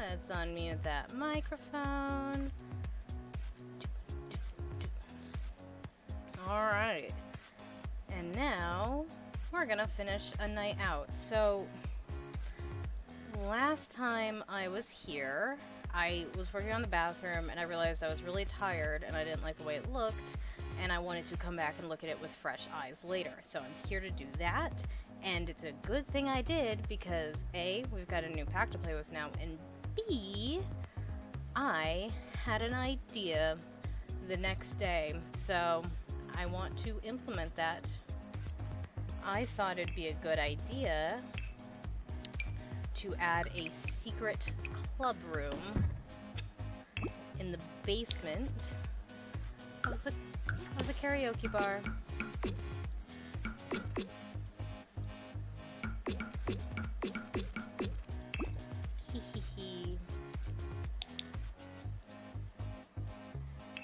Let's unmute that microphone. Alright. And now we're gonna finish a night out. So last time I was here, I was working on the bathroom and I realized I was really tired and I didn't like the way it looked, and I wanted to come back and look at it with fresh eyes later. So I'm here to do that, and it's a good thing I did because A, we've got a new pack to play with now, and B, I had an idea the next day, so I want to implement that. I thought it'd be a good idea to add a secret club room in the basement of the karaoke bar.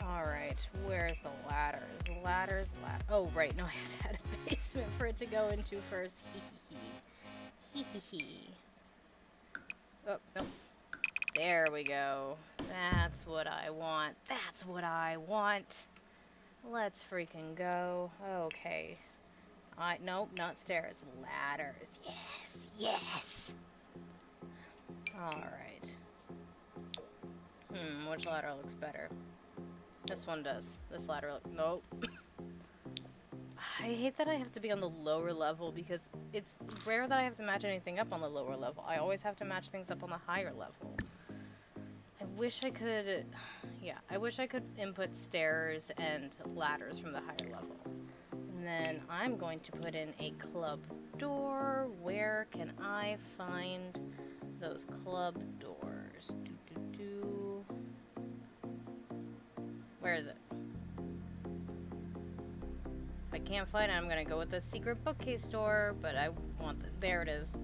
Alright, where's the ladders? Ladders. Oh, right, no, I have to add a basement for it to go into first. Oh, no. There we go. That's what I want. That's what I want. Let's freaking go. Okay. Nope, not stairs. Ladders. Yes, yes. Alright. Which ladder looks better? This one does. This ladder nope. I hate that I have to be on the lower level because it's rare that I have to match anything up on the lower level. I always have to match things up on the higher level. I wish I could, yeah, I wish I could input stairs and ladders from the higher level. And then I'm going to put in a club door. Where can I find those club doors? Where is it? If I can't find it, I'm gonna go with the secret bookcase door, but I want there it is.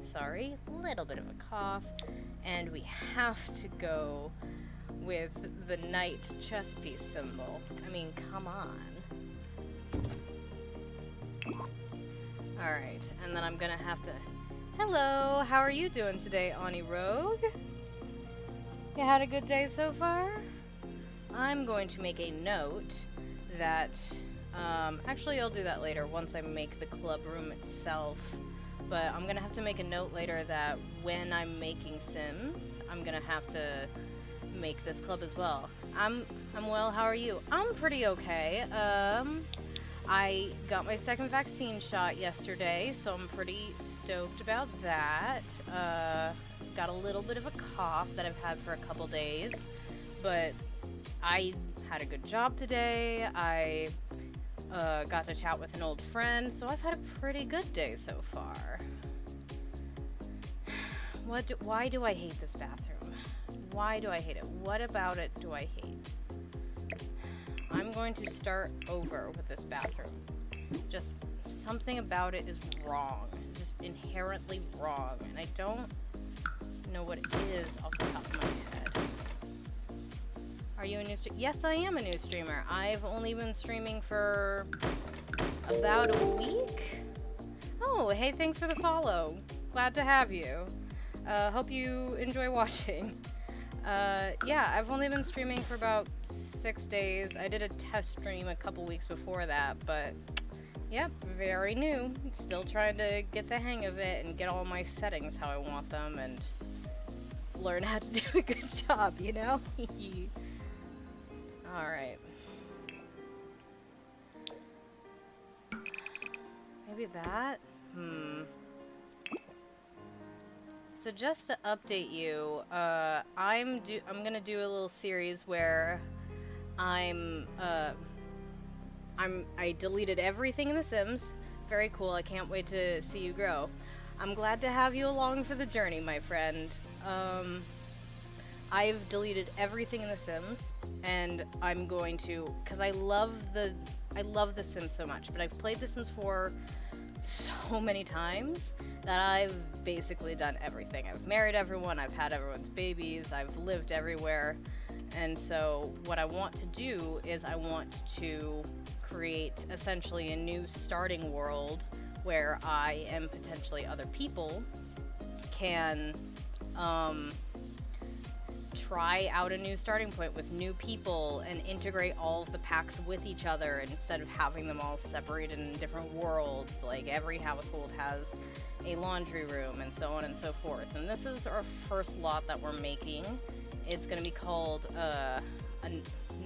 Sorry, little bit of a cough. And we have to go with the knight chess piece symbol. I mean, come on. Alright, and then I'm gonna have to... Hello, how are you doing today, Ani Rogue? You had a good day so far? I'm going to make a note that, actually I'll do that later once I make the club room itself, but I'm going to have to make a note later that when I'm making Sims, I'm going to have to make this club as well. I'm well, how are you? I'm pretty okay. I got my second vaccine shot yesterday, so I'm pretty stoked about that. Got a little bit of a cough that I've had for a couple days, but I had a good job today. I got to chat with an old friend, so I've had a pretty good day so far. Why do I hate this bathroom? Why do I hate it? What about it do I hate? I'm going to start over with this bathroom. Just something about it is wrong. It's just inherently wrong, and I don't know what it is off the top of my head. Are you a new streamer? Yes, I am a new streamer. I've only been streaming for about a week. Oh, hey, thanks for the follow. Glad to have you. Hope you enjoy watching. Yeah, I've only been streaming for about 6 days. I did a test stream a couple weeks before that, but yep, very new. Still trying to get the hang of it and get all my settings how I want them and learn how to do a good job, you know? Alright. Maybe that? So just to update you, I'm gonna do a little series where I deleted everything in The Sims. Very cool, I can't wait to see you grow. I'm glad to have you along for the journey, my friend. I've deleted everything in The Sims, and I'm going to, because I love The Sims so much, but I've played The Sims 4 so many times that I've basically done everything. I've married everyone, I've had everyone's babies, I've lived everywhere, and so what I want to do is I want to create essentially a new starting world where I and potentially other people can try out a new starting point with new people and integrate all of the packs with each other instead of having them all separated in different worlds. Like, every household has a laundry room and so on and so forth. And this is our first lot that we're making. It's going to be called a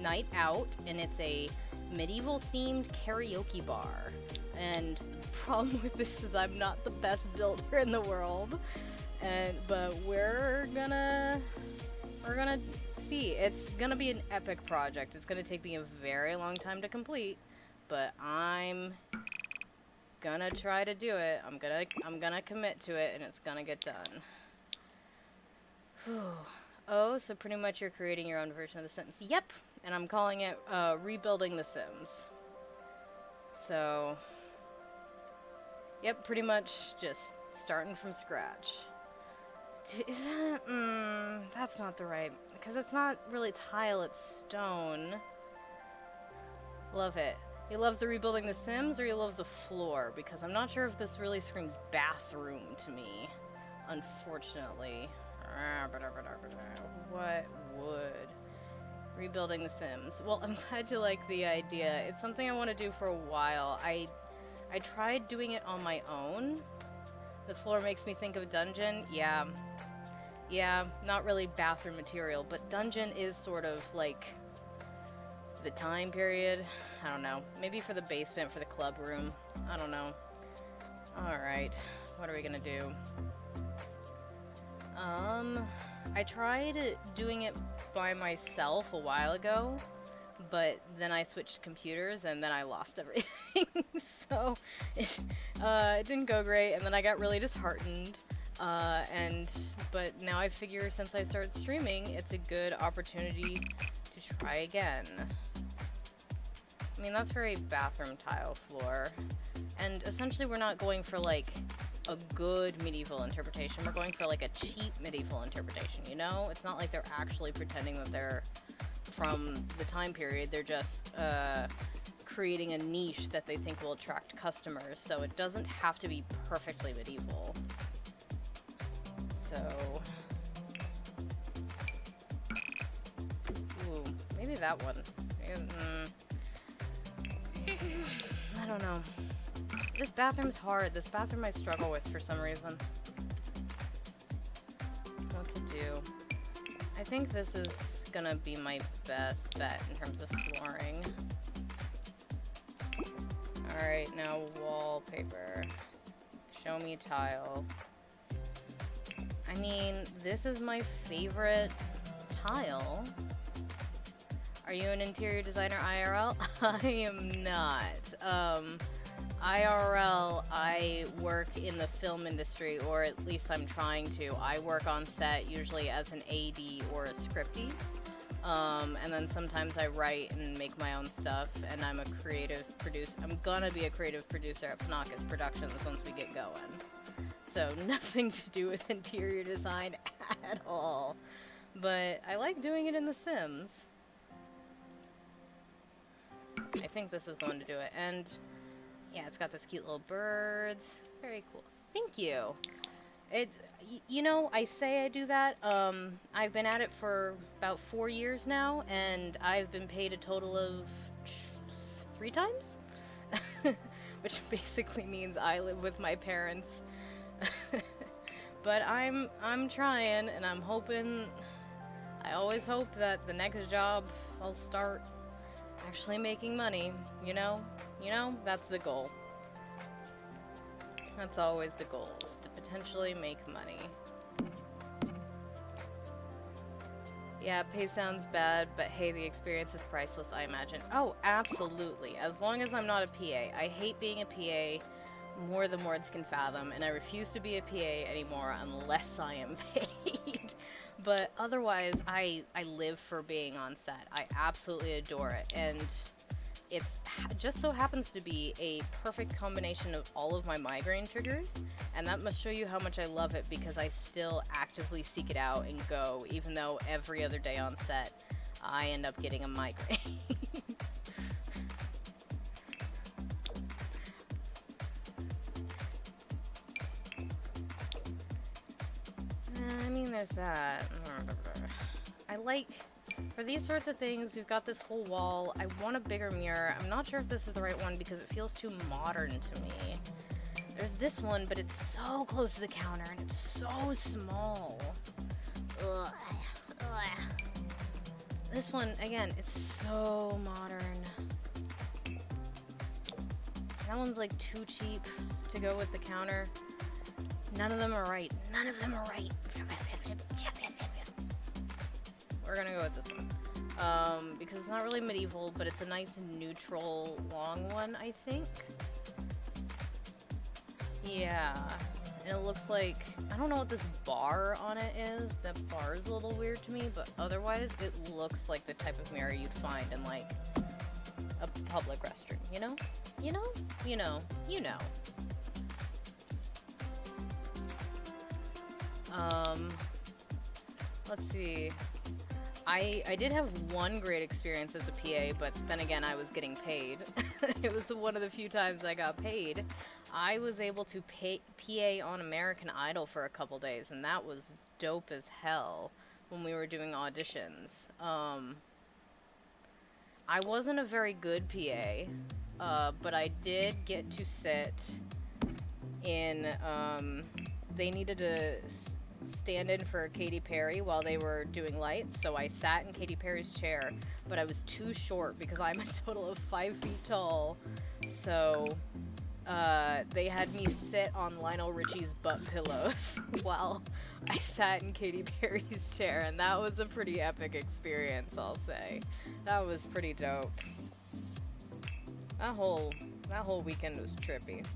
Night Out, and it's a medieval themed karaoke bar. And the problem with this is I'm not the best builder in the world, but we're gonna see. It's gonna be an epic project. It's gonna take me a very long time to complete, but I'm gonna try to do it. I'm gonna commit to it, and it's gonna get done. Whew. Oh, so pretty much you're creating your own version of The Sims. Yep, and I'm calling it Rebuilding The Sims. So, yep, pretty much just starting from scratch. Is that, that's not the right, because it's not really tile, it's stone. Love it. You love the Rebuilding The Sims, or you love the floor? Because I'm not sure if this really screams bathroom to me, unfortunately. What would? Rebuilding The Sims. Well, I'm glad you like the idea. It's something I want to do for a while. I tried doing it on my own. The floor makes me think of dungeon. Yeah, not really bathroom material, but dungeon is sort of like the time period. I don't know. Maybe for the basement, for the club room. I don't know. Alright, what are we gonna do? I tried doing it by myself a while ago, but then I switched computers and then I lost everything. So it didn't go great, and then I got really disheartened. But now I figure since I started streaming, it's a good opportunity to try again. I mean, that's for a bathroom tile floor, and essentially we're not going for like a good medieval interpretation. We're going for like a cheap medieval interpretation, you know? It's not like they're actually pretending that they're from the time period. They're just creating a niche that they think will attract customers, so it doesn't have to be perfectly medieval. So, ooh, maybe that one. I don't know. This bathroom's hard. This bathroom I struggle with for some reason. What to do? I think this is gonna be my best bet in terms of flooring. Alright, now wallpaper. Show me tile. I mean, this is my favorite tile. Are you an interior designer IRL? I am not. IRL, I work in the film industry, or at least I'm trying to. I work on set usually as an AD or a scripty. And then sometimes I write and make my own stuff, and I'm a creative producer. I'm gonna be a creative producer at Panakis Productions once we get going. So nothing to do with interior design at all. But I like doing it in The Sims. I think this is the one to do it. And yeah, it's got those cute little birds. Very cool. Thank you. You know, I say I do that. I've been at it for about 4 years now, and I've been paid a total of 3 times, which basically means I live with my parents. But I'm trying, and I'm hoping. I always hope that the next job I'll start actually making money. You know, that's the goal. That's always the goal, is to potentially make money. Yeah, pay sounds bad, but hey, the experience is priceless, I imagine. Oh, absolutely. As long as I'm not a PA. I hate being a PA more than words can fathom, and I refuse to be a PA anymore unless I am paid. But otherwise, I live for being on set. I absolutely adore it, and it's just so happens to be a perfect combination of all of my migraine triggers, and that must show you how much I love it, because I still actively seek it out and go, even though every other day on set I end up getting a migraine. there's that. I like, for these sorts of things, we've got this whole wall. I want a bigger mirror. I'm not sure if this is the right one because it feels too modern to me. There's this one, but it's so close to the counter and it's so small. Ugh. Ugh. This one, again, it's so modern. That one's like too cheap to go with the counter. None of them are right. None of them are right. We're gonna go with this one. Because it's not really medieval, but it's a nice neutral long one, I think. Yeah. And it looks like, I don't know what this bar on it is. That bar is a little weird to me, but otherwise it looks like the type of mirror you'd find in like a public restroom, you know? You know? You know. You know. Let's see. I did have one great experience as a PA, but then again, I was getting paid. It was one of the few times I got paid. I was able to PA on American Idol for a couple days, and that was dope as hell when we were doing auditions. I wasn't a very good PA, but I did get to sit in, they needed to stand in for Katy Perry while they were doing lights, so I sat in Katy Perry's chair, but I was too short because I'm a total of 5 feet tall, so they had me sit on Lionel Richie's butt pillows while I sat in Katy Perry's chair, and that was a pretty epic experience, I'll say. That was pretty dope. That whole weekend was trippy.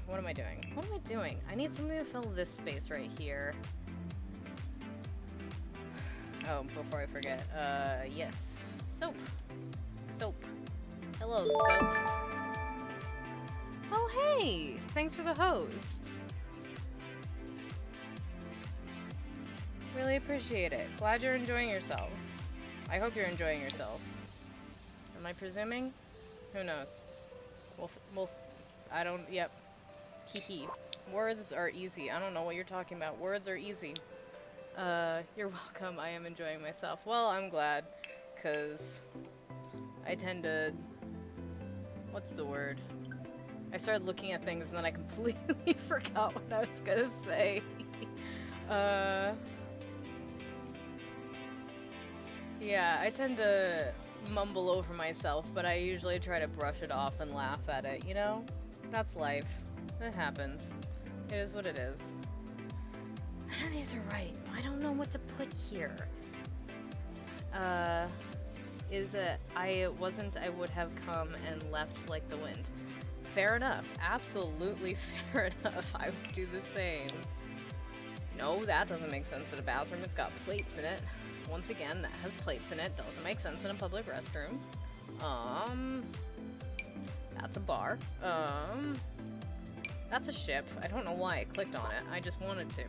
What am I doing? What am I doing? I need something to fill this space right here. Oh, before I forget. Yes. Soap. Soap. Hello, Soap. Oh, hey! Thanks for the host. Really appreciate it. Glad you're enjoying yourself. I hope you're enjoying yourself. Am I presuming? Who knows? We'll I don't, yep. Hehe. Words are easy. I don't know what you're talking about. Words are easy. You're welcome. I am enjoying myself. Well, I'm glad, because I tend to... What's the word? I started looking at things and then I completely forgot what I was gonna say. Yeah, I tend to mumble over myself, but I usually try to brush it off and laugh at it, you know? That's life. It happens. It is what it is. None of these are right. I don't know what to put here. I would have come and left like the wind. Fair enough. Absolutely fair enough. I would do the same. No, that doesn't make sense in a bathroom. It's got plates in it. Once again, that has plates in it. Doesn't make sense in a public restroom. That's a bar. That's a ship. I don't know why I clicked on it. I just wanted to.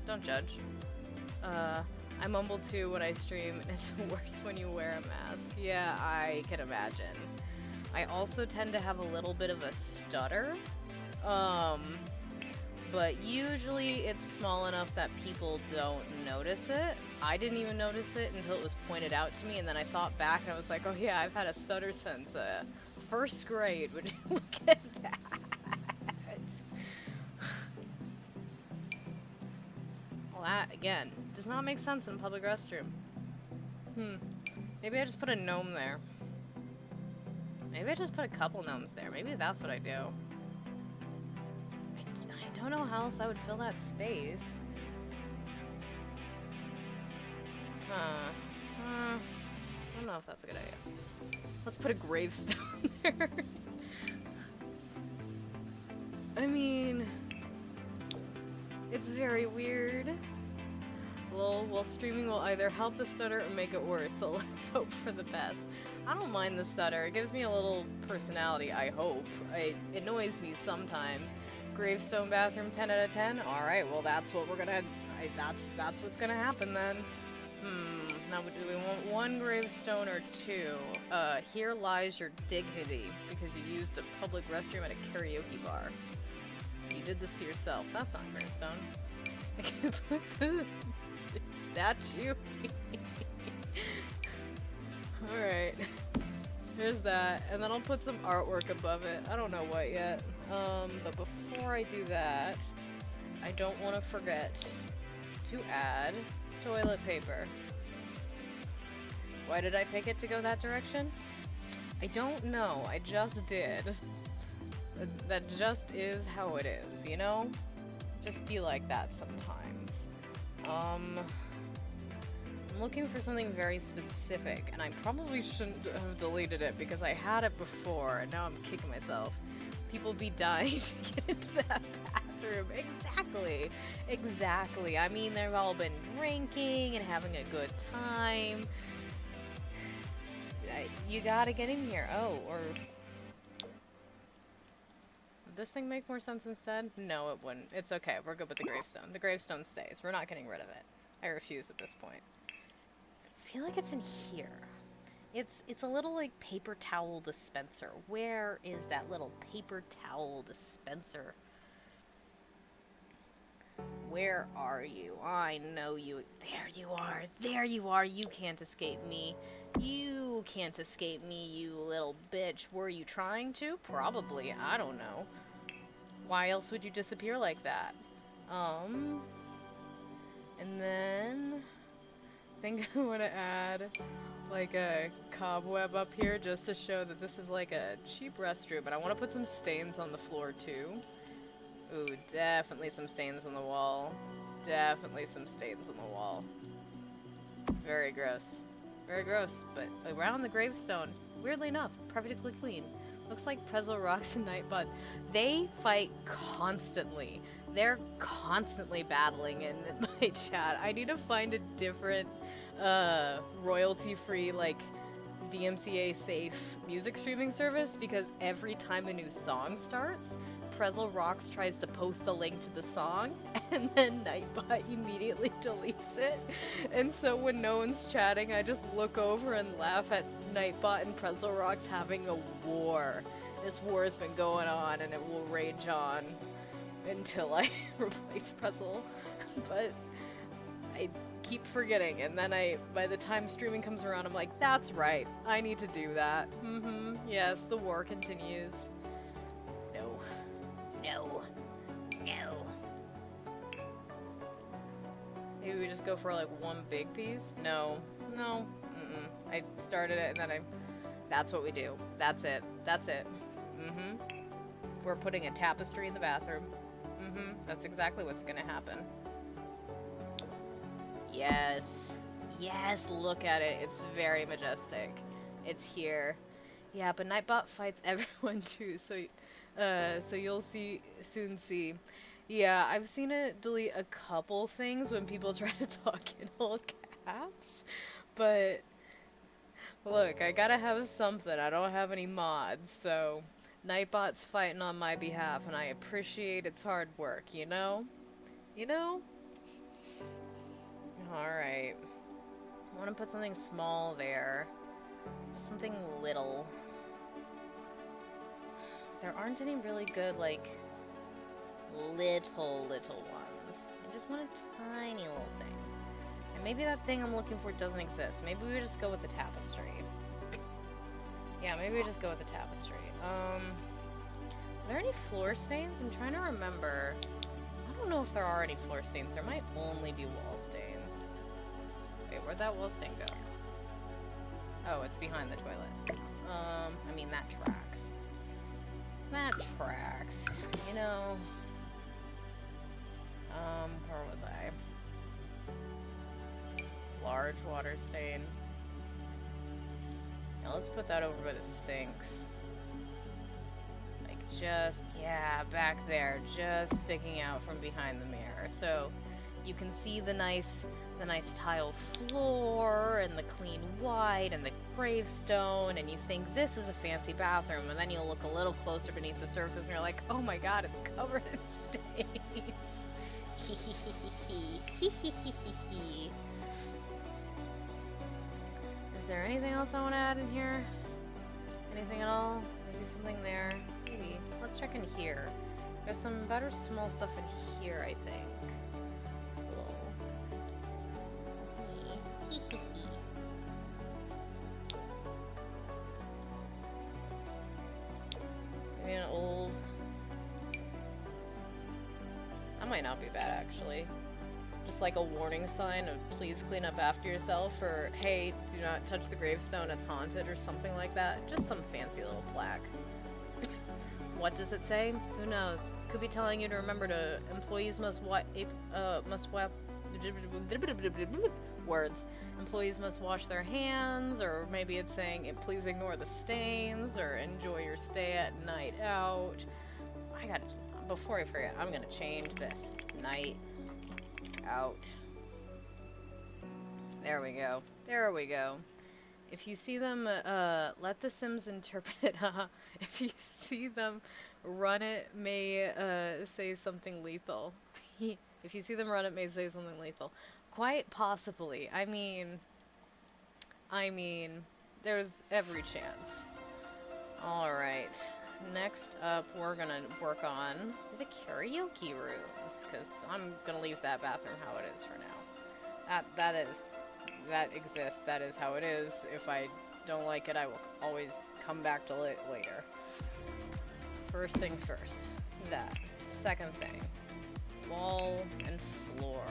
Don't judge. I mumble too when I stream, and it's worse when you wear a mask. Yeah, I can imagine. I also tend to have a little bit of a stutter. But usually it's small enough that people don't notice it. I didn't even notice it until it was pointed out to me, and then I thought back and I was like, oh yeah, I've had a stutter since first grade. Would you look at that? Well, that, again, does not make sense in a public restroom. Maybe I just put a gnome there. Maybe I just put a couple gnomes there. Maybe that's what I do. I don't know how else I would fill that space. I don't know if that's a good idea. Let's put a gravestone there. I mean, it's very weird. Well, streaming will either help the stutter or make it worse, so let's hope for the best. I don't mind the stutter. It gives me a little personality, I hope. It annoys me sometimes. Gravestone bathroom, 10 out of 10? Alright, well that's what we're gonna... That's what's gonna happen then. Now do we want one gravestone or two? Here lies your dignity, because you used a public restroom at a karaoke bar. You did this to yourself. That's not a gravestone. I can put the statue. Alright. Here's that. And then I'll put some artwork above it. I don't know what yet. But before I do that, I don't want to forget to add toilet paper. Why did I pick it to go that direction? I don't know. I just did. That just is how it is, you know? Just be like that sometimes. I'm looking for something very specific, and I probably shouldn't have deleted it because I had it before, and now I'm kicking myself. People be dying to get into that bathroom. Exactly. Exactly. I mean, they've all been drinking and having a good time. You gotta get in here. Oh, or... Would this thing make more sense instead? No, it wouldn't. It's okay. We're good with the gravestone. The gravestone stays. We're not getting rid of it. I refuse at this point. I feel like it's in here. It's a little, like, paper towel dispenser. Where is that little paper towel dispenser? Where are you? I know you. There you are. There you are. You can't escape me. You can't escape me, you little bitch. Were you trying to? Probably. I don't know. Why else would you disappear like that? And then... I think I want to add, like, a cobweb up here just to show that this is, like, a cheap restroom. But I want to put some stains on the floor, too. Ooh, definitely some stains on the wall. Definitely some stains on the wall. Very gross. Very gross, but around the gravestone, weirdly enough, perfectly clean. Looks like Pretzel Rocks and Nightbot. They fight constantly. They're constantly battling in my chat. I need to find a different, royalty-free, like, DMCA safe music streaming service, because every time a new song starts, Pretzel Rocks tries to post the link to the song, and then Nightbot immediately deletes it. And so when no one's chatting, I just look over and laugh at Nightbot and Pretzel Rocks having a war. This war has been going on, and it will rage on until I replace Pretzel. But I keep forgetting, and then by the time streaming comes around, I'm like, that's right, I need to do that. Yes, the war continues. No. No. No. Maybe we just go for like one big piece? No. No. I started it and then that's what we do. That's it. That's it. We're putting a tapestry in the bathroom. That's exactly what's gonna happen. Yes. Yes, look at it. It's very majestic. It's here. Yeah, but Nightbot fights everyone too, so you'll soon see. Yeah, I've seen it delete a couple things when people try to talk in all caps, but look, I gotta have something. I don't have any mods, so Nightbot's fighting on my behalf, and I appreciate its hard work, you know? You know? Alright. I want to put something small there. Just something little. There aren't any really good, like, little ones. I just want a tiny little thing. And maybe that thing I'm looking for doesn't exist. Maybe we just go with the tapestry. Yeah, maybe we just go with the tapestry. Are there any floor stains? I'm trying to remember. I don't know if there are any floor stains. There might only be wall stains. Wait, where'd that wall stain go? Oh, it's behind the toilet. I mean, that tracks. That tracks. You know... where was I? Large water stain. Now let's put that over by the sinks. Like, just, yeah, back there. Just sticking out from behind the mirror. So, you can see the nice tile floor, and the clean white, and the gravestone, and you think this is a fancy bathroom, and then you'll look a little closer beneath the surface, and you're like, oh my god, it's covered in stains. Is there anything else I want to add in here? Anything at all? Maybe something there? Maybe. Let's check in here. There's some better small stuff in here, I think. actually. Just like a warning sign of please clean up after yourself, or hey, do not touch the gravestone, it's haunted, or something like that. Just some fancy little plaque. What does it say? Who knows? Could be telling you to remember to employees must words. Employees must wash their hands, or maybe it's saying please ignore the stains, or enjoy your stay at night out. Before I forget, I'm gonna change this. Night out. There we go. There we go. If you see them, let the Sims interpret it. If you see them run it, may say something lethal. If you see them run it, may say something lethal. Quite possibly. I mean, there's every chance. Alright. Next up, we're gonna work on the karaoke rooms, because I'm gonna leave that bathroom how it is for now. That exists, that is how it is. If I don't like it, I will always come back to it later. First things first. That. Second thing. Wall and floor.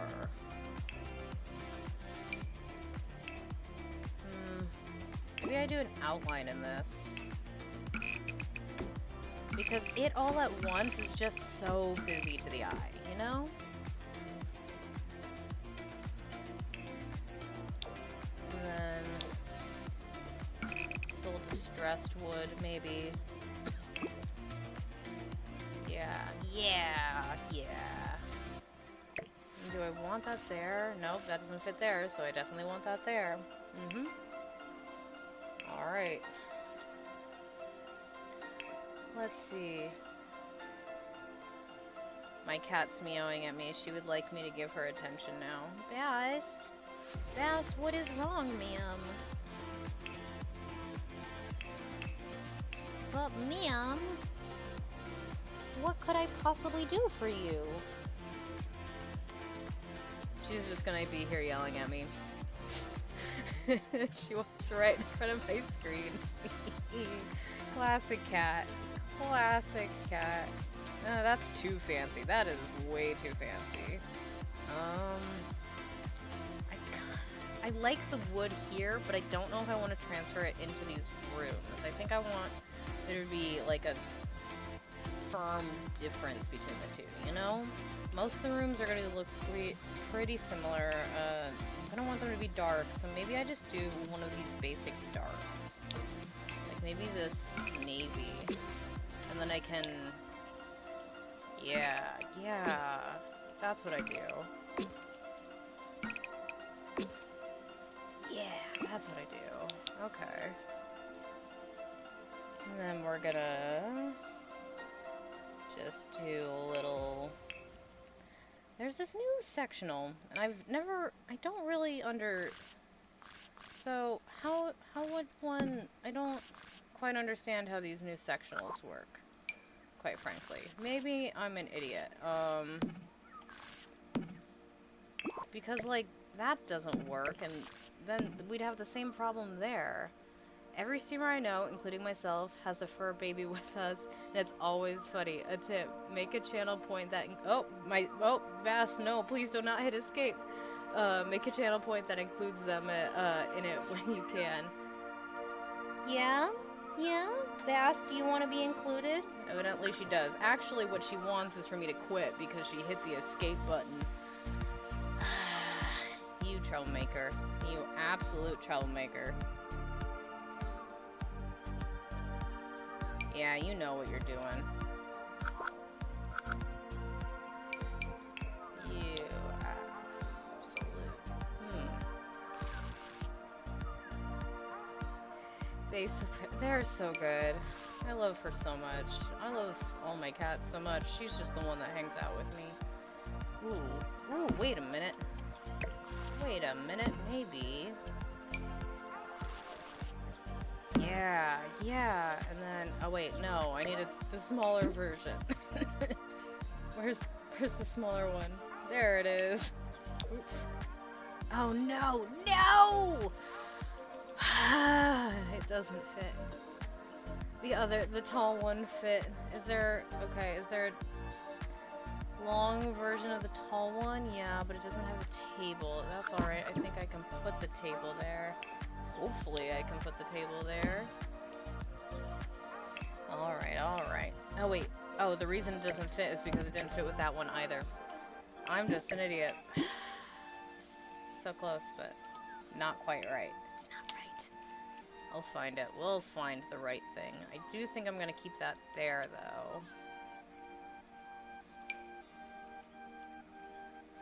Maybe I do an outline in this. Because it all at once is just so busy to the eye, you know? And then this old distressed wood, maybe. Yeah. Do I want that there? Nope, that doesn't fit there, so I definitely want that there. Alright. Let's see. My cat's meowing at me. She would like me to give her attention now. Bass, what is wrong, ma'am? But, ma'am, what could I possibly do for you? She's just gonna be here yelling at me. She walks right in front of my screen. Classic cat. Classic cat. That's too fancy. That is way too fancy. I like the wood here, but I don't know if I want to transfer it into these rooms. I think I want there to be like a firm difference between the two, you know? Most of the rooms are going to look pretty similar. I don't want them to be dark, so maybe I just do one of these basic darks. Like maybe this navy. And then I can... Yeah, that's what I do. Yeah, that's what I do. Okay. And then we're gonna just do a little... There's this new sectional, and I don't really so, how would one... I don't quite understand how these new sectionals work, quite frankly. Maybe I'm an idiot. Because, like, that doesn't work, and then we'd have the same problem there. Every streamer I know, including myself, has a fur baby with us, and it's always funny. A tip, make a channel point that... Vass, no, please do not hit escape. Make a channel point that includes them in it when you can. Yeah? Vass, do you want to be included? Evidently she does. Actually, what she wants is for me to quit because she hit the escape button. You troublemaker. You absolute troublemaker. Yeah, you know what you're doing. You absolute. They're so good. I love her so much. I love all my cats so much. She's just the one that hangs out with me. Ooh, wait a minute. Maybe. Yeah, and then, oh wait, no, I needed the smaller version. Where's the smaller one? There it is. Oops. Oh no! It doesn't fit. The tall one fit. Is there, long version of the tall one? Yeah, but it doesn't have a table. That's alright. I think I can put the table there. Hopefully I can put the table there. Alright, alright. Oh, wait. Oh, the reason it doesn't fit is because it didn't fit with that one either. I'm just an idiot. So close, but not quite right. It's not right. I'll find it. We'll find the right thing. I do think I'm gonna keep that there, though.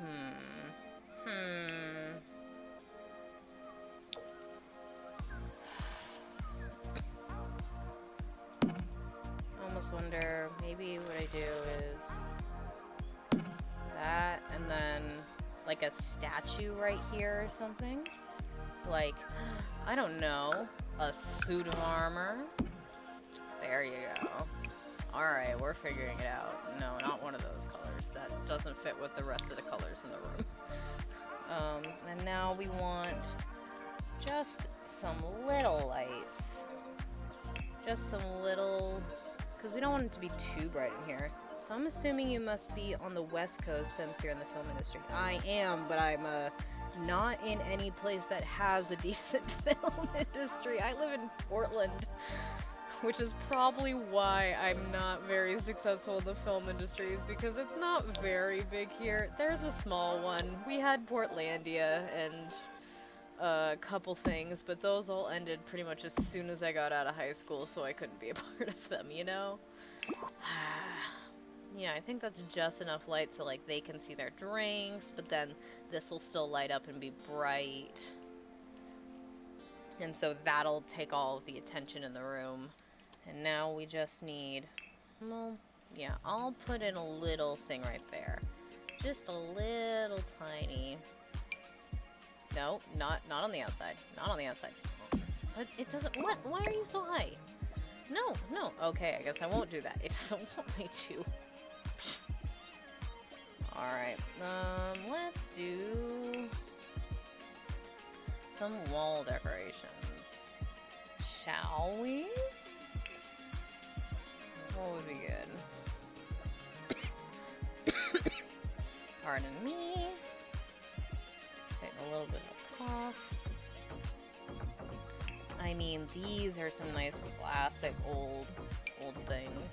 I almost wonder, maybe what I do is that, and then like a statue right here or something. Like, I don't know, a suit of armor. There you go. Alright, we're figuring it out. No, not one of those colors. That doesn't fit with the rest of the colors in the room. And now we want just some little lights. Just some little... because we don't want it to be too bright in here. So I'm assuming you must be on the West Coast since you're in the film industry. I am, but I'm not in any place that has a decent film industry. I live in Portland, which is probably why I'm not very successful in the film industry, is because it's not very big here. There's a small one. We had Portlandia and a couple things, but those all ended pretty much as soon as I got out of high school, so I couldn't be a part of them, you know? Yeah, I think that's just enough light so like they can see their drinks, but then this will still light up and be bright. And so that'll take all of the attention in the room. And now we just need, well, yeah, I'll put in a little thing right there. Just a little tiny. No, not on the outside. Not on the outside. But it doesn't, what? Why are you so high? No, no. Okay, I guess I won't do that. It doesn't want me to. Alright, let's do some wall decorations. Shall we? What would be good? Pardon me. Take a little bit of cough. I mean, these are some nice classic old things.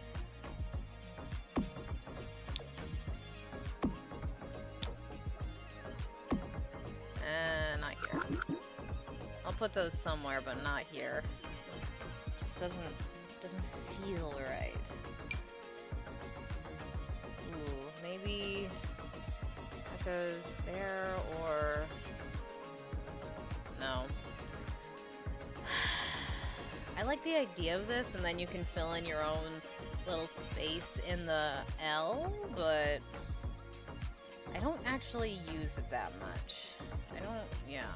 Not here. I'll put those somewhere, but not here. Just doesn't feel right. Ooh, maybe that goes there, or no. I like the idea of this, and then you can fill in your own little space in the L, but I don't actually use it that much. I don't, yeah.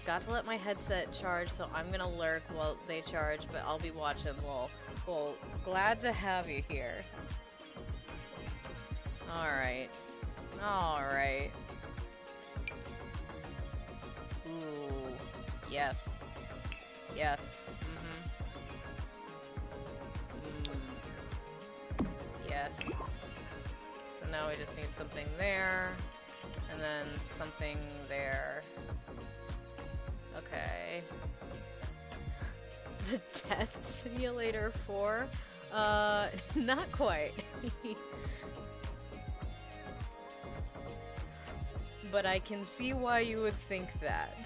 Got to let my headset charge, so I'm gonna lurk while they charge, but I'll be watching, lol. Well, glad to have you here. Alright. Alright. Ooh. Yes. Yes. Yes. So now we just need something there, and then something there. Okay. The Death Simulator 4? Not quite. But I can see why you would think that.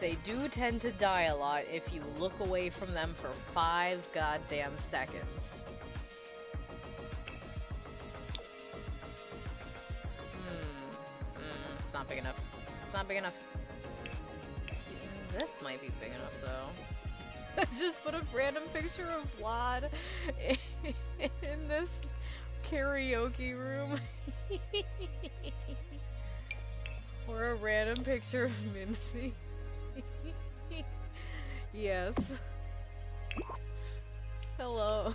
They do tend to die a lot if you look away from them for 5 goddamn seconds. It's not big enough. It's not big enough. This might be big enough, though. I just put a random picture of Vlad in this karaoke room. Or a random picture of Mimsy. Yes. Hello.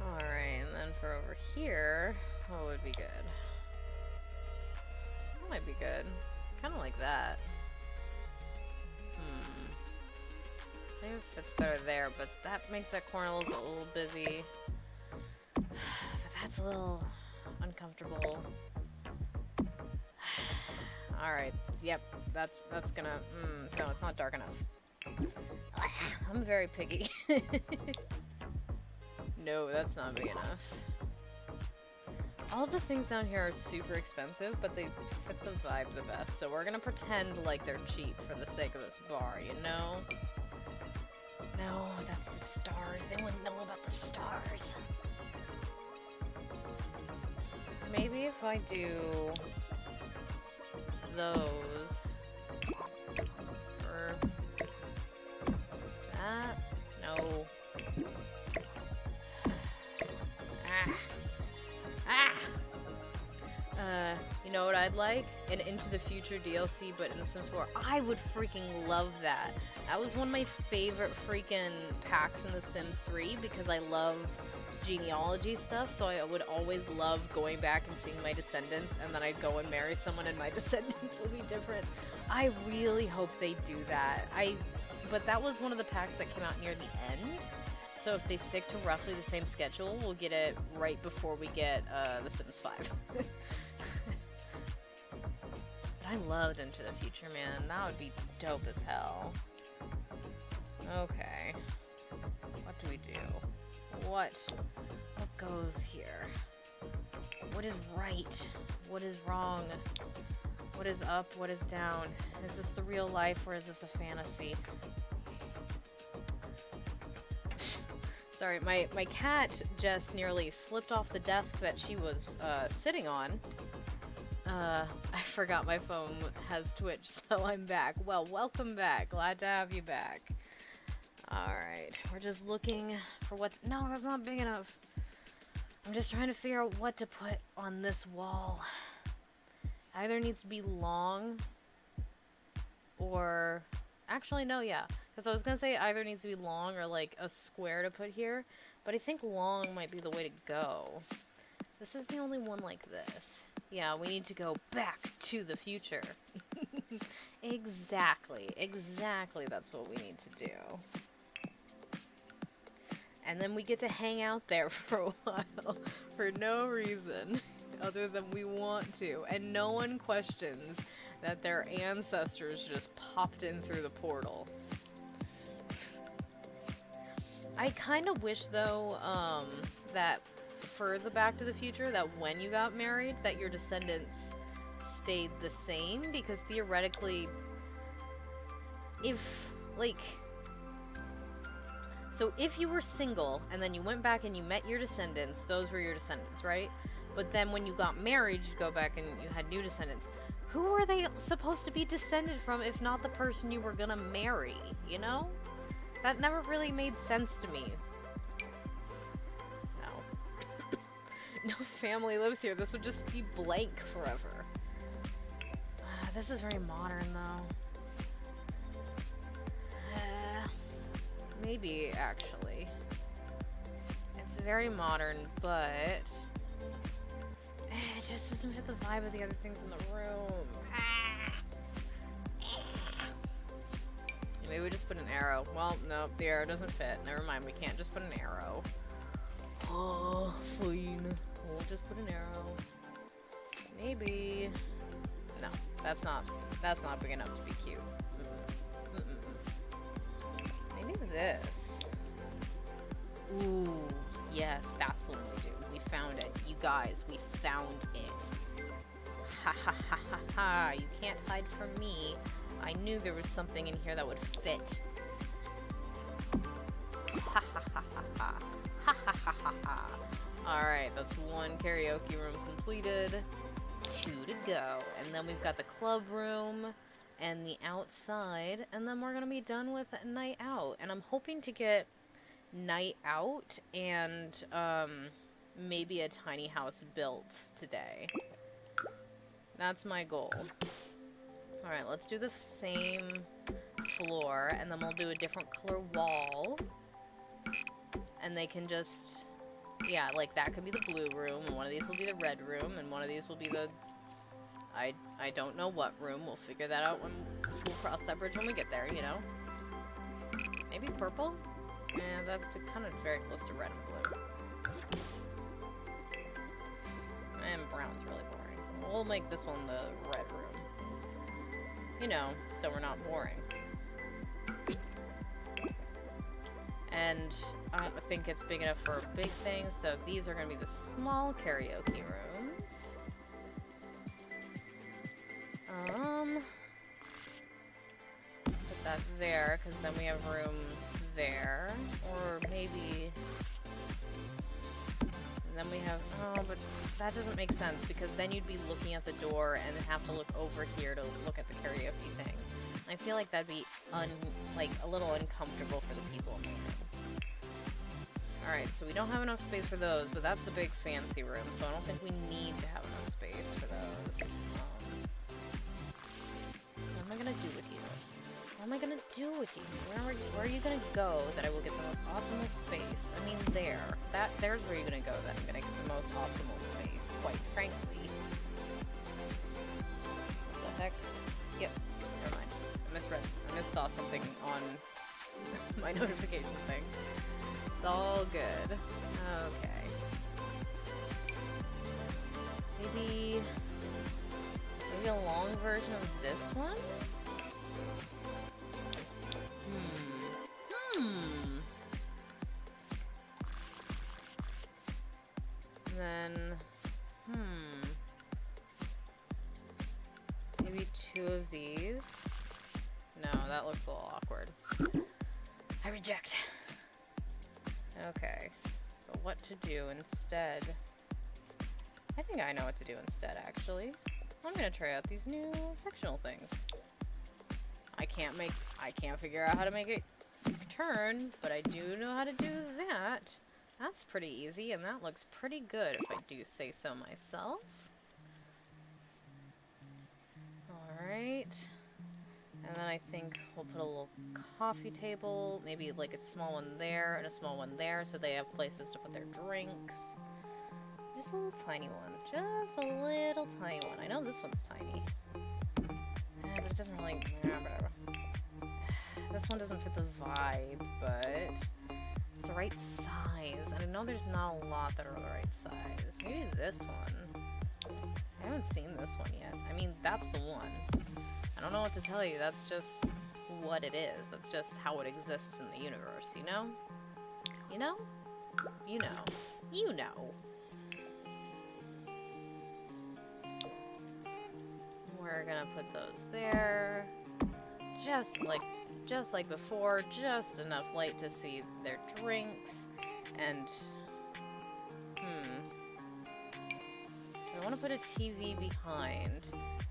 Alright, and then for over here, what would be good? That might be good. Kinda like that. Maybe it fits better there, but that makes that corner look a little busy. But that's a little uncomfortable. Alright, yep, that's gonna... no, it's not dark enough. I'm very picky. No, that's not big enough. All the things down here are super expensive, but they fit the vibe the best. So we're gonna pretend like they're cheap for the sake of this bar, you know? No, that's the stars. They wouldn't know about the stars. Maybe if I do those or that? No. You know what I'd like? An Into the Future DLC, but in The Sims 4. I would freaking love that. That was one of my favorite freaking packs in The Sims 3 because I love genealogy stuff, so I would always love going back and seeing my descendants, and then I'd go and marry someone and my descendants would be different. I really hope they do that. But that was one of the packs that came out near the end. So if they stick to roughly the same schedule, we'll get it right before we get The Sims 5. But I loved Into the Future, man. That would be dope as hell. Okay. What do we do? What goes here? What is right? What is wrong? What is up? What is down? Is this the real life or is this a fantasy? Sorry, my cat just nearly slipped off the desk that she was sitting on. I forgot my phone has Twitch, so I'm back. Well, welcome back. Glad to have you back. Alright, we're just looking for what's... No, that's not big enough. I'm just trying to figure out what to put on this wall. Either needs to be long or... Actually, no, yeah. Because I was going to say either needs to be long or like a square to put here. But I think long might be the way to go. This is the only one like this. Yeah, we need to go back to the future. Exactly. Exactly that's what we need to do. And then we get to hang out there for a while. For no reason. Other than we want to. And no one questions that their ancestors just popped in through the portal. I kind of wish, though, that for the Back to the Future, that when you got married, that your descendants stayed the same, because theoretically, if, like... So if you were single, and then you went back and you met your descendants, those were your descendants, right? But then when you got married, you'd go back and you had new descendants. Who were they supposed to be descended from if not the person you were gonna marry, you know? That never really made sense to me. No. No family lives here. This would just be blank forever. This is very modern, though. Maybe, actually. It's very modern, but... it just doesn't fit the vibe of the other things in the room. Maybe we just put an arrow. Well, no, the arrow doesn't fit. Never mind, we can't just put an arrow. Oh, fine. We'll just put an arrow. Maybe... No, that's not big enough to be cute. Maybe this. Ooh, yes, that's the one we do. We found it. You guys, we found it. Ha ha ha ha ha. You can't hide from me. I knew there was something in here that would fit. Ha ha ha ha ha. Ha ha ha ha ha. Alright, that's one karaoke room completed. 2 to go. And then we've got the club room and the outside. And then we're going to be done with night out. And I'm hoping to get night out and maybe a tiny house built today. That's my goal. Alright, let's do the same floor, and then we'll do a different color wall. And they can just... Yeah, like that could be the blue room, and one of these will be the red room, and one of these will be the... I don't know what room. We'll figure that out when we'll cross that bridge when we get there, you know? Maybe purple? Yeah, that's kind of very close to red and blue. And brown's really boring. We'll make this one the red room. You know, so we're not boring. And I don't think it's big enough for a big thing, so these are going to be the small karaoke rooms. Put that there, because then we have room there. Or maybe... And then we have... Oh, but that doesn't make sense, because then you'd be looking at the door and have to look over here to look at the karaoke thing. I feel like that'd be, like, a little uncomfortable for the people in the room. Alright, so we don't have enough space for those, but that's the big fancy room, so I don't think we need to have enough space for those. What am I gonna do with you? What am I gonna do with you? Where are you gonna go that I will get the most optimal space? I mean, there. There's where you're gonna go that I'm gonna get the most optimal space, quite frankly. What the heck? Yep, never mind. I misread. I missaw something on my notification thing. It's all good. Okay. Maybe a long version of this one? Then, maybe two of these. No, that looks a little awkward. I reject. Okay, but what to do instead? I think I know what to do instead, actually. I'm gonna try out these new sectional things. I can't figure out how to make it turn, but I do know how to do that. That's pretty easy, and that looks pretty good, if I do say so myself. Alright. And then I think we'll put a little coffee table, maybe like a small one there and a small one there, so they have places to put their drinks. Just a little tiny one. Just a little tiny one. I know this one's tiny. But it doesn't really... whatever. This one doesn't fit the vibe, but it's the right size. And I know there's not a lot that are the right size. Maybe this one. I haven't seen this one yet. I mean, that's the one. I don't know what to tell you. That's just what it is. That's just how it exists in the universe, you know? You know? You know. You know. We're gonna put those there. Just like before, just enough light to see their drinks. And I want to put a TV behind.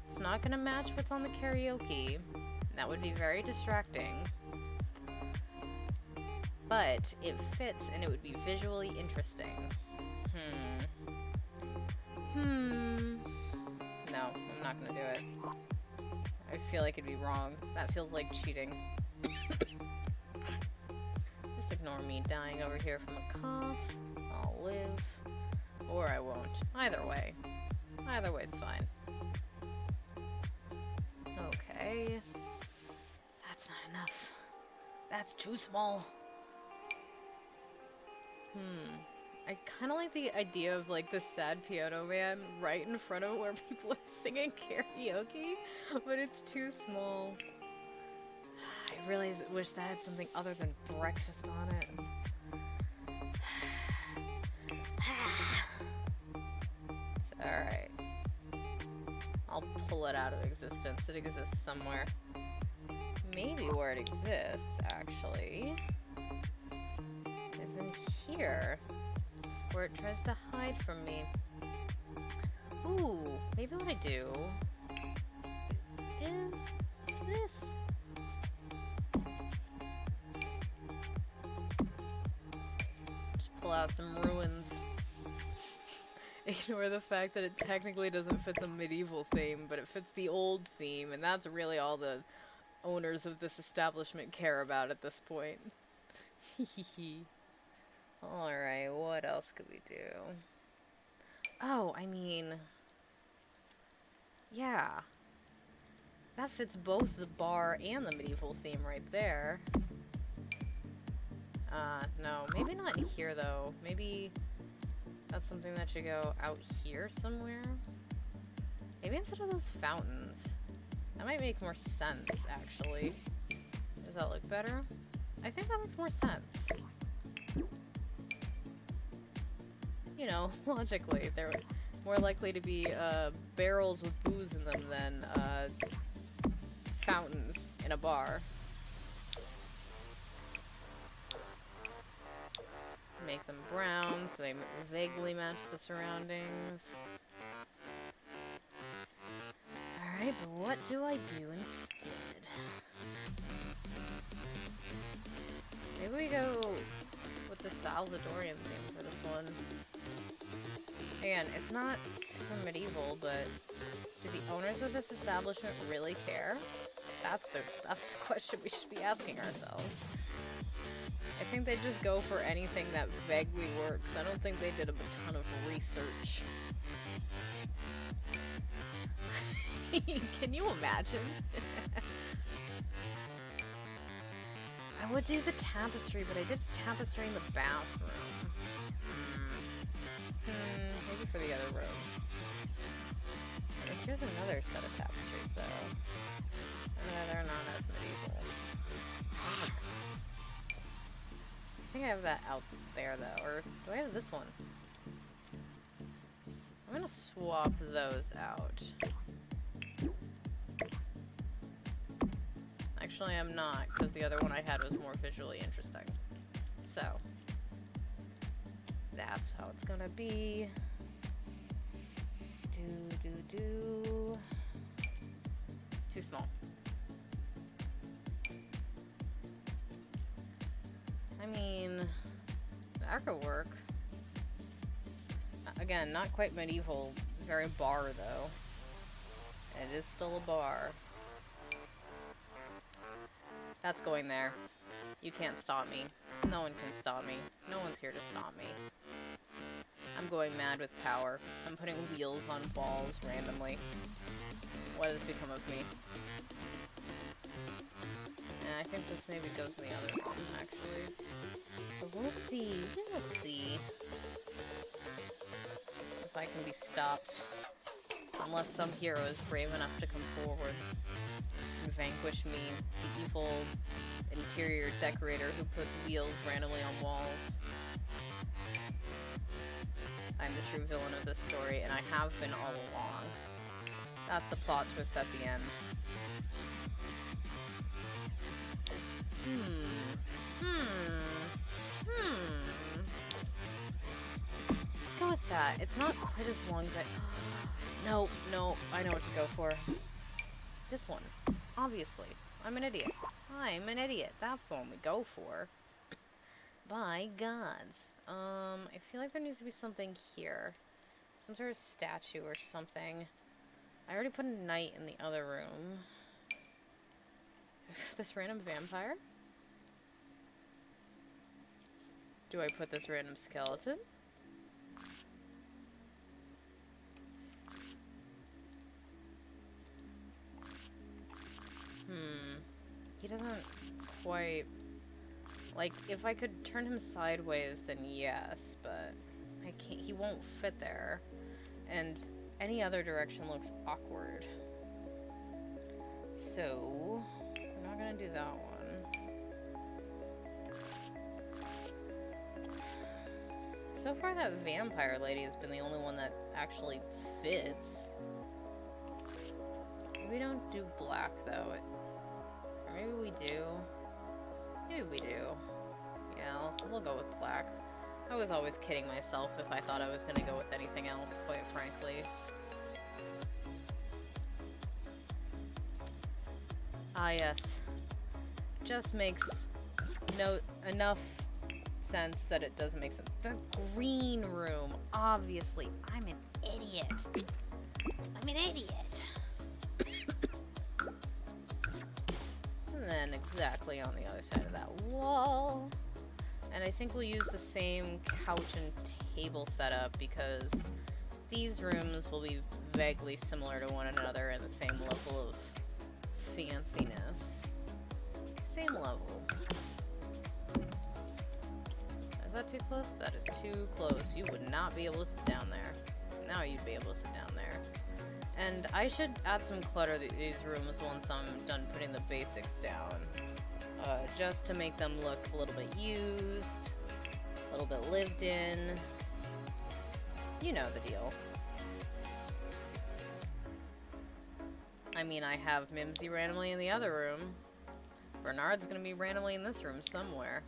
It's not gonna match what's on the karaoke. That would be very distracting. But it fits and it would be visually interesting. No, I'm not gonna do it. I feel like it'd be wrong. That feels like cheating. Just ignore me dying over here from a cough. I'll live. Or I won't. Either way. Either way's fine. Okay. That's not enough. That's too small. I kind of like the idea of like the sad piano man right in front of where people are singing karaoke, but it's too small. I really wish that had something other than breakfast on it. Alright. I'll pull it out of existence. It exists somewhere. Maybe where it exists, actually, is in here. Where it tries to hide from me. Ooh, maybe what I do is this. Just pull out some ruins. Ignore the fact that it technically doesn't fit the medieval theme, but it fits the old theme, and that's really all the owners of this establishment care about at this point. Hehehe. Alright, what else could we do? Oh, I mean... yeah. That fits both the bar and the medieval theme right there. No. Maybe not here, though. Maybe that's something that should go out here somewhere? Maybe instead of those fountains. That might make more sense, actually. Does that look better? I think that makes more sense. You know, logically, they're more likely to be barrels with booze in them than fountains in a bar. Make them brown so they vaguely match the surroundings. Alright, but what do I do instead? Maybe we go with the Salvadorian theme for this one. Again, it's not super medieval, but do the owners of this establishment really care? That's the question we should be asking ourselves. I think they just go for anything that vaguely works. I don't think they did a ton of research. Can you imagine? I would do the tapestry, but I did tapestry in the bathroom. Maybe for the other room. Here's another set of tapestries, though. They're not as medieval. I think I have that out there, though. Or do I have this one? I'm gonna swap those out. Actually, I'm not, because the other one I had was more visually interesting. So, that's how it's gonna be. Too small. I mean, that could work. Again, not quite medieval, very bar though. It is still a bar. That's going there. You can't stop me. No one can stop me. No one's here to stop me. I'm going mad with power. I'm putting wheels on balls randomly. What has become of me? I think this maybe goes in the other room, actually. But we'll see. We'll see. If I can be stopped. Unless some hero is brave enough to come forward and vanquish me, the evil interior decorator who puts wheels randomly on walls. I'm the true villain of this story, and I have been all along. That's the plot twist at the end. Let's go with that. It's not quite as long as No, I know what to go for. This one. Obviously. I'm an idiot. I'm an idiot. That's the one we go for. By gods. I feel like there needs to be something here. Some sort of statue or something. I already put a knight in the other room. This random vampire? Do I put this random skeleton? He doesn't quite... Like, if I could turn him sideways, then yes, but I can't. He won't fit there. And any other direction looks awkward. So, I'm not gonna do that one. So far, that vampire lady has been the only one that actually fits. We don't do black, though. Or maybe we do. Maybe we do. Yeah, we'll go with black. I was always kidding myself if I thought I was going to go with anything else, quite frankly. Ah, yes. Just makes enough sense that it doesn't make sense. The green room, obviously. I'm an idiot. I'm an idiot. And then exactly on the other side of that wall. And I think we'll use the same couch and table setup because these rooms will be vaguely similar to one another in the same level of fanciness. Same level. that too close? That is too close. You would not be able to sit down there. Now you'd be able to sit down there. And I should add some clutter to these rooms once I'm done putting the basics down. Just to make them look a little bit used, a little bit lived in. You know the deal. I mean, I have Mimsy randomly in the other room. Bernard's gonna be randomly in this room somewhere.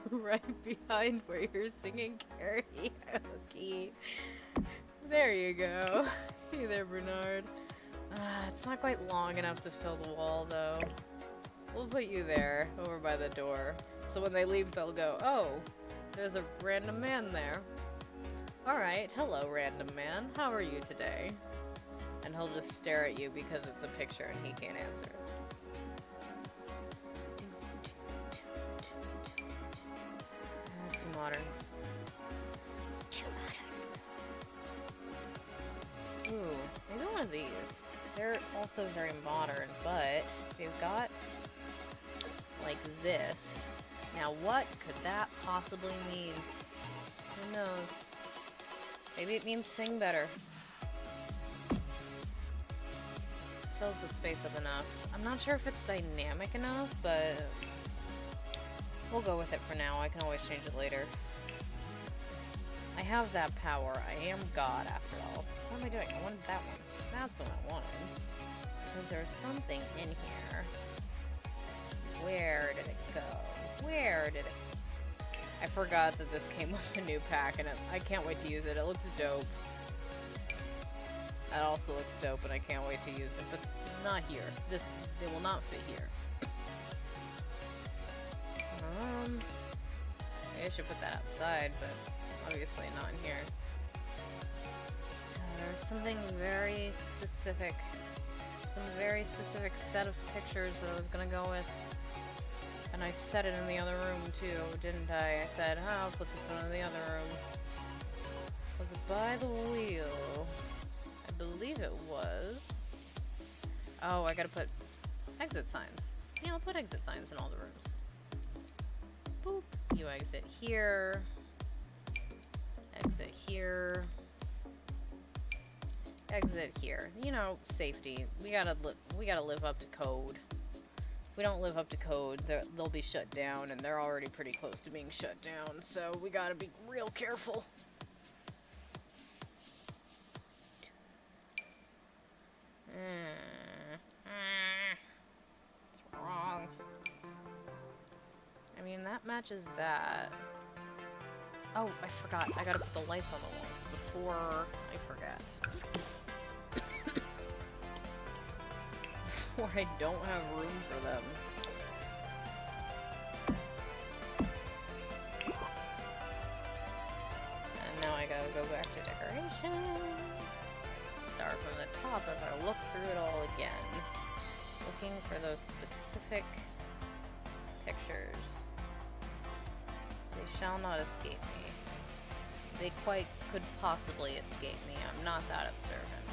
Right behind where you're singing karaoke. There you go. Hey there, Bernard. It's not quite long enough to fill the wall, though. We'll put you there, over by the door. So when they leave, they'll go, oh, there's a random man there. Alright, hello, random man. How are you today? And he'll just stare at you because it's a picture and he can't answer. That's too modern. It's too modern. Ooh, maybe one of these. They're also very modern, but they've got like this. Now what could that possibly mean? Who knows? Maybe it means sing better. Fills the space up enough. I'm not sure if it's dynamic enough, but we'll go with it for now. I can always change it later. I have that power. I am God after all. What am I doing? I wanted that one. That's what I wanted. Because there's something in here. Where did it go? Where did it... I forgot that this came with a new pack, and I can't wait to use it. It looks dope. That also looks dope, and I can't wait to use it, but not here. They will not fit here. Maybe I should put that outside, but obviously not in here. There's something very specific, some very specific set of pictures that I was gonna go with, and I said it in the other room too, didn't I? I said, oh, I'll put this one in the other room. Was it by the wheel? I believe it was. Oh, I gotta put exit signs. Yeah, I'll put exit signs in all the rooms. Boop. You exit here. Exit here. Exit here. You know, safety. We gotta live up to code. If we don't live up to code, they'll be shut down, and they're already pretty close to being shut down, so we gotta be real careful. What's wrong? I mean, that matches that. Oh, I forgot. I gotta put the lights on the walls before I forget. Before I don't have room for them. And now I gotta go back to decorations. Start from the top as I look through it all again. Looking for those specific pictures. They shall not escape me. They quite could possibly escape me. I'm not that observant.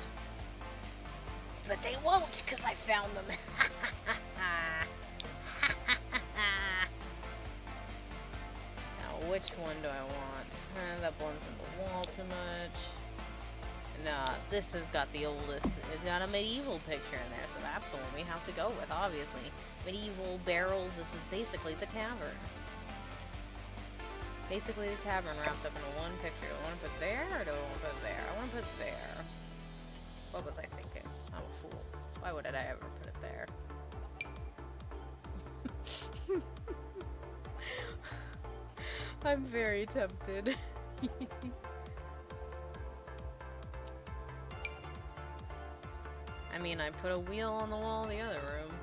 But they won't, because I found them. Now, which one do I want? That blends in the wall too much. Nah, this has got the oldest. It's got a medieval picture in there, so that's the one we have to go with, obviously. Medieval barrels. This is basically the tavern. Basically the tavern wrapped up into one picture. Do I want to put there, or do I want to put there? I want to put there. What was I thinking? I'm a fool. Why would I ever put it there? I'm very tempted. I mean, I put a wheel on the wall in the other room.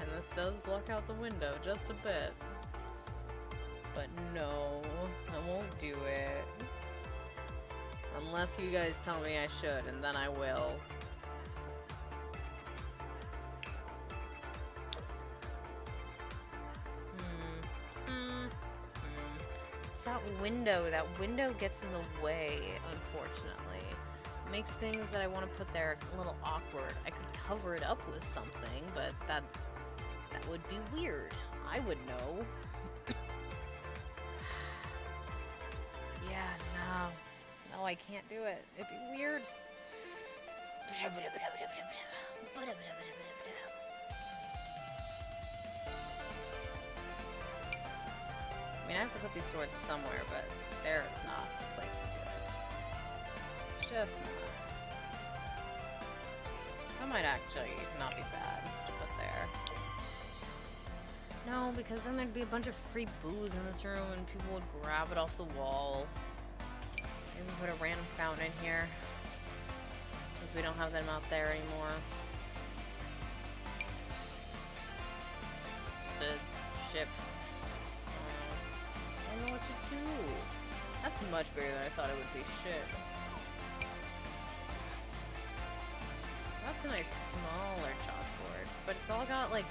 And this does block out the window just a bit. But no, I won't do it. Unless you guys tell me I should, and then I will. It's that window gets in the way, unfortunately. It makes things that I want to put there a little awkward. I could cover it up with something, but that would be weird. I would know. I can't do it. It'd be weird. I mean, I have to put these swords somewhere, but there is not a place to do it. Just not. That might actually not be bad to put there. No, because then there'd be a bunch of free booze in this room and people would grab it off the wall. Maybe put a random fountain in here. Since we don't have them out there anymore. Just a ship. I don't know what to do. That's much bigger than I thought it would be. Shit. That's a nice smaller chalkboard. But it's all got like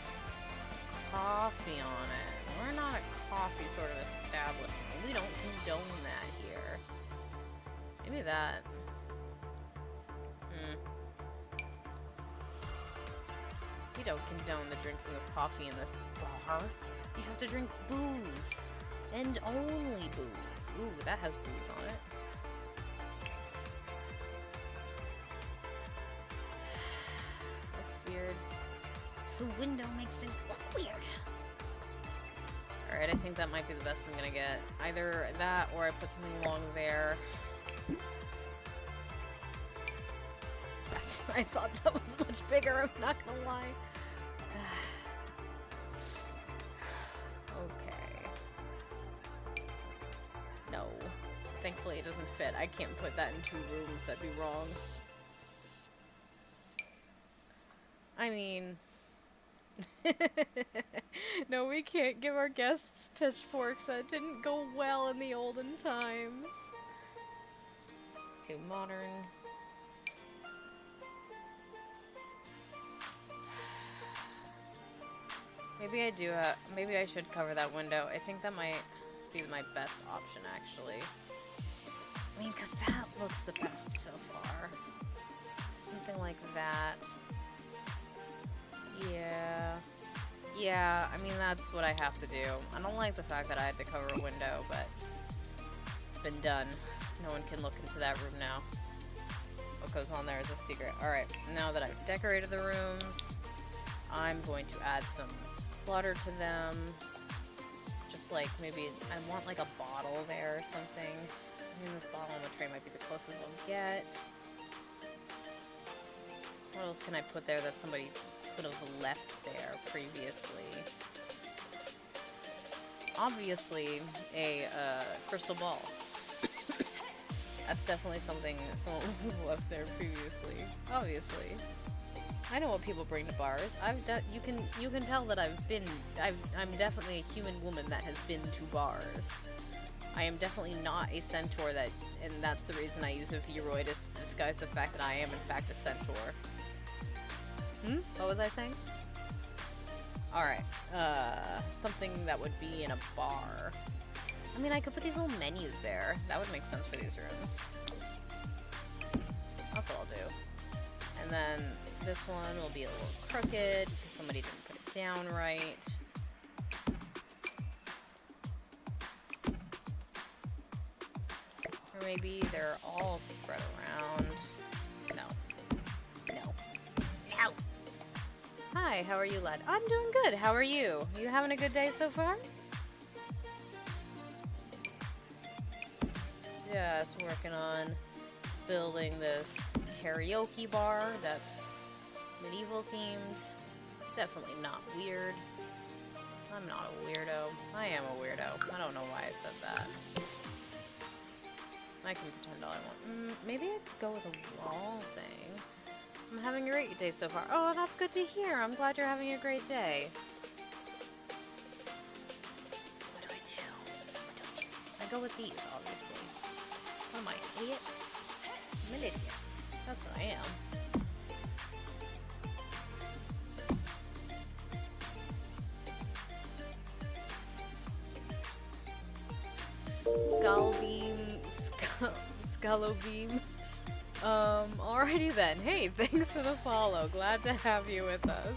coffee on it. We're not a coffee sort of establishment. We don't condone that here. Maybe that. We don't condone the drinking of coffee in this bar. You have to drink booze. And only booze. Ooh, that has booze on it. That's weird. The window makes things look weird. Alright, I think that might be the best I'm gonna get. Either that or I put something along there. I thought that was much bigger, I'm not gonna lie. Okay. No. Thankfully it doesn't fit. I can't put that in 2 rooms, that'd be wrong. I mean... No, we can't give our guests pitchforks. That didn't go well in the olden times. Too modern. Maybe I do, maybe I should cover that window. I think that might be my best option, actually. I mean, because that looks the best so far. Something like that. Yeah. Yeah, I mean, that's what I have to do. I don't like the fact that I had to cover a window, but it's been done. No one can look into that room now. What goes on there is a secret. Alright, now that I've decorated the rooms, I'm going to add some clutter to them. Just like, maybe, I want like a bottle there or something. I mean, this bottle on the tray might be the closest I'll get. What else can I put there that somebody could have left there previously? Obviously, a crystal ball. That's definitely something someone left there previously. Obviously, I know what people bring to bars. You can tell that I'm definitely a human woman that has been to bars. I am definitely not a centaur and that's the reason I use a Vroid is to disguise the fact that I am in fact a centaur. What was I saying? Alright, something that would be in a bar. I mean, I could put these little menus there. That would make sense for these rooms. That's what I'll do. And then this one will be a little crooked because somebody didn't put it down right. Or maybe they're all spread around. No. No. No! Hi, how are you, lad? I'm doing good. How are you? You having a good day so far? Just working on building this karaoke bar that's medieval themed. Definitely not weird. I'm not a weirdo. I am a weirdo. I don't know why I said that. I can pretend all I want. Maybe I'd go with a wall thing. I'm having a great day so far. Oh, that's good to hear. I'm glad you're having a great day. What do I do? I go with these, obviously. What am I, an idiot? I'm an idiot. That's what I am. Scalo beam. Alrighty then. Hey, thanks for the follow. Glad to have you with us.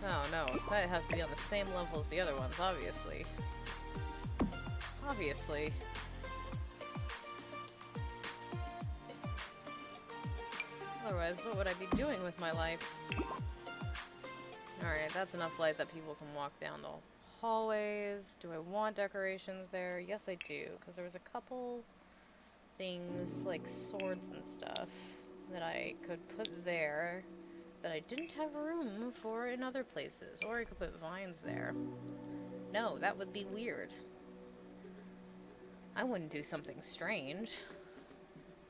Oh no, that has to be on the same level as the other ones, obviously. Obviously. Otherwise, what would I be doing with my life? Alright, that's enough light that people can walk down the hallways. Do I want decorations there? Yes, I do, because there was a couple things, like swords and stuff, that I could put there that I didn't have room for in other places. Or I could put vines there. No, that would be weird. I wouldn't do something strange.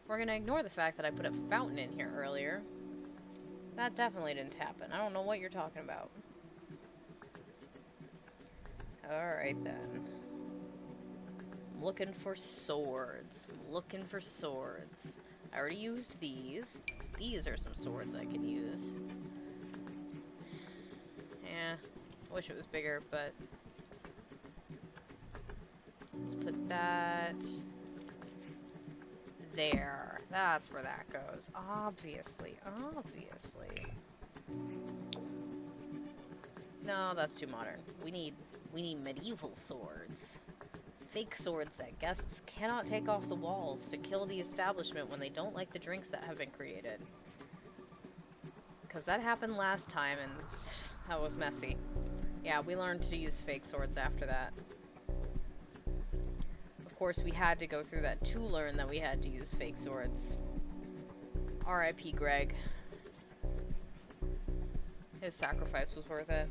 We're gonna ignore the fact that I put a fountain in here earlier. That definitely didn't happen. I don't know what you're talking about. Alright then. I'm looking for swords. I'm looking for swords. I already used these. These are some swords I can use. Yeah, wish it was bigger, but... let's put that... there. That's where that goes. Obviously. Obviously. No, that's too modern. We need medieval swords. Fake swords that guests cannot take off the walls to kill the establishment when they don't like the drinks that have been created. Because that happened last time and that was messy. Yeah, we learned to use fake swords after that. Of course, we had to go through that to learn that we had to use fake swords. R.I.P. Greg. His sacrifice was worth it.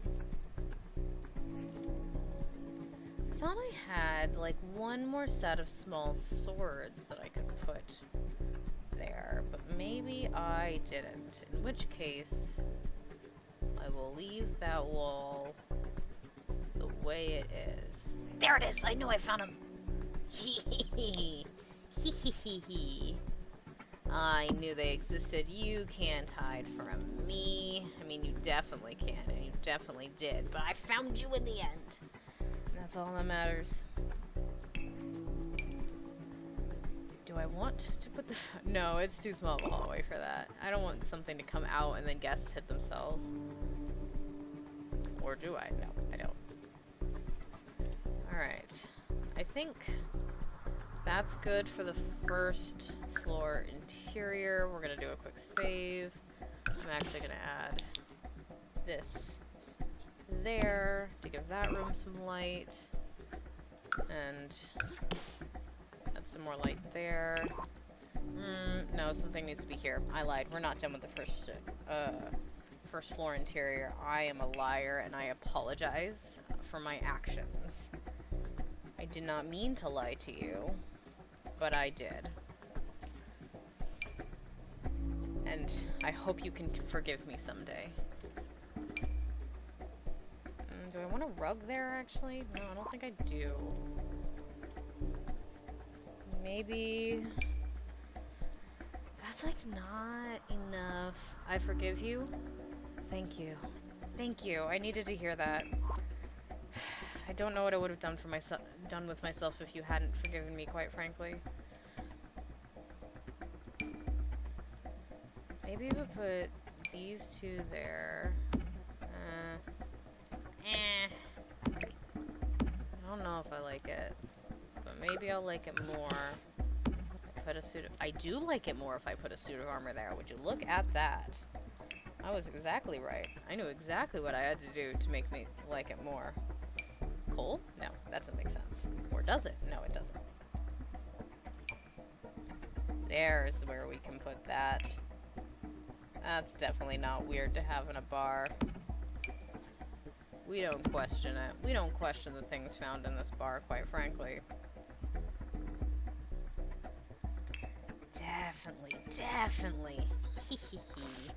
I thought I had, like, one more set of small swords that I could put there, but maybe I didn't. In which case, I will leave that wall the way it is. There it is! I knew I found him! Hee hee hee. Hee hee hee hee. I knew they existed. You can't hide from me. I mean, you definitely can, and you definitely did, but I found you in the end. That's all that matters. Do I want to put the... no, it's too small of a hallway for that. I don't want something to come out and then guests hit themselves. Or do I? No, I don't. Alright. I think that's good for the first floor interior. We're gonna do a quick save. I'm actually gonna add this there to give that room some light, and add some more light there. No, something needs to be here. I lied. We're not done with the first floor interior. I am a liar, and I apologize for my actions. I did not mean to lie to you, but I did. And I hope you can forgive me someday. Do I want a rug there, actually? No, I don't think I do. Maybe... that's, like, not enough. I forgive you? Thank you. Thank you. I needed to hear that. I don't know what I would have done with myself if you hadn't forgiven me, quite frankly. Maybe we'll put these two there. I don't know if I like it, but maybe I'll like it more if I put a suit of... I do like it more if I put a suit of armor there. Would you look at that? I was exactly right. I knew exactly what I had to do to make me like it more. Cool? No, that doesn't make sense. Or does it? No, it doesn't. There's where we can put that. That's definitely not weird to have in a bar. We don't question it. We don't question the things found in this bar, quite frankly. Definitely, definitely. Hee hee hee.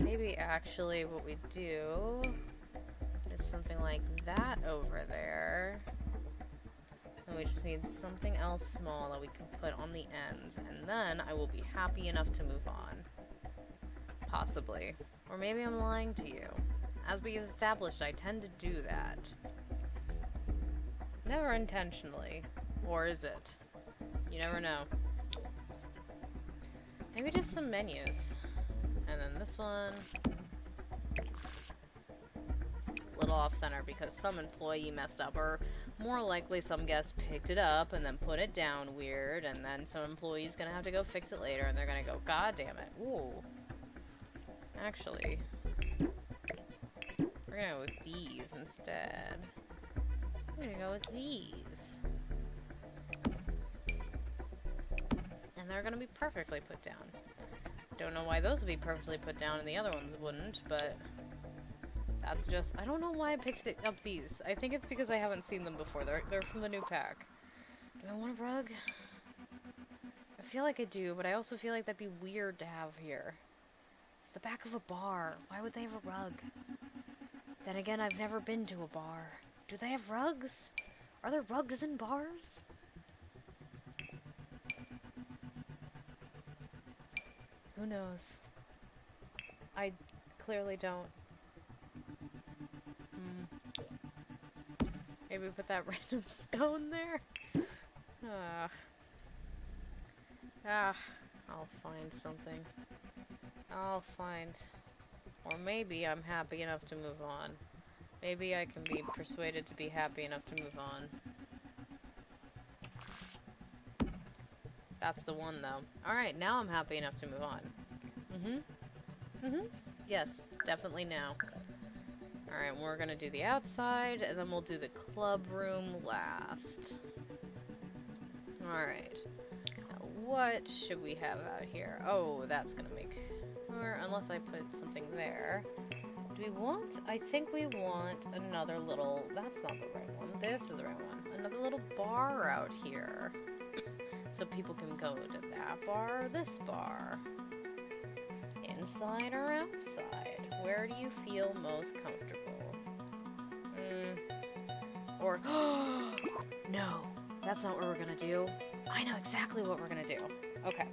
Maybe actually what we do is something like that over there. And we just need something else small that we can put on the ends. And then I will be happy enough to move on. Possibly. Or maybe I'm lying to you. As we have established, I tend to do that. Never intentionally. Or is it? You never know. Maybe just some menus. And then this one. Little off center because some employee messed up. Or more likely some guest picked it up and then put it down weird, and then some employee's gonna have to go fix it later, and they're gonna go, God damn it. Ooh. Actually, we're gonna go with these instead. We're gonna go with these. And they're gonna be perfectly put down. Don't know why those would be perfectly put down and the other ones wouldn't, but that's just, I don't know why I picked up these. I think it's because I haven't seen them before. They're from the new pack. Do I want a rug? I feel like I do, but I also feel like that'd be weird to have here. It's the back of a bar. Why would they have a rug? Then again, I've never been to a bar. Do they have rugs? Are there rugs in bars? Who knows? I clearly don't. Maybe put that random stone there? I'll find something. I'll find. Or maybe I'm happy enough to move on. Maybe I can be persuaded to be happy enough to move on. That's the one, though. Alright, now I'm happy enough to move on. Yes, definitely now. Alright, we're gonna do the outside, and then we'll do the club room last. Alright. What should we have out here? Oh, that's gonna make... Or, unless I put something there. Do we want... I think we want another little... That's not the right one. This is the right one. Another little bar out here. So people can go to that bar or this bar. Inside or outside? Where do you feel most comfortable? Or... No, that's not what we're gonna do. I know exactly what we're gonna do. Okay.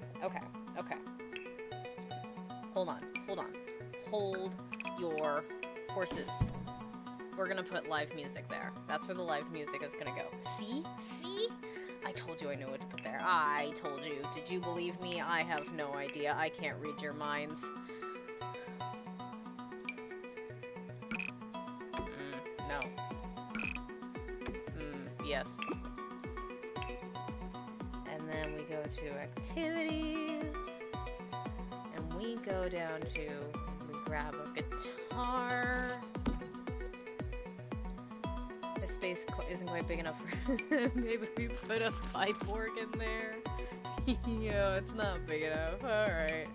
Hold on. Hold your horses. We're gonna put live music there. That's where the live music is gonna go. See? I told you I knew what to put there. I told you. Did you believe me? I have no idea. I can't read your minds. No. Yes. And then we go to activities. And we go down to, we grab a guitar. This space isn't quite big enough for, maybe we put a pipe organ there. Yo, it's not big enough. Alright.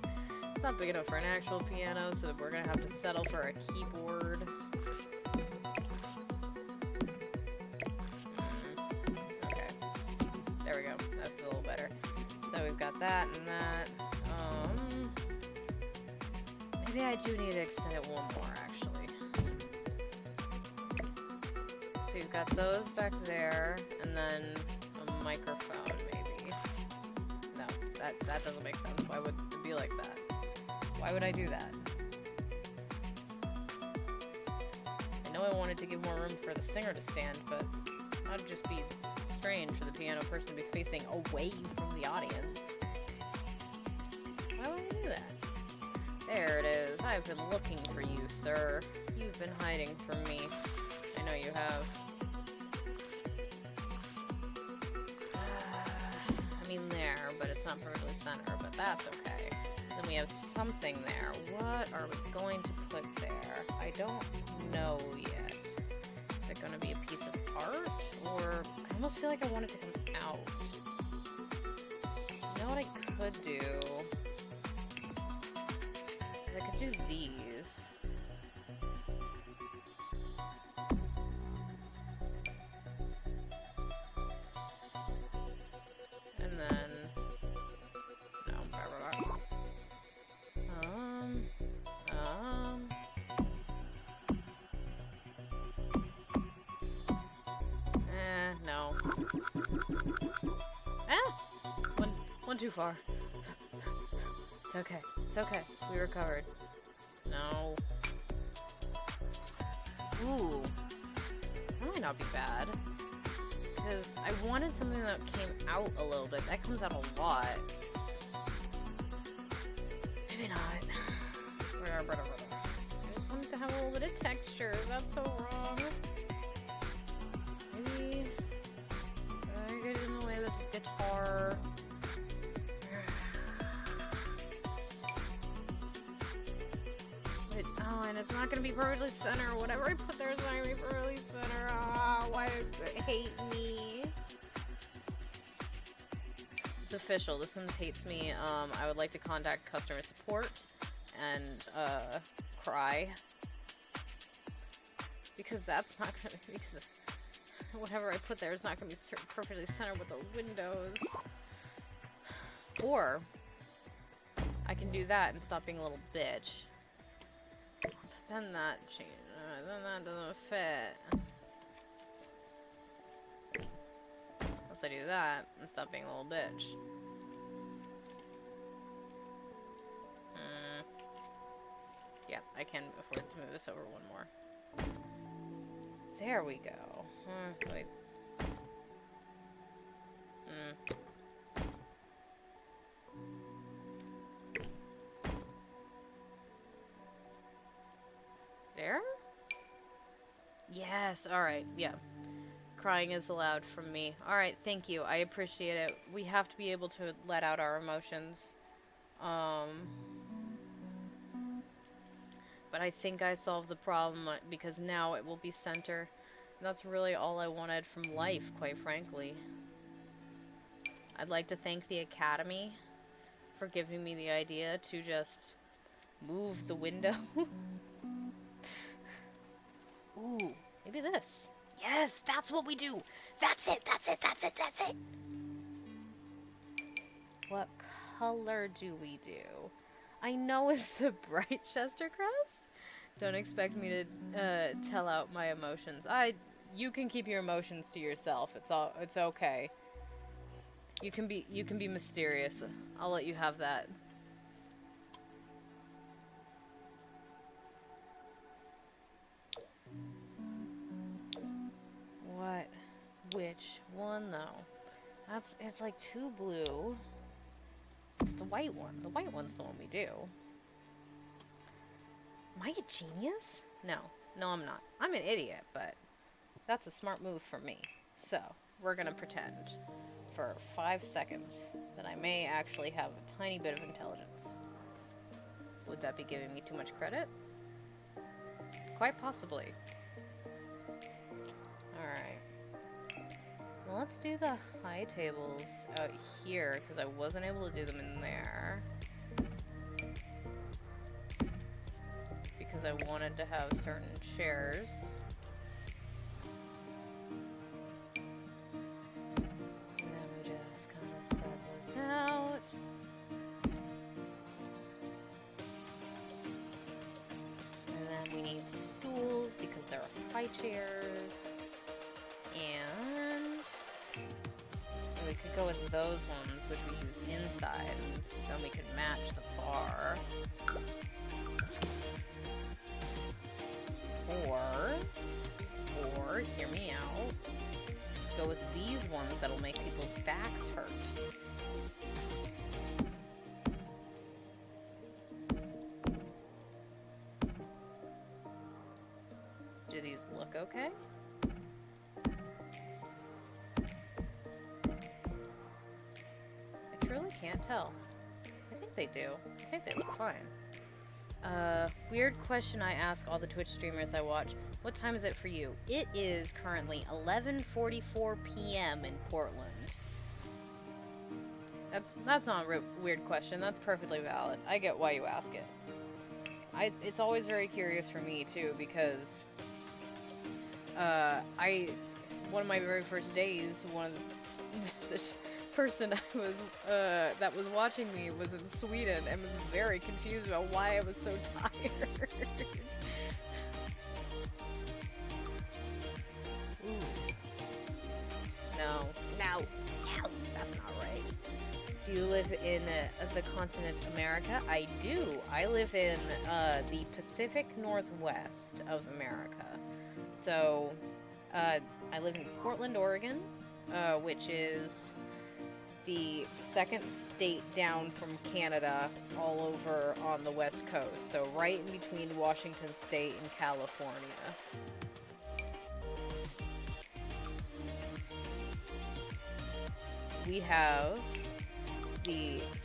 It's not big enough for an actual piano, so we're gonna have to settle for a keyboard. Okay. There we go. That's a little better. So we've got that and that. Maybe I do need to extend it one more, actually. So you've got those back there, and then a microphone, maybe. No, that doesn't make sense. Why would it be like that? Why would I do that? I know I wanted to give more room for the singer to stand, but that would just be strange for the piano person to be facing away from the audience. Why would I do that? There it is. I've been looking for you, sir. You've been hiding from me. I know you have. I mean there, but it's not perfectly center, but that's okay. Then we have something there. What are we going to put there? I don't know yet. Is it going to be a piece of art? Or I almost feel like I want it to come out. You know what I could do? I could do these. And then... No, no. One too far. It's okay. It's okay. We recovered. No. Ooh. That might not be bad. Because I wanted something that came out a little bit. That comes out a lot. Maybe not. I just wanted to have a little bit of texture. That's so wrong. Maybe... car. Oh, and it's not gonna be perfectly center. Whatever I put there is not gonna be perfectly center. Ah, why does it hate me? It's official. The Sims hates me. I would like to contact customer support and cry, because that's not gonna be, because whatever I put there is not gonna be perfectly centered with the windows. Or I can do that and stop being a little bitch. Then that then that doesn't fit. Unless I do that and stop being a little bitch. Yeah, I can afford to move this over one more. There we go. Wait. There? Yes, alright, yeah. Crying is allowed from me. Alright, thank you. I appreciate it. We have to be able to let out our emotions. But I think I solved the problem because now it will be center. And that's really all I wanted from life, quite frankly. I'd like to thank the Academy for giving me the idea to just move the window. Ooh, maybe this. Yes, that's what we do. That's it, that's it, that's it, that's it. What color do we do? I know it's the bright Chester crest. Don't expect me to tell out my emotions. You can keep your emotions to yourself. It's okay. You can be mysterious. I'll let you have that. What? Which one though? It's like too blue. It's the white one. The white one's the one we do. Am I a genius? No, I'm not. I'm an idiot, but that's a smart move for me. So, we're gonna pretend for 5 seconds that I may actually have a tiny bit of intelligence. Would that be giving me too much credit? Quite possibly. Alright. Well, let's do the high tables out here, because I wasn't able to do them in there. Because I wanted to have certain chairs. And then we just kind of spread those out. And then we need stools because there are high chairs. And we could go with those ones, which we use inside. Then we could match the bar. Or, hear me out, go with these ones that'll make people's backs hurt. Do these look okay? I truly can't tell. I think they do. I think they look fine. Weird question I ask all the Twitch streamers I watch. What time is it for you? It is currently 11:44 p.m. in Portland. That's not a weird question. That's perfectly valid. I get why you ask it. It's always very curious for me too, because one of my very first days, the person I was that was watching me was in Sweden and was very confused about why I was so tired. Ooh. No, that's not right. Do you live in the continent America? I do. I live in the Pacific Northwest of America. So I live in Portland, Oregon, which is the second state down from Canada, all over on the west coast. So right in between Washington State and California. we have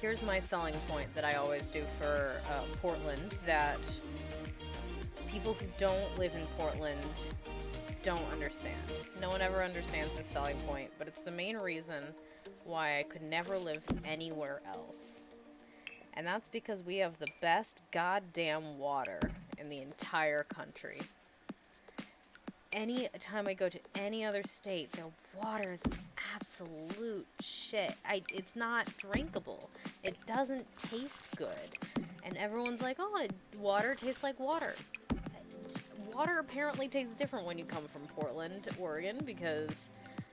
here's my selling point that I always do for Portland, that people who don't live in Portland don't understand. No one ever understands this selling point, but it's the main reason why I could never live anywhere else. And that's because we have the best goddamn water in the entire country. Any time I go to any other state, their water is absolute shit. It's not drinkable. It doesn't taste good. And everyone's like, oh, water tastes like water. Water apparently tastes different when you come from Portland, Oregon, because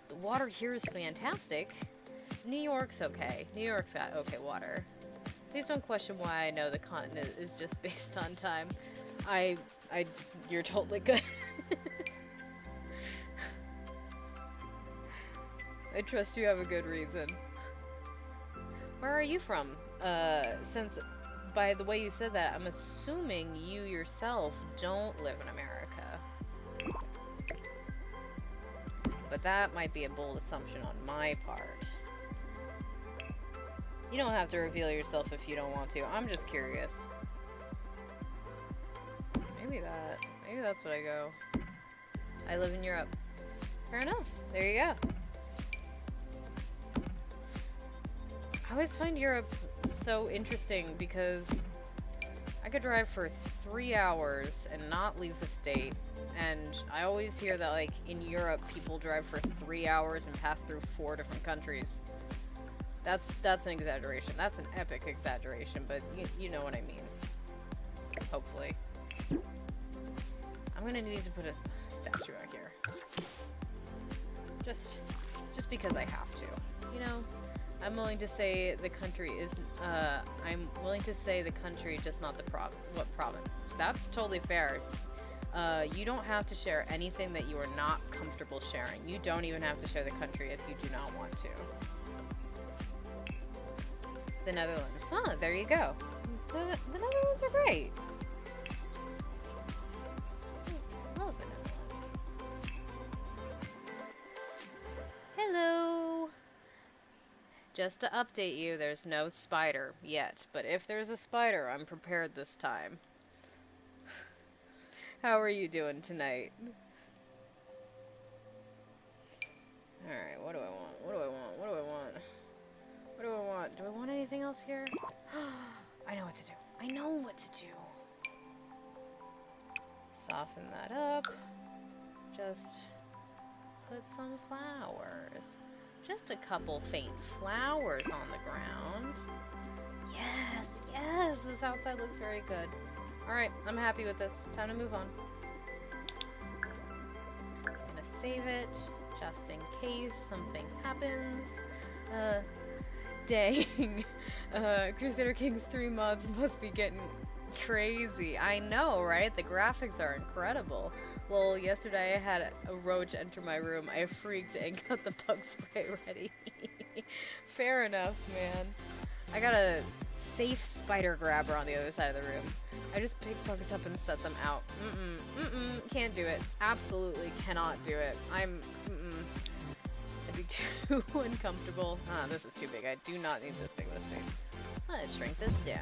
the water here is fantastic. New York's okay. New York's got okay water. Please don't question why I know the continent is just based on time. You're totally good. I trust you have a good reason. Where are you from? Since, by the way you said that, I'm assuming you yourself don't live in America. But that might be a bold assumption on my part. You don't have to reveal yourself if you don't want to. I'm just curious. Maybe that's what I go. I live in Europe. Fair enough. There you go. I always find Europe so interesting because I could drive for 3 hours and not leave the state, and I always hear that, like, in Europe people drive for 3 hours and pass through 4 different countries. That's an exaggeration. That's an epic exaggeration, but you know what I mean. Hopefully. I'm gonna need to put a statue out here. Just because I have to, you know? I'm willing to say the country is, I'm willing to say the country, just not the what province. That's totally fair. You don't have to share anything that you are not comfortable sharing. You don't even have to share the country if you do not want to. The Netherlands. Huh, there you go. The Netherlands are great. Love the Netherlands. Hello! Just to update you, there's no spider yet, but if there's a spider, I'm prepared this time. How are you doing tonight? Alright, what do I want? What do I want? What do I want? What do I want? Do I want anything else here? I know what to do. I know what to do. Soften that up. Just put some flowers. Just a couple faint flowers on the ground. Yes, yes, this outside looks very good. Alright, I'm happy with this. Time to move on. I'm gonna save it, just in case something happens. Dang. Crusader Kings 3 mods must be getting crazy. I know, right? The graphics are incredible. Well, yesterday I had a roach enter my room. I freaked and got the bug spray ready. Fair enough, man. I got a safe spider grabber on the other side of the room. I just pick bugs up and set them out. Can't do it. Absolutely cannot do it. It'd be too uncomfortable. Ah, this is too big. I do not need this big of a space. Let's shrink this down.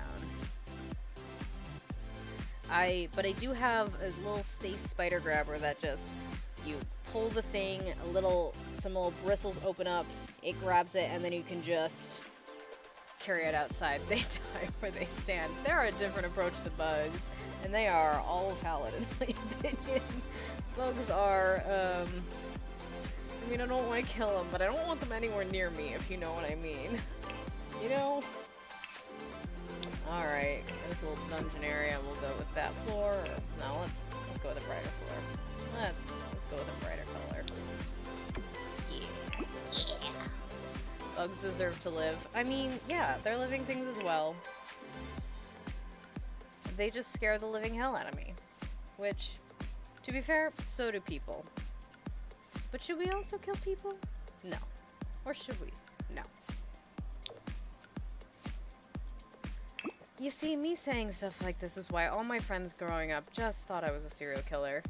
But I do have a little safe spider grabber that just, you pull the thing, some little bristles open up, it grabs it, and then you can just carry it outside. They die where they stand. There are a different approach to bugs, and they are all valid in my opinion. Bugs are, I mean, I don't want to kill them, but I don't want them anywhere near me, if you know what I mean. You know? Alright, this little dungeon area, we'll go with that floor. No, let's go with a brighter floor. Let's go with a brighter color. Yeah. Bugs deserve to live. I mean, yeah, they're living things as well. They just scare the living hell out of me. Which, to be fair, so do people. But should we also kill people? No. Or should we? No. You see, me saying stuff like this is why all my friends growing up just thought I was a serial killer.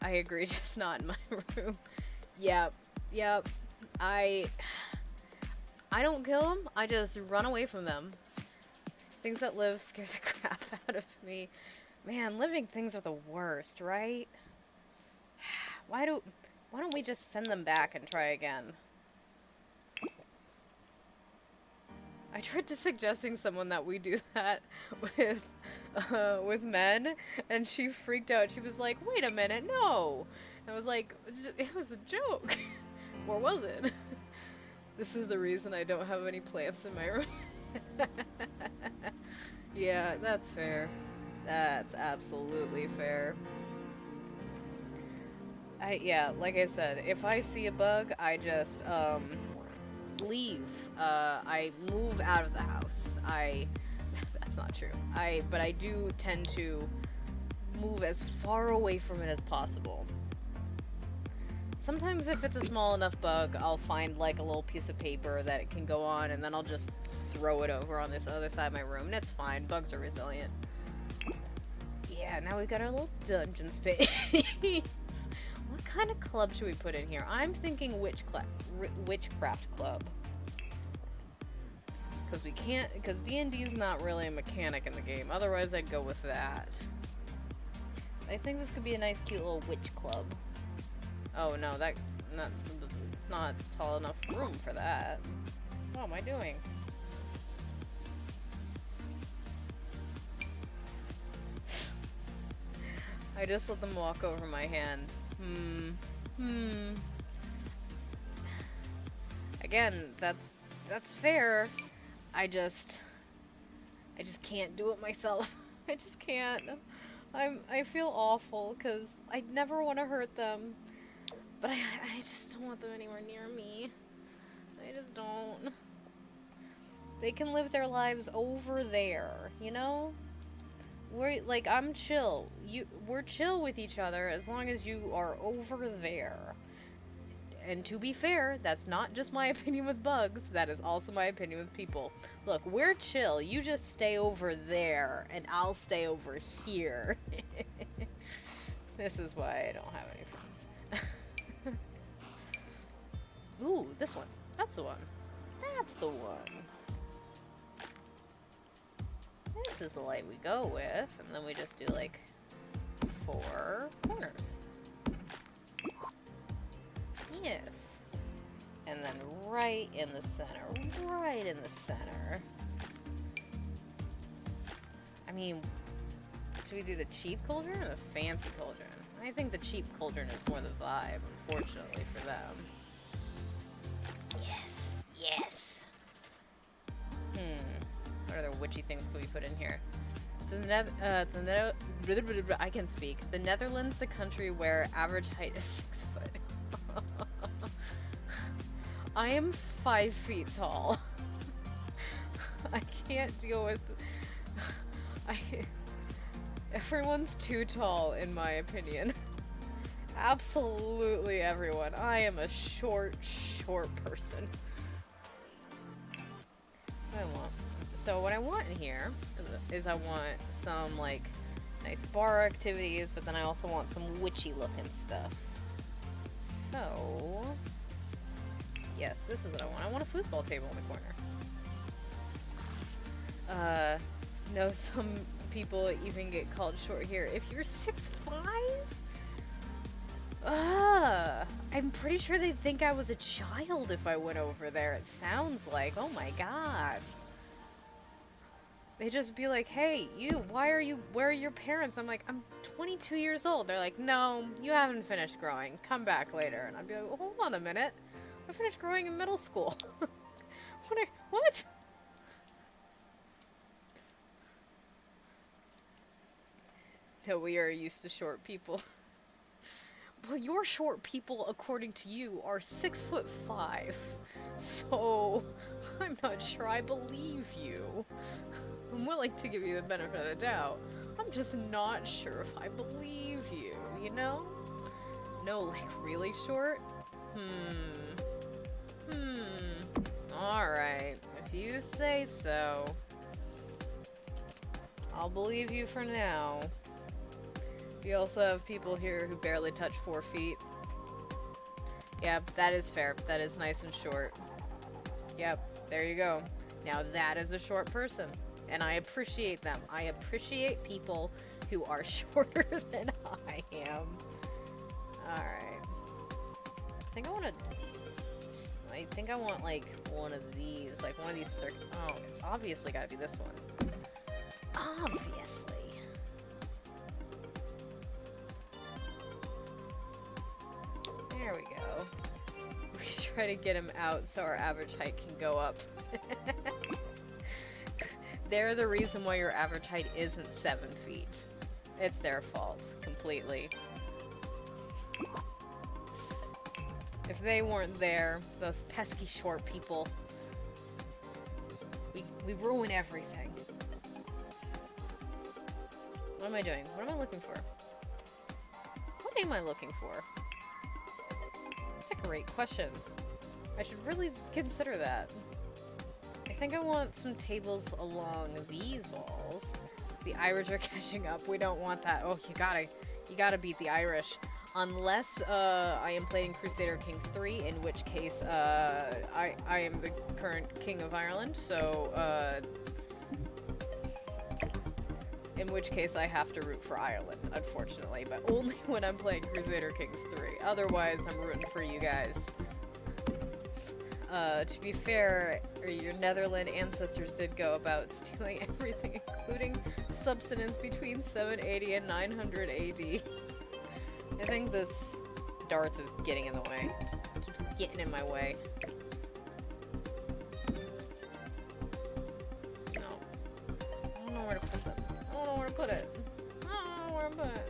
I agree, just not in my room. Yep. I I don't kill them, I just run away from them. Things that live scare the crap out of me. Man, living things are the worst, right? Why don't we just send them back and try again? I tried to suggesting someone that we do that with men, and she freaked out. She was like, "Wait a minute, no!" I was like, "It was a joke." Or was it? This is the reason I don't have any plants in my room. Yeah, that's fair. That's absolutely fair. Yeah, like I said, if I see a bug, I just, leave. I move out of the house. That's not true. But I do tend to move as far away from it as possible. Sometimes if it's a small enough bug, I'll find like a little piece of paper that it can go on, and then I'll just throw it over on this other side of my room, and it's fine. Bugs are resilient. Yeah, now we've got our little dungeon space. What kind of club should we put in here? I'm thinking witchcraft club. Because we can't, because D&D is not really a mechanic in the game. Otherwise, I'd go with that. I think this could be a nice, cute little witch club. Oh no, it's not tall enough room for that. What am I doing? I just let them walk over my hand. Again, that's fair. I just can't do it myself. I just can't. I feel awful because I never want to hurt them, but I just don't want them anywhere near me. I just don't. They can live their lives over there, you know? We're like, I'm chill. We're chill with each other as long as you are over there. And to be fair, that's not just my opinion with bugs, that is also my opinion with people. Look, we're chill. You just stay over there, and I'll stay over here. This is why I don't have any friends. Ooh, this one. That's the one. That's the one. This is the light we go with, and then we just do like 4 corners. Yes. And then right in the center. Right in the center. I mean, should we do the cheap cauldron or the fancy cauldron? I think the cheap cauldron is more the vibe, unfortunately for them. Yes. Yes. What other witchy things can we put in here? I can speak. The Netherlands, the country where average height is 6 foot. I am 5 feet tall. I can't deal with... Everyone's too tall, in my opinion. Absolutely everyone. I am a short person. What I want. So what I want in here is I want some, like, nice bar activities, but then I also want some witchy looking stuff. So... yes, this is what I want. I want a foosball table in the corner. No, some people even get called short here. If you're 6'5"? I'm pretty sure they'd think I was a child if I went over there, it sounds like. Oh my god. They'd just be like, hey, where are your parents? I'm like, I'm 22 years old. They're like, no, you haven't finished growing. Come back later. And I'd be like, well, hold on a minute. I finished growing in middle school. What? No, we are used to short people. Well, your short people, according to you, are 6'5". So, I'm not sure I believe you. I'm willing to give you the benefit of the doubt. I'm just not sure if I believe you, you know? No, like, really short? Alright, if you say so. I'll believe you for now. We also have people here who barely touch 4 feet. Yeah, that is fair. That is nice and short. Yep, there you go. Now that is a short person, and I appreciate them. I appreciate people who are shorter than I am. Alright. I think I want, like, one of these. Like, one of these oh, it's obviously gotta be this one. Obviously. There we go. We should try to get him out so our average height can go up. They're the reason why your average height isn't 7 feet. It's their fault, completely. If they weren't there, those pesky short people, we ruin everything. What am I doing? What am I looking for? What am I looking for? That's a great question. I should really consider that. I think I want some tables along these walls. The Irish are catching up. We don't want that. Oh, you gotta beat the Irish. Unless I am playing Crusader Kings 3, in which case I am the current King of Ireland, so in which case I have to root for Ireland, unfortunately, but only when I'm playing Crusader Kings 3. Otherwise, I'm rooting for you guys. To be fair, your Netherlands ancestors did go about stealing everything, including subsistence between 780 and 900 AD. I think this darts is getting in the way. It keeps getting in my way. No. I don't know where to put them. I don't know where to put it. I don't know where to put it.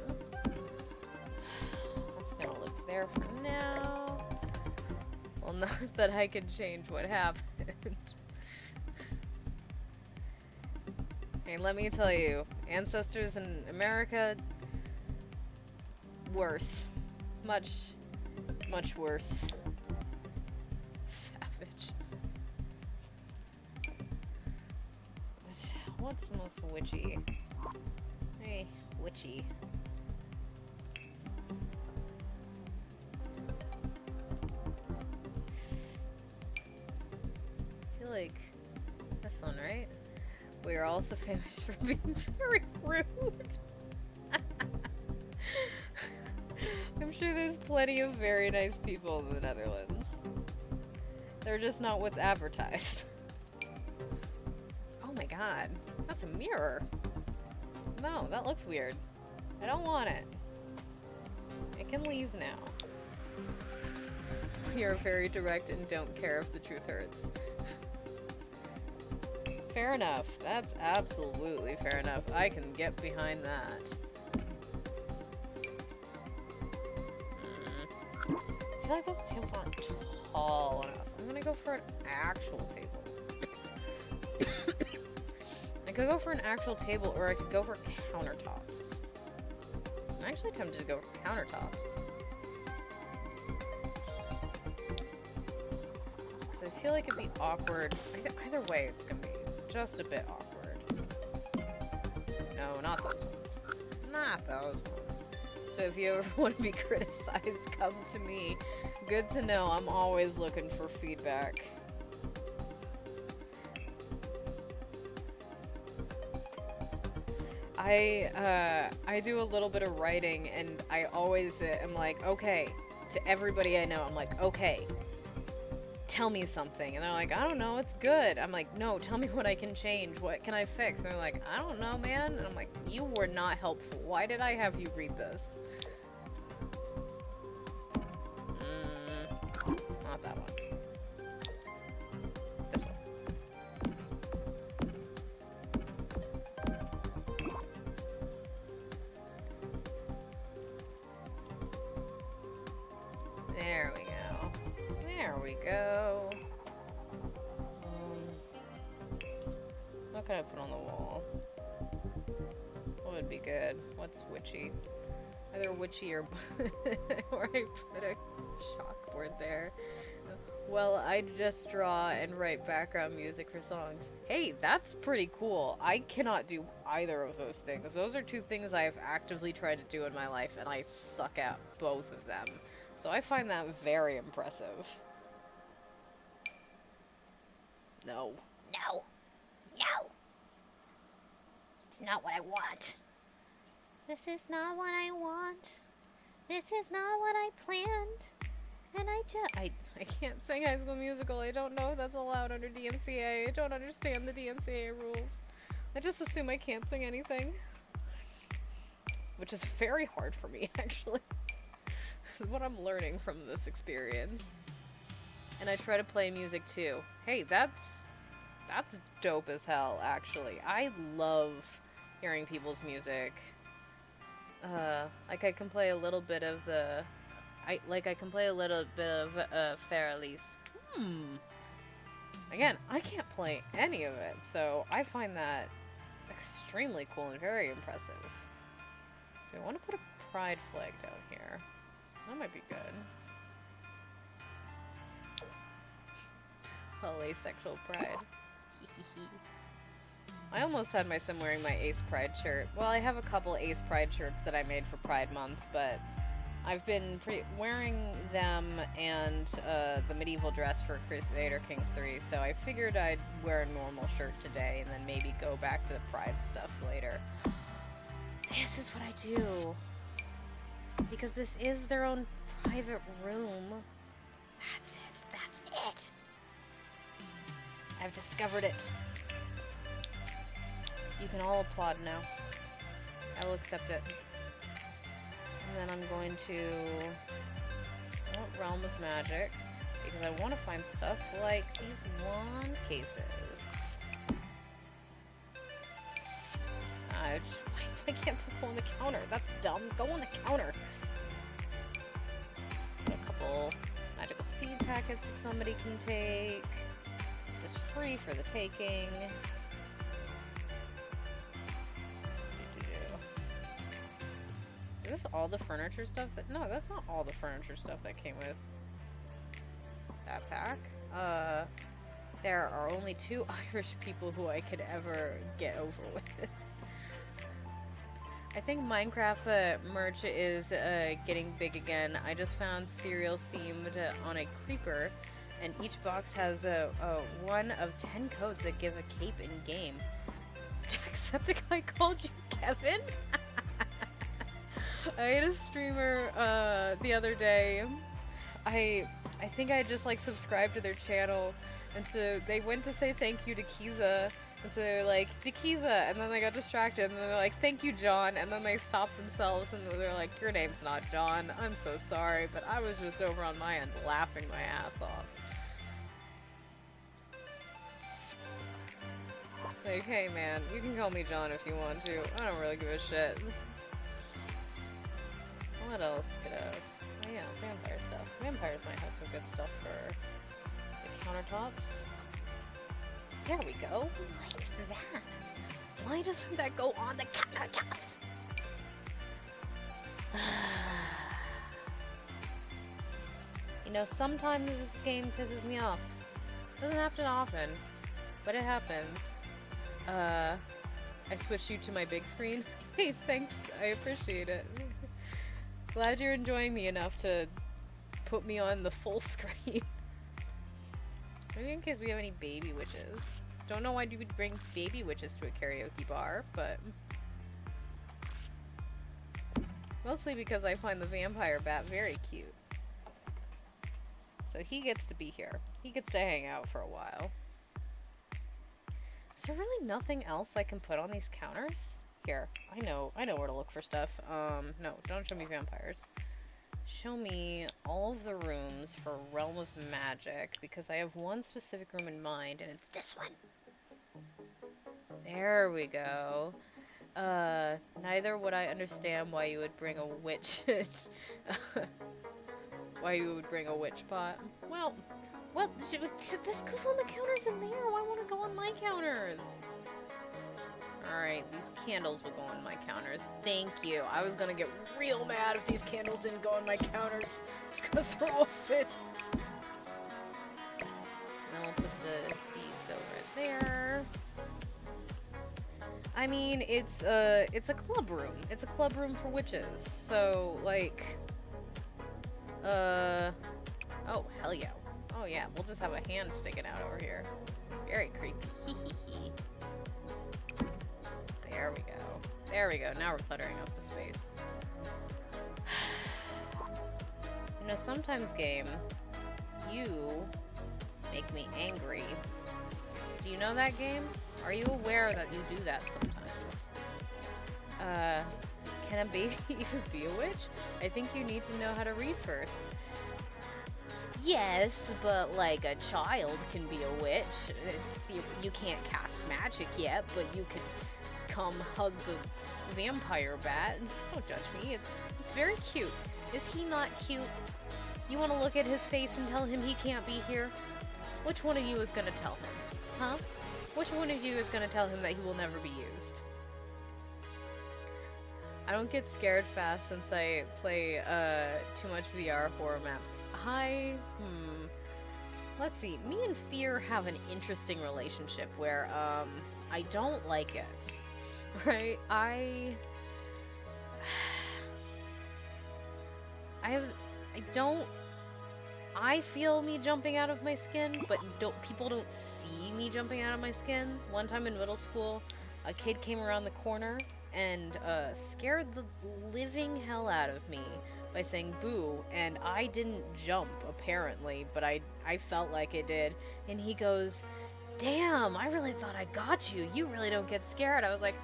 That's gonna live there for now. Well, not that I can change what happened. Hey, let me tell you, ancestors in America, worse. Much, much worse. Savage. What's the most witchy? Hey, witchy. I feel like this one, right? We are also famous for being very rude. I'm sure there's plenty of very nice people in the Netherlands. They're just not what's advertised. Oh my god, that's a mirror. No, that looks weird. I don't want it. I can leave now. We are very direct and don't care if the truth hurts. Fair enough. That's absolutely fair enough. I can get behind that. I feel like those tables aren't tall enough. I'm gonna go for an actual table. I could go for an actual table, or I could go for countertops. I'm actually tempted to go for countertops. Because I feel like it'd be awkward. Either way, it's gonna be just a bit awkward. No, not those ones. Not those ones. So if you ever want to be criticized, come to me. Good to know, I'm always looking for feedback. I do a little bit of writing, and I always am like, okay, to everybody I know, I'm like, okay, tell me something. And they're like, I don't know, it's good. I'm like, no, tell me what I can change. What can I fix? And they're like, I don't know, man. And I'm like, you were not helpful. Why did I have you read this? Not that one. This one. There we go. There we go. What can I put on the wall? What would be good? What's witchy? Either witchy or or I put a chalkboard there. Well, I just draw and write background music for songs. Hey, that's pretty cool. I cannot do either of those things. Those are two things I have actively tried to do in my life, and I suck at both of them. So I find that very impressive. No. No. No. It's not what I want. This is not what I want. This is not what I planned. And I can't sing High School Musical. I don't know if that's allowed under DMCA. I don't understand the DMCA rules. I just assume I can't sing anything. Which is very hard for me, actually. This is what I'm learning from this experience. And I try to play music too. Hey, that's dope as hell, actually. I love hearing people's music. Like I can play a little bit of the... I can play a little bit of Fairly's. Again, I can't play any of it, so I find that extremely cool and very impressive. Do I want to put a pride flag down here? That might be good. Oh, asexual pride. I almost had my sim wearing my Ace Pride shirt. Well, I have a couple Ace Pride shirts that I made for Pride Month, but I've been wearing them and the medieval dress for Crusader Kings 3, so I figured I'd wear a normal shirt today and then maybe go back to the Pride stuff later. This is what I do. Because this is their own private room. That's it. That's it. I've discovered it. You can all applaud now. I will accept it. And then I'm going to... I want Realm of Magic, because I want to find stuff like these wand cases. I can't go on the counter. That's dumb. Go on the counter. Got a couple magical seed packets that somebody can take. Just free for the taking. Is this all the furniture stuff that... No, that's not all the furniture stuff that came with that pack. There are only 2 Irish people who I could ever get over with. I think Minecraft merch is getting big again. I just found cereal themed on a creeper, and each box has one of 10 codes that give a cape in game. Jacksepticeye called you Kevin? I had a streamer the other day. I think I just like subscribed to their channel, and so they went to say thank you to Dikiza, and so they're like, Dikiza, and then they got distracted, and then they're like, thank you, John, and then they stopped themselves, and they're like, your name's not John, I'm so sorry, but I was just over on my end laughing my ass off. Like, hey man, you can call me John if you want to, I don't really give a shit. What else could have? Oh yeah, vampire stuff. Vampires might have some good stuff for the countertops. There we go. Like that. Why doesn't that go on the countertops? You know, sometimes this game pisses me off. Doesn't happen often, but it happens. I switched you to my big screen. Hey, thanks. I appreciate it. Glad you're enjoying me enough to put me on the full screen. Maybe in case we have any baby witches. Don't know why you would bring baby witches to a karaoke bar, but... mostly because I find the vampire bat very cute. So he gets to be here. He gets to hang out for a while. Is there really nothing else I can put on these counters? Here, I know where to look for stuff. No, don't show me vampires. Show me all of the rooms for Realm of Magic, because I have one specific room in mind, and it's this one. There we go. Neither would I understand why you would bring a witch... why you would bring a witch pot. Well, this goes on the counters in there. Why won't it go on my counters? Alright, these candles will go on my counters. Thank you. I was gonna get real mad if these candles didn't go on my counters. Just gonna throw a fit. Now we'll put the seeds over there. I mean, it's a club room. It's a club room for witches. So, like... oh, hell yeah. Oh yeah, we'll just have a hand sticking out over here. Very creepy. There we go. There we go. Now we're cluttering up the space. You know, sometimes, game, you make me angry. Do you know that, game? Are you aware that you do that sometimes? Can a baby even be a witch? I think you need to know how to read first. Yes, but like a child can be a witch. You can't cast magic yet, but you could come hug the vampire bat. Don't judge me. It's very cute. Is he not cute? You want to look at his face and tell him he can't be here? Which one of you is going to tell him? Huh? Which one of you is going to tell him that he will never be used? I don't get scared fast since I play too much VR horror maps. Let's see. Me and fear have an interesting relationship where I don't like it. Right? I feel me jumping out of my skin, but people don't see me jumping out of my skin. One time in middle school, a kid came around the corner and scared the living hell out of me by saying boo, and I didn't jump, apparently, but I felt like it did. And he goes, damn, I really thought I got you. You really don't get scared. I was like,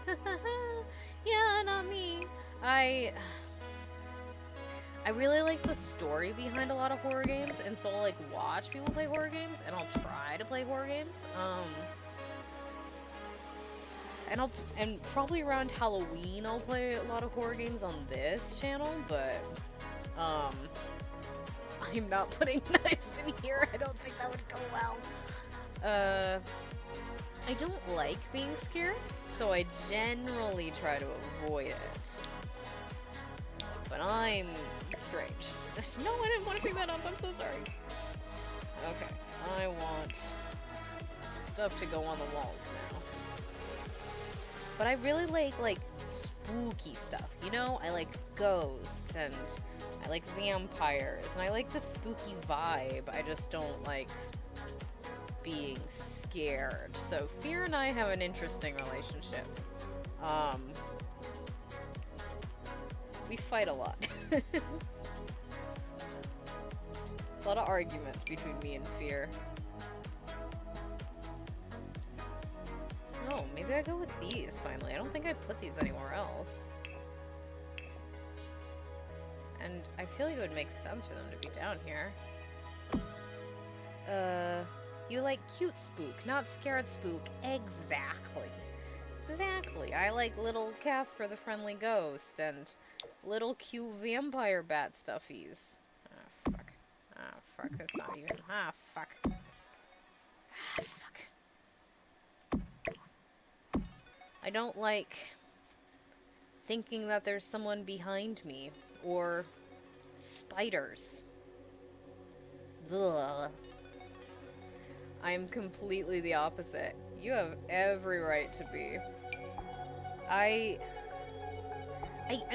yeah, not me. I really like the story behind a lot of horror games, and so I'll like watch people play horror games, and I'll try to play horror games. And probably around Halloween I'll play a lot of horror games on this channel, but I'm not putting knives in here. I don't think that would go well. I don't like being scared, so I generally try to avoid it. But I'm strange. No, I didn't want to pick that up. I'm so sorry. Okay, I want stuff to go on the walls now. But I really like spooky stuff, you know? I like ghosts, and I like vampires, and I like the spooky vibe. I just don't like being scared. So fear and I have an interesting relationship. We fight a lot. A lot of arguments between me and fear. Oh, maybe I go with these finally. I don't think I put these anywhere else. And I feel like it would make sense for them to be down here. You like cute spook, not scared spook. Exactly. Exactly. I like little Casper the Friendly Ghost and little cute vampire bat stuffies. Ah, fuck. Ah, fuck. That's not even. Ah, fuck. Ah, fuck. I don't like thinking that there's someone behind me, or spiders. Ugh. I'm completely the opposite. You have every right to be. I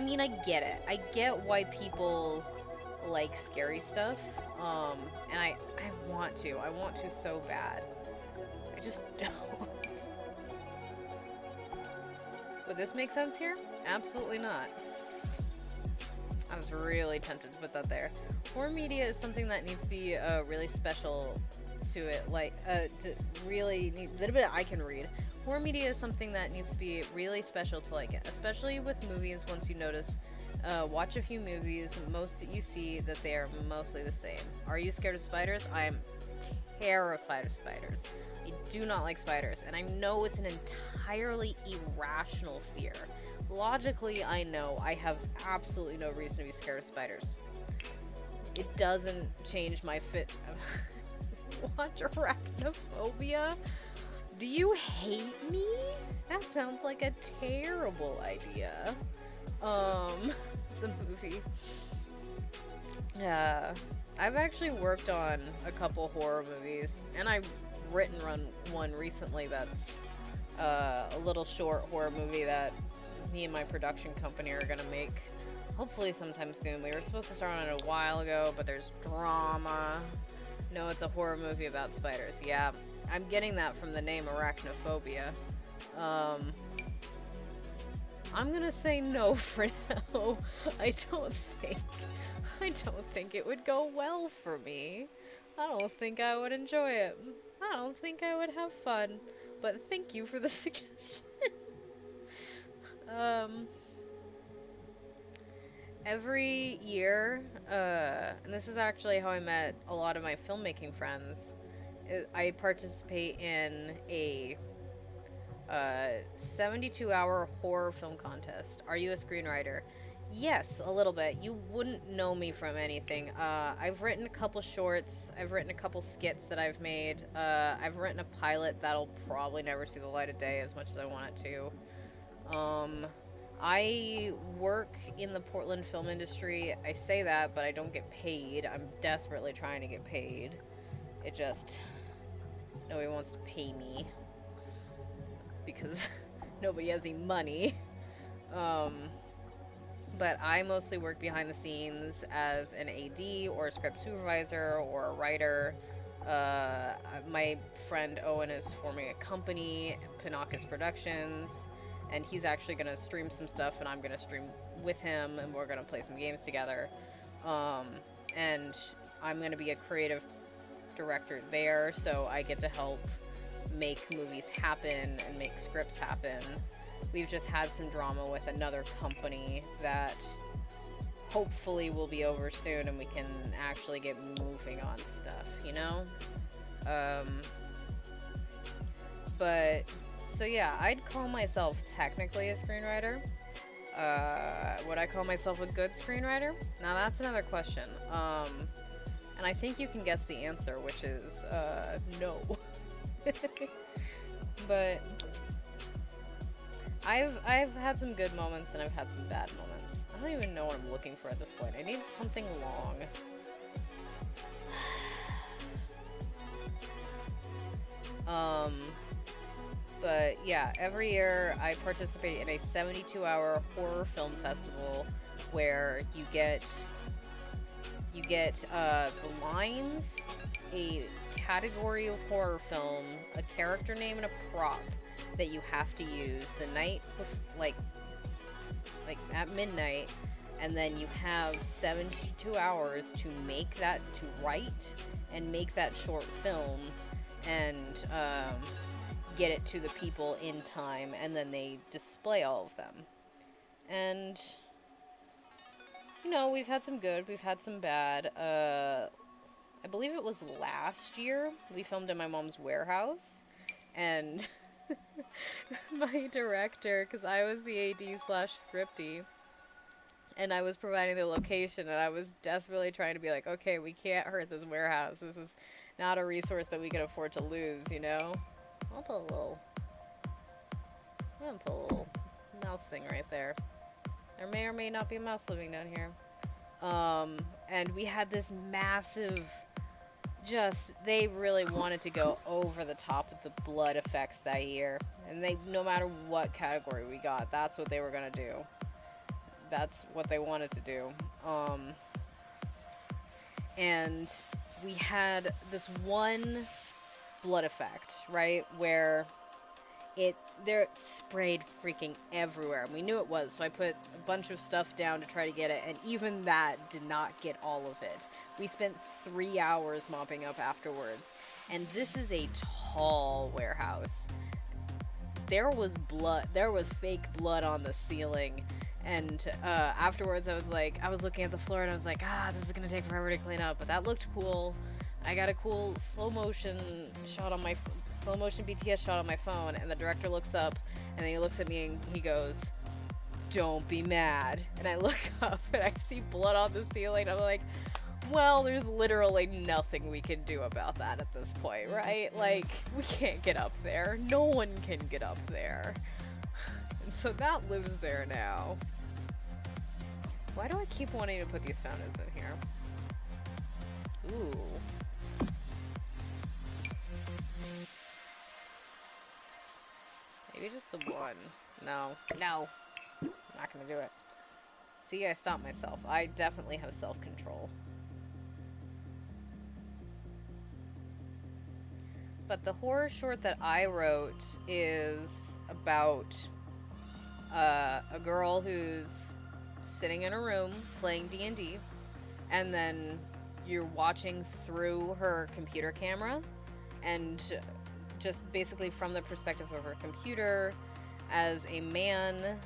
mean, I get it. I get why people like scary stuff, and I want to. I want to so bad. I just don't. Would this make sense here? Absolutely not. I was really tempted to put that there. Horror media is something that needs to be really special to it. Like, to really need a little bit I can read. Horror media is something that needs to be really special to like it, especially with movies. Once you notice, watch a few movies, most that you see that they are mostly the same. Are you scared of spiders? I am terrified of spiders. I do not like spiders, and I know it's an entirely irrational fear. Logically, I know I have absolutely no reason to be scared of spiders. It doesn't change my Watch arachnophobia? Do you hate me? That sounds like a terrible idea. The movie. Yeah. I've actually worked on a couple horror movies, and I've written one recently that's a little short horror movie that me and my production company are gonna make hopefully sometime soon. We were supposed to start on it a while ago, but there's drama No, it's a horror movie about spiders. Yeah, I'm getting that from the name Arachnophobia. I'm gonna say no for now. I don't think it would go well for me. I don't think I would enjoy it. I don't think I would have fun. But thank you for the suggestion. Every year, and this is actually how I met a lot of my filmmaking friends, I participate in a 72-hour horror film contest. Are you a screenwriter? Yes, a little bit. You wouldn't know me from anything. I've written a couple shorts. I've written a couple skits that I've made. I've written a pilot that'll probably never see the light of day as much as I want it to. I work in the Portland film industry. I say that, but I don't get paid. I'm desperately trying to get paid. It just... nobody wants to pay me. Because nobody has any money. But I mostly work behind the scenes as an AD or a script supervisor or a writer. My friend Owen is forming a company, Pinocchus Productions, and he's actually going to stream some stuff, and I'm going to stream with him, and we're going to play some games together. And I'm going to be a creative director there, so I get to help make movies happen and make scripts happen. We've just had some drama with another company that hopefully will be over soon and we can actually get moving on stuff, you know? But, so yeah, I'd call myself technically a screenwriter. Would I call myself a good screenwriter? Now that's another question. And I think you can guess the answer, which is, no. But I've had some good moments and I've had some bad moments. I don't even know what I'm looking for at this point. I need something long. But yeah, every year I participate in a 72-hour horror film festival where you get the lines, a category of horror film, a character name, and a prop that you have to use the night, like at midnight, and then you have 72 hours to make that, to write and make that short film, and get it to the people in time, and then they display all of them. And you know, we've had some good, we've had some bad. I believe it was last year, we filmed in my mom's warehouse, and my director, because I was the AD/scripty, and I was providing the location, and I was desperately trying to be like, okay, we can't hurt this warehouse. This is not a resource that we can afford to lose, you know? I'm gonna put a little mouse thing right there. There may or may not be a mouse living down here. And we had this massive, they really wanted to go over the top with the blood effects that year. And no matter what category we got, that's what they were gonna do. That's what they wanted to do. And we had this one blood effect, right, where it sprayed freaking everywhere, and we knew it was, so I put a bunch of stuff down to try to get it, and even that did not get all of it. We spent 3 hours mopping up afterwards, and this is a tall warehouse. There was fake blood on the ceiling, and afterwards I was looking at the floor, and I was like, this is gonna take forever to clean up, but that looked cool. I got a cool slow motion BTS shot on my phone, and the director looks up, and then he looks at me and he goes, "Don't be mad." And I look up and I see blood on the ceiling. I'm like, well, there's literally nothing we can do about that at this point, right? Like, we can't get up there. No one can get up there. And so that lives there now. Why do I keep wanting to put these fountains in here? Ooh. Maybe just the one. No. No. I'm not gonna do it. See, I stopped myself. I definitely have self-control. but the horror short that I wrote is about a girl who's sitting in a room playing D&D, and then you're watching through her computer camera, and just basically from the perspective of her computer, as a man,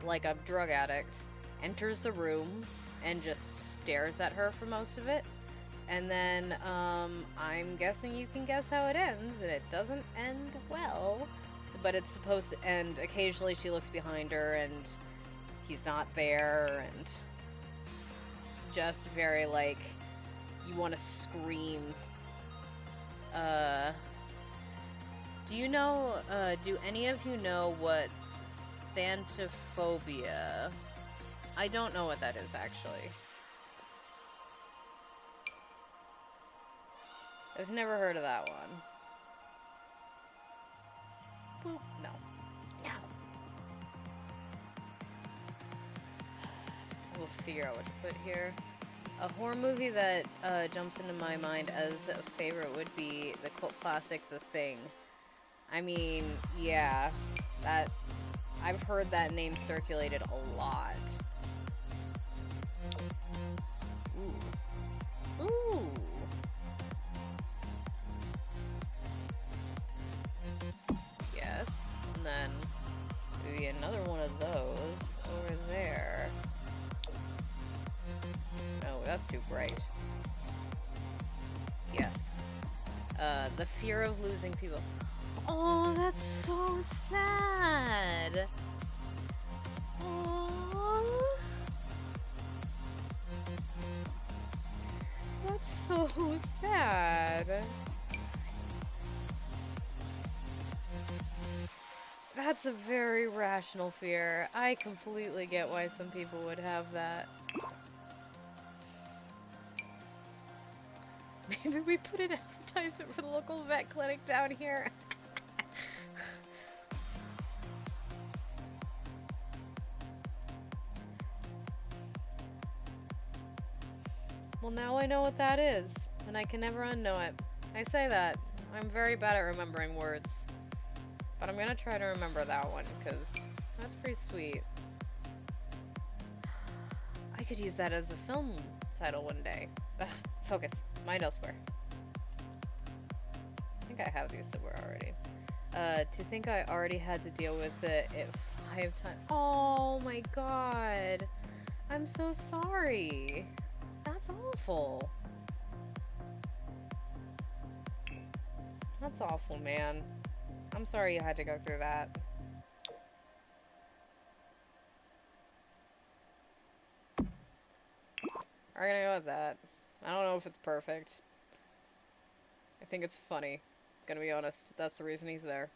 like a drug addict, enters the room and just stares at her for most of it. And then, I'm guessing you can guess how it ends, and it doesn't end well. But it's supposed to end. Occasionally she looks behind her, and he's not there, and it's just very, like, you want to scream. Do you know, do any of you know what Thanatophobia? I don't know what that is, actually. I've never heard of that one. Boop. No. No. We'll figure out what to put here. A horror movie that jumps into my mind as a favorite would be the cult classic The Thing. I mean, yeah, that I've heard that name circulated a lot. Ooh. Ooh. Yes. And then maybe another one of those over there. No, that's too bright. Yes. The fear of losing people. Oh, that's so sad. Oh. That's so sad. That's a very rational fear. I completely get why some people would have that. Maybe we put an advertisement for the local vet clinic down here. Well, now I know what that is, and I can never unknow it. I say that. I'm very bad at remembering words. But I'm gonna try to remember that one, because that's pretty sweet. I could use that as a film title one day. Ugh, focus. Mind elsewhere. I think I have these somewhere already. To think I already had to deal with it 5 times. Oh my god. I'm so sorry. That's awful. That's awful, man. I'm sorry you had to go through that. We're gonna go with that. I don't know if it's perfect. I think it's funny. Gonna be honest. That's the reason he's there.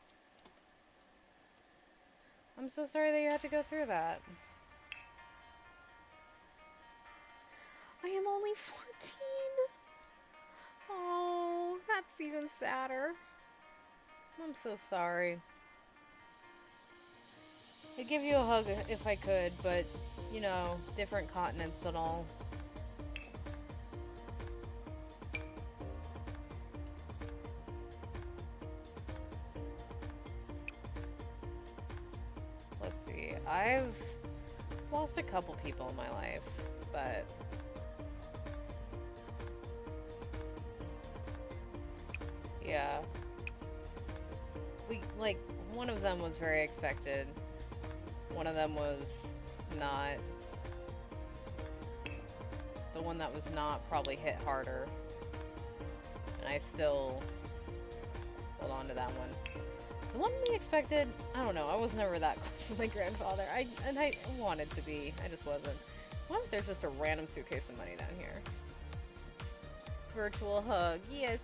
I'm so sorry that you had to go through that. I am only 14. Oh, that's even sadder. I'm so sorry. I'd give you a hug if I could, but, you know, different continents and all. Let's see. I've lost a couple people in my life, but... yeah. Like, one of them was very expected. One of them was not. The one that was not probably hit harder. And I still hold on to that one. The one we expected, I don't know, I was never that close to my grandfather. I wanted to be, I just wasn't. What if there's just a random suitcase of money down here? Virtual hug, yes.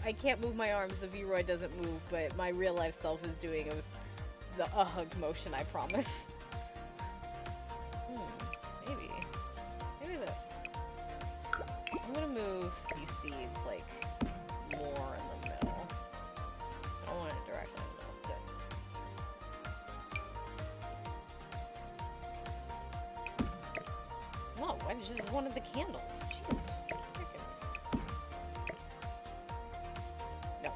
I can't move my arms, the V-Roy doesn't move, but my real life self is doing a hug motion, I promise. Maybe. Maybe this. I'm gonna move these seeds, like, more in the middle. I don't want it directly in the middle. Good. No, I just wanted the candles. Jesus. No.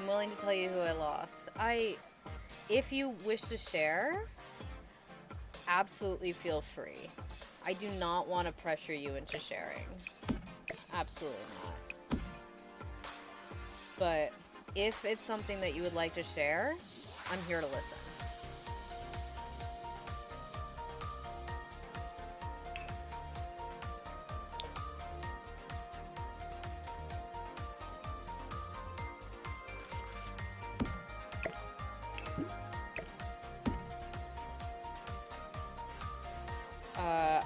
I'm willing to tell you who I lost. If you wish to share, absolutely feel free. I do not want to pressure you into sharing. Absolutely not. But if it's something that you would like to share, I'm here to listen.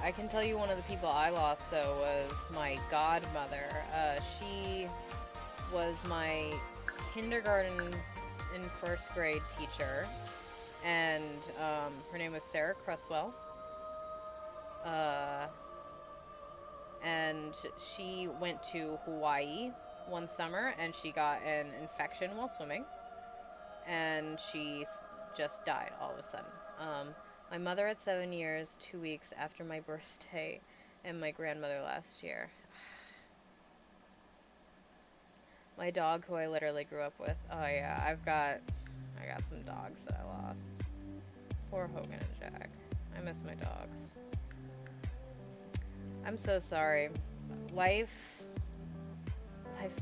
I can tell you one of the people I lost, though, was my godmother. She was my kindergarten and first grade teacher, and her name was Sarah Cresswell. And she went to Hawaii one summer, and she got an infection while swimming, and she just died all of a sudden. My mother had 7 years, 2 weeks after my birthday, and my grandmother last year. My dog, who I literally grew up with. Oh yeah, I got some dogs that I lost. Poor Hogan and Jack. I miss my dogs. I'm so sorry. Life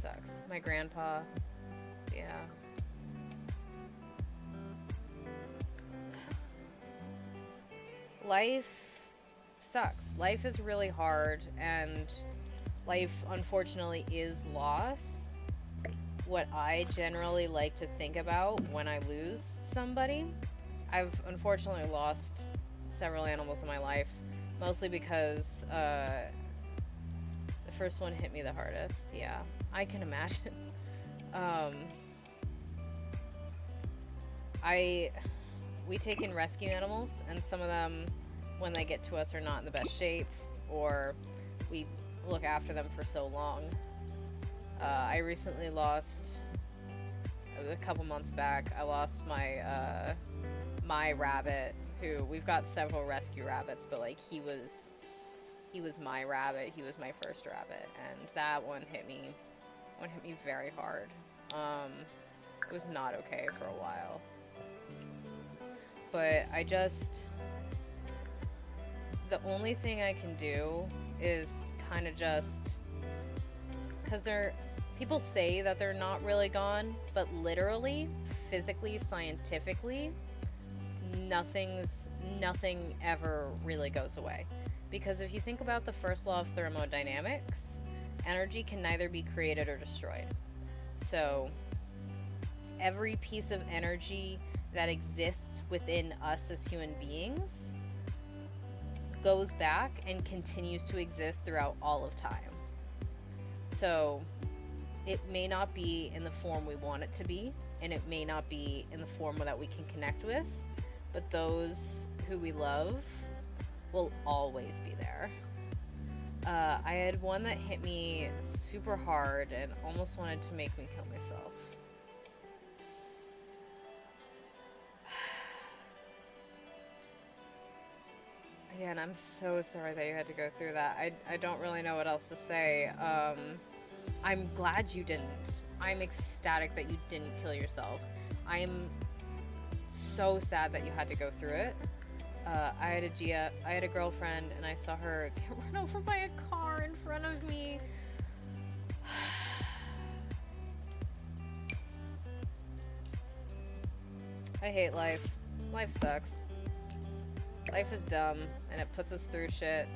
sucks. My grandpa, yeah. Life sucks. Life is really hard, and life, unfortunately, is loss. What I generally like to think about when I lose somebody, I've unfortunately lost several animals in my life, mostly because the first one hit me the hardest. Yeah, I can imagine. We take in rescue animals, and some of them, when they get to us, are not in the best shape, or we look after them for so long. I recently lost, a couple months back, I lost my my rabbit, who, we've got several rescue rabbits, but like he was my rabbit. He was my first rabbit, and that one hit me very hard. It was not okay for a while. But the only thing I can do is kind of just, because people say that they're not really gone, but literally, physically, scientifically, nothing ever really goes away. Because if you think about the first law of thermodynamics, energy can neither be created or destroyed. So every piece of energy that exists within us as human beings goes back and continues to exist throughout all of time. So it may not be in the form we want it to be, and it may not be in the form that we can connect with, but those who we love will always be there. I had one that hit me super hard and almost wanted to make me kill myself. Yeah, and I'm so sorry that you had to go through that. I don't really know what else to say. I'm glad you didn't. I'm ecstatic that you didn't kill yourself. I am so sad that you had to go through it. I had a girlfriend, and I saw her get run over by a car in front of me. I hate life. Life sucks. Life is dumb, and it puts us through shit.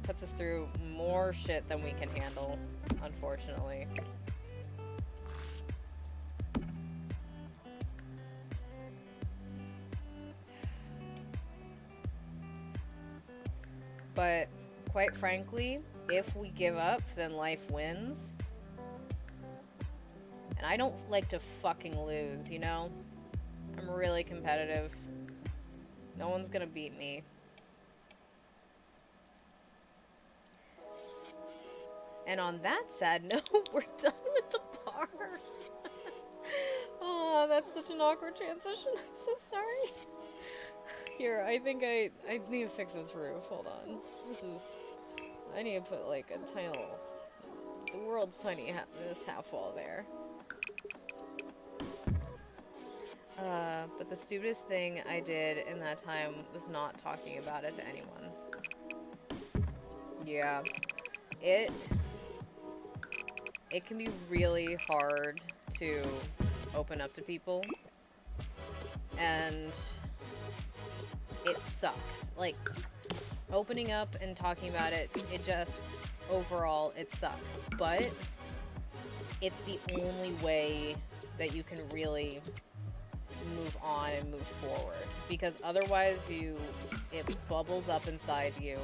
Puts us through more shit than we can handle, unfortunately. But, quite frankly, if we give up, then life wins. And I don't like to fucking lose, you know? I'm really competitive. No one's gonna beat me. And on that sad note, we're done with the bar. Oh, that's such an awkward transition. I'm so sorry. Here, I think I need to fix this roof. Hold on. I need to put like a tiny little, the world's tiny this half wall there. But the stupidest thing I did in that time was not talking about it to anyone. Yeah. It can be really hard to open up to people. And it sucks. Like, opening up and talking about it, it just, overall, it sucks. But it's the only way that you can really move on and move forward, because otherwise it bubbles up inside you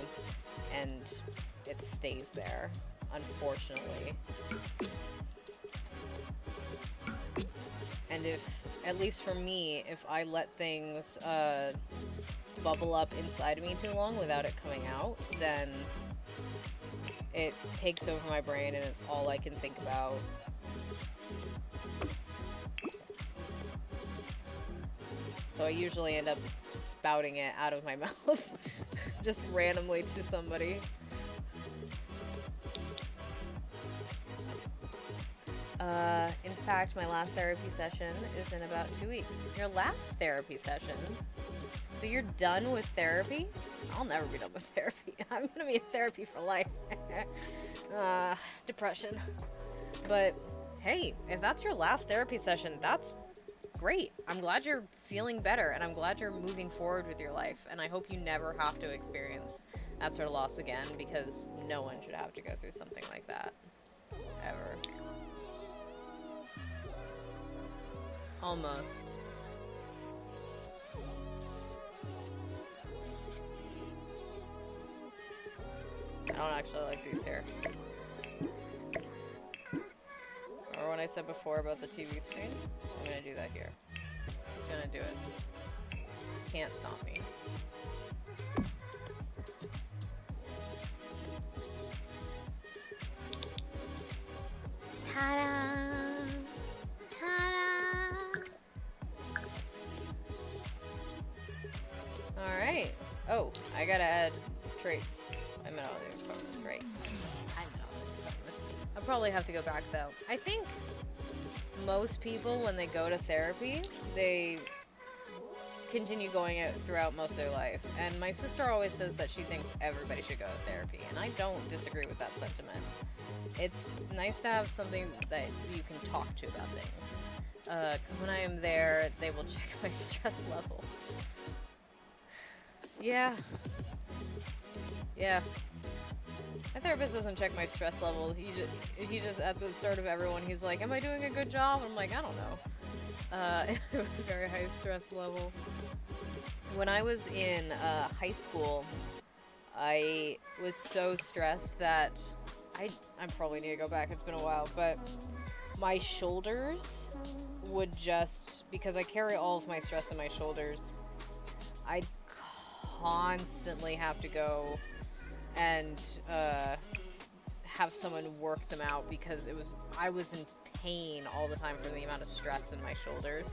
and it stays there, unfortunately. And if, at least for me, if I let things bubble up inside of me too long without it coming out, then it takes over my brain and it's all I can think about. So I usually end up spouting it out of my mouth, just randomly to somebody. In fact, my last therapy session is in about 2 weeks. Your last therapy session? So you're done with therapy? I'll never be done with therapy. I'm gonna be in therapy for life. Depression. But, hey, if that's your last therapy session, that's great. I'm glad you're feeling better, and I'm glad you're moving forward with your life, and I hope you never have to experience that sort of loss again, because no one should have to go through something like that. Ever. Almost. I don't actually like these here. Or when I said before about the TV screen, I'm gonna do that here. I'm gonna do it. Can't stop me. Ta-da! Ta-da! Alright. Oh, I gotta add traits. I meant all the experiments, right? I meant all the experiments. I'll probably have to go back, though. I think most people, when they go to therapy, they continue going out throughout most of their life. And my sister always says that she thinks everybody should go to therapy, and I don't disagree with that sentiment. It's nice to have something that you can talk to about things. Because when I am there, they will check my stress level. Yeah. Yeah. My therapist doesn't check my stress level. He just at the start of everyone, he's like, am I doing a good job? I'm like, I don't know. Very high stress level. When I was in high school, I was so stressed that I probably need to go back. It's been a while, but my shoulders would just, because I carry all of my stress in my shoulders, I'd constantly have to go and have someone work them out, because I was in pain all the time from the amount of stress in my shoulders,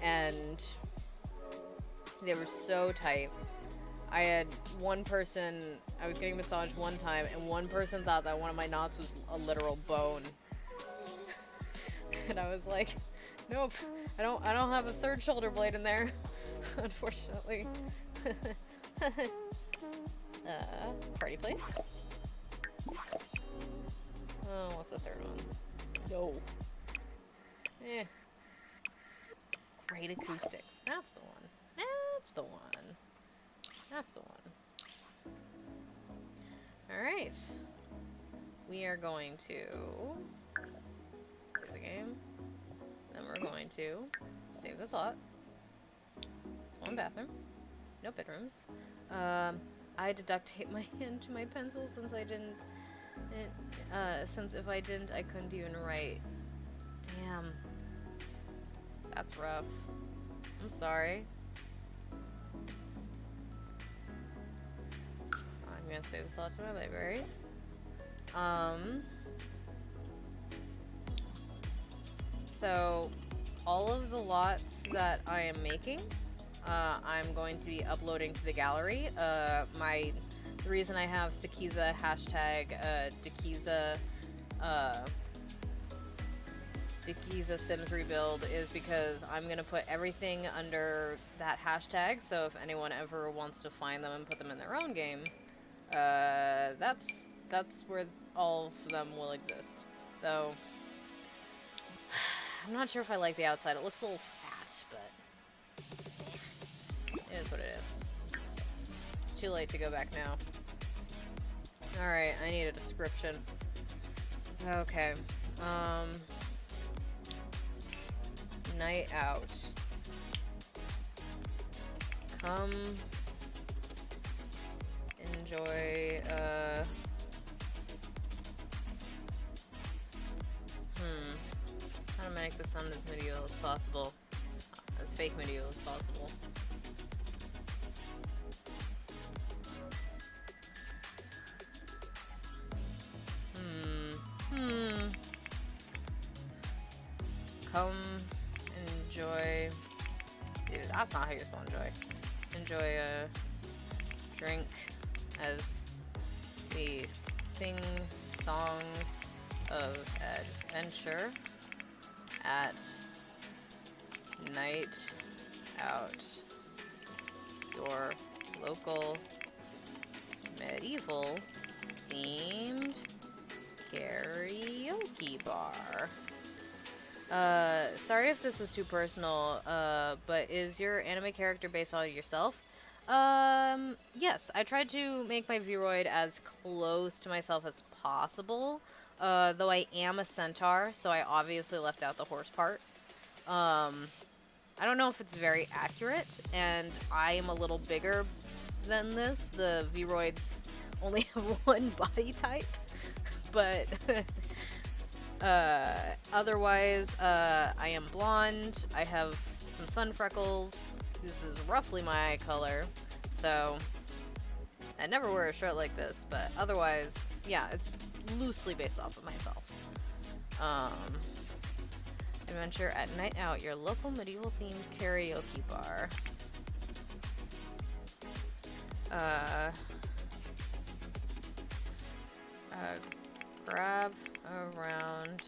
and they were so tight. I had one person, I was getting massaged one time, and one person thought that one of my knots was a literal bone. And I was like, nope, I don't have a third shoulder blade in there, unfortunately. Party place? Oh, what's the third one? No. Eh. Great acoustics. That's the one. That's the one. That's the one. Alright. We are going to save the game. Then we're going to save the slot. There's one bathroom. No bedrooms. I had to duct tape my hand to my pencil since I didn't. Since if I didn't, I couldn't even write. Damn. That's rough. I'm sorry. I'm gonna save this all to my library. So, all of the lots that I am making, I'm going to be uploading to the gallery. The reason I have Dikiza, hashtag Dikiza, Dikiza Sims rebuild is because I'm going to put everything under that hashtag, so if anyone ever wants to find them and put them in their own game, that's where all of them will exist. Though, I'm not sure if I like the outside. It looks a little fat, but it is what it is. It's too late to go back now. Alright, I need a description. Okay. Night out. Come enjoy, how to make this sound as medieval as possible. As fake medieval as possible. Come enjoy. Dude, that's not how you're supposed to enjoy. Enjoy a drink as we sing songs of adventure at night out. Your local medieval themed karaoke bar. Sorry if this was too personal, but is your anime character based on yourself? Yes, I tried to make my Vroid as close to myself as possible, though I am a centaur, so I obviously left out the horse part. I don't know if it's very accurate, and I am a little bigger than this. The Vroids only have one body type, but... otherwise, I am blonde, I have some sun freckles, this is roughly my eye color, so I never wear a shirt like this, but otherwise, yeah, it's loosely based off of myself. Adventure at night out, your local medieval themed karaoke bar. Grab around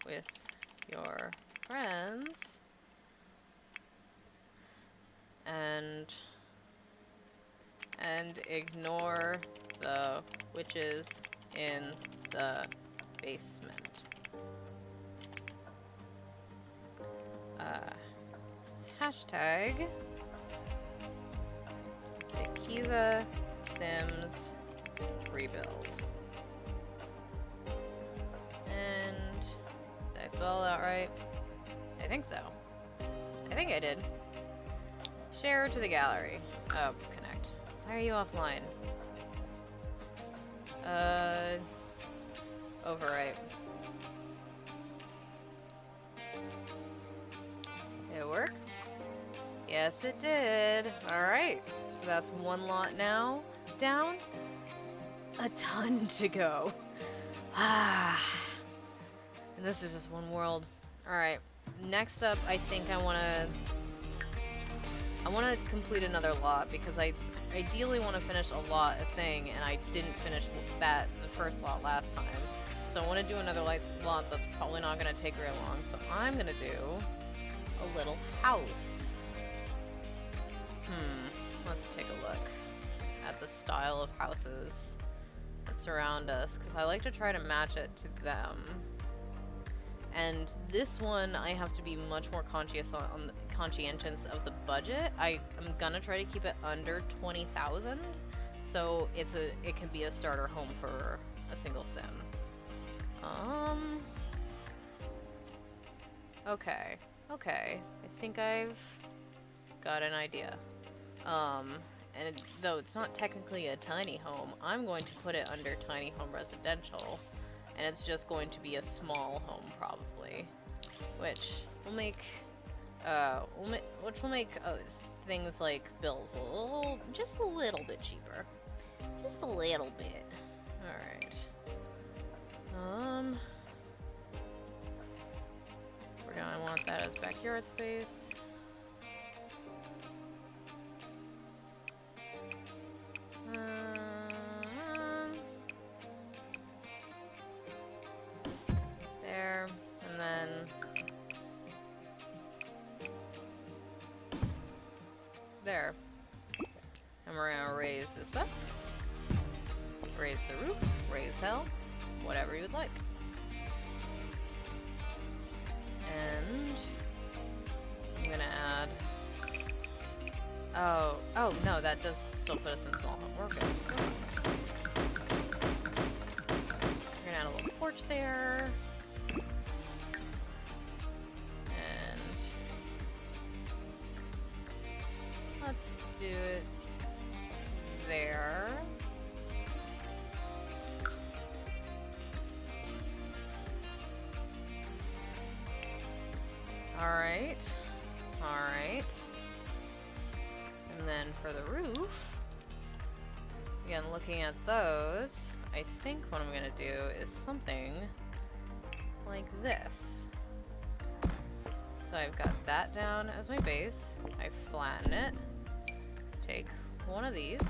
with your friends and ignore the witches in the basement. Hashtag Dikiza Sims rebuild. And did I spell that right? I think so. I think I did. Share to the gallery. Oh, connect. Why are you offline? Overwrite. Did it work? Yes, it did. Alright. So that's one lot now down. A ton to go. And this is just one world. Alright. Next up, I think I want to complete another lot because I ideally want to finish a lot thing, and I didn't finish the first lot last time. So I want to do another lot that's probably not going to take very long. So I'm going to do a little house. Let's take a look at the style of houses that surround us, because I like to try to match it to them. And this one, I have to be much more conscientious of the budget. I'm gonna try to keep it under 20,000, so it can be a starter home for a single sim. Okay. I think I've got an idea. And though it's not technically a tiny home, I'm going to put it under tiny home residential, and it's just going to be a small home probably, which will make things like bills just a little bit cheaper, just a little bit. All right. We're gonna want that as backyard space. hell. Whatever you would like. And I'm gonna add... Oh no, that does still put us in small home. We're good. We're gonna add a little porch there. And let's do it there. Alright. Alright. And then for the roof, again, looking at those, I think what I'm gonna do is something like this. So I've got that down as my base. I flatten it. Take one of these.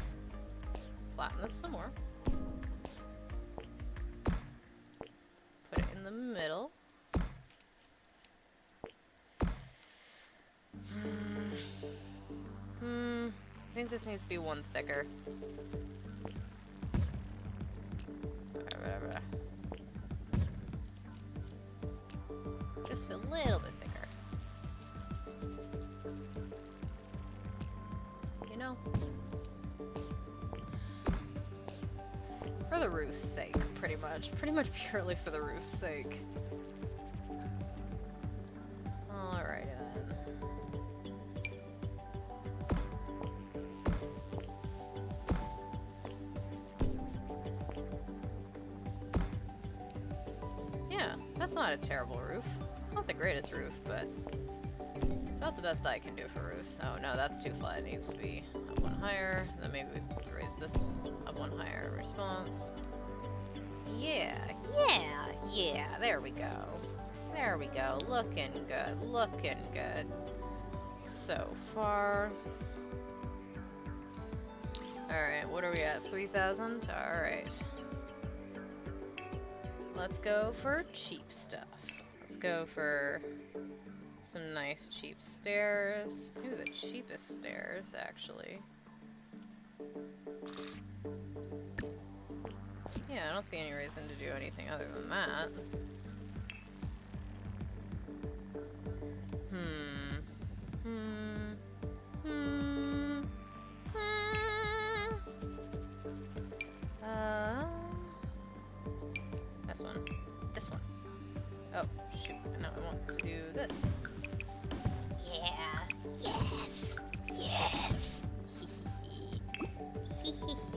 Flatten this some more. Put it in the middle. I think this needs to be one thicker. Just a little bit thicker. You know? For the roof's sake, pretty much. Pretty much purely for the roof's sake. Alrighty then. That's not a terrible roof. It's not the greatest roof, but it's about the best I can do for roofs. Oh no, that's too flat. It needs to be up one higher. Then maybe we raise this up one higher in response. Yeah. There we go. There we go. Looking good. Looking good. So far. Alright, what are we at? 3,000? Alright. Let's go for cheap stuff. Let's go for some nice cheap stairs. Ooh, the cheapest stairs, actually. Yeah, I don't see any reason to do anything other than that. This one. Oh, shoot. Now I want to do this. Yeah. Yes. Yes.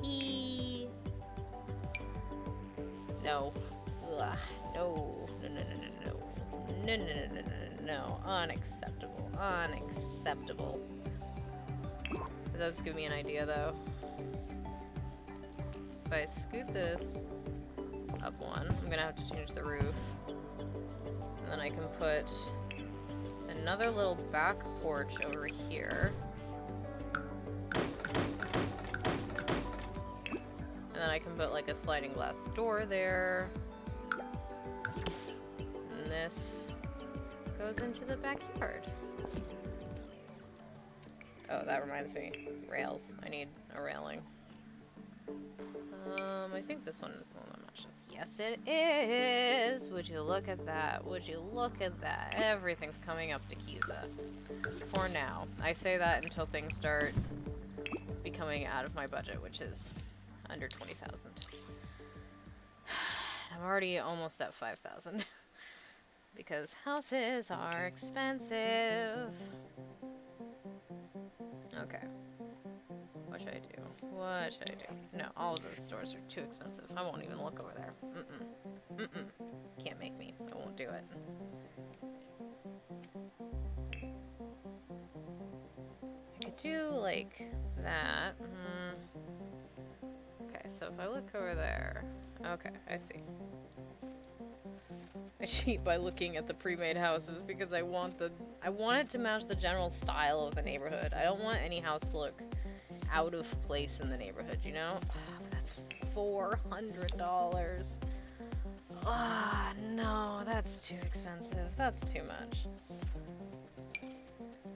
Hee. No. Ugh. No. No. Unacceptable. Unacceptable. That does give me an idea, though. If I scoot this up one, I'm gonna have to change the roof. And then I can put another little back porch over here. And then I can put like a sliding glass door there. And this goes into the backyard. Oh, that reminds me. Rails. I need a railing. I think this one is the one that matches. Yes, it is! Would you look at that? Would you look at that? Everything's coming up Dikiza. For now. I say that until things start becoming out of my budget, which is under 20,000. I'm already almost at 5,000. Because houses are expensive. Okay. What should I do? What should I do? No, all of those stores are too expensive. I won't even look over there. Can't make me. I won't do it. I could do like that. Okay, so if I look over there. Okay, I see. I cheat by looking at the pre-made houses because I want it to match the general style of the neighborhood. I don't want any house to look out of place in the neighborhood, you know? Oh, that's $400. Ah, no, that's too expensive. That's too much.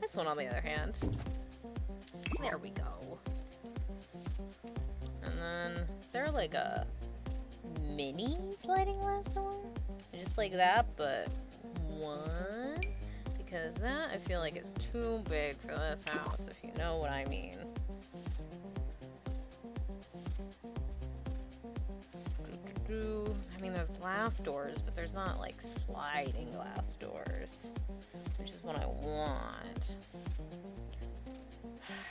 This one, on the other hand. There we go. And then, is there like a mini sliding glass door. Just like that, but one. Because that, I feel like, is too big for this house, if you know what I mean. I mean, there's glass doors, but there's not, like, sliding glass doors, which is what I want.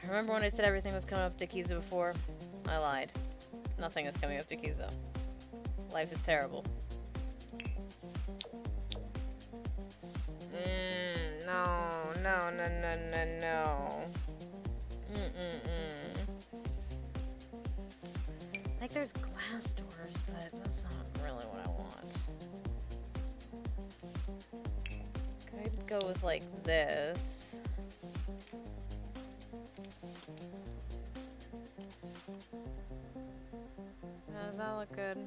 Remember when I said everything was coming up Dikiza before? I lied. Nothing is coming up Dikiza. Life is terrible. No. Like, there's glass doors, but that's not really what I want. Could go with, like, this. Does that look good?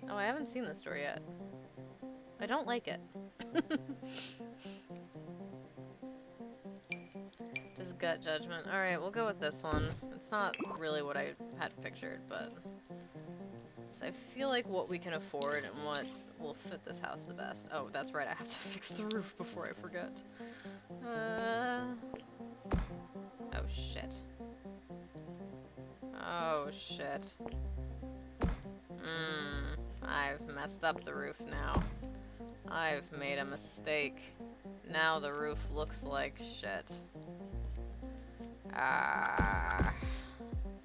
Oh, I haven't seen this door yet. I don't like it. Just gut judgment. Alright, we'll go with this one. It's not really what I had pictured, but I feel like what we can afford and what will fit this house the best. Oh, that's right, I have to fix the roof before I forget. Oh shit. Oh shit. I've messed up the roof now. I've made a mistake. Now the roof looks like shit.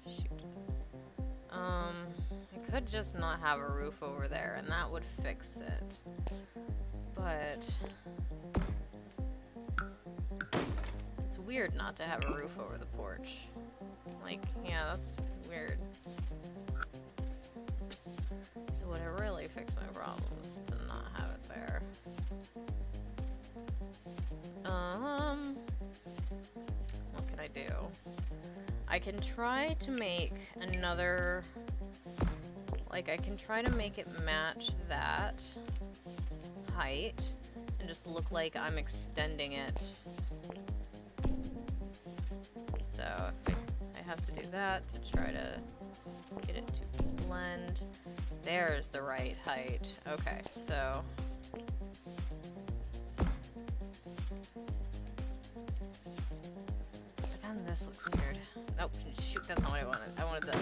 Shoot. I could just not have a roof over there and that would fix it. But it's weird not to have a roof over the porch. Like, yeah, that's weird. So would it really fix my problems to not have it there? What can I do? I can try to make another, like, I can try to make it match that height and just look like I'm extending it. So I have to do that to try to get it to blend. There's the right height. Okay, so but then this looks weird. Oh shoot, that's not what I wanted. I wanted this.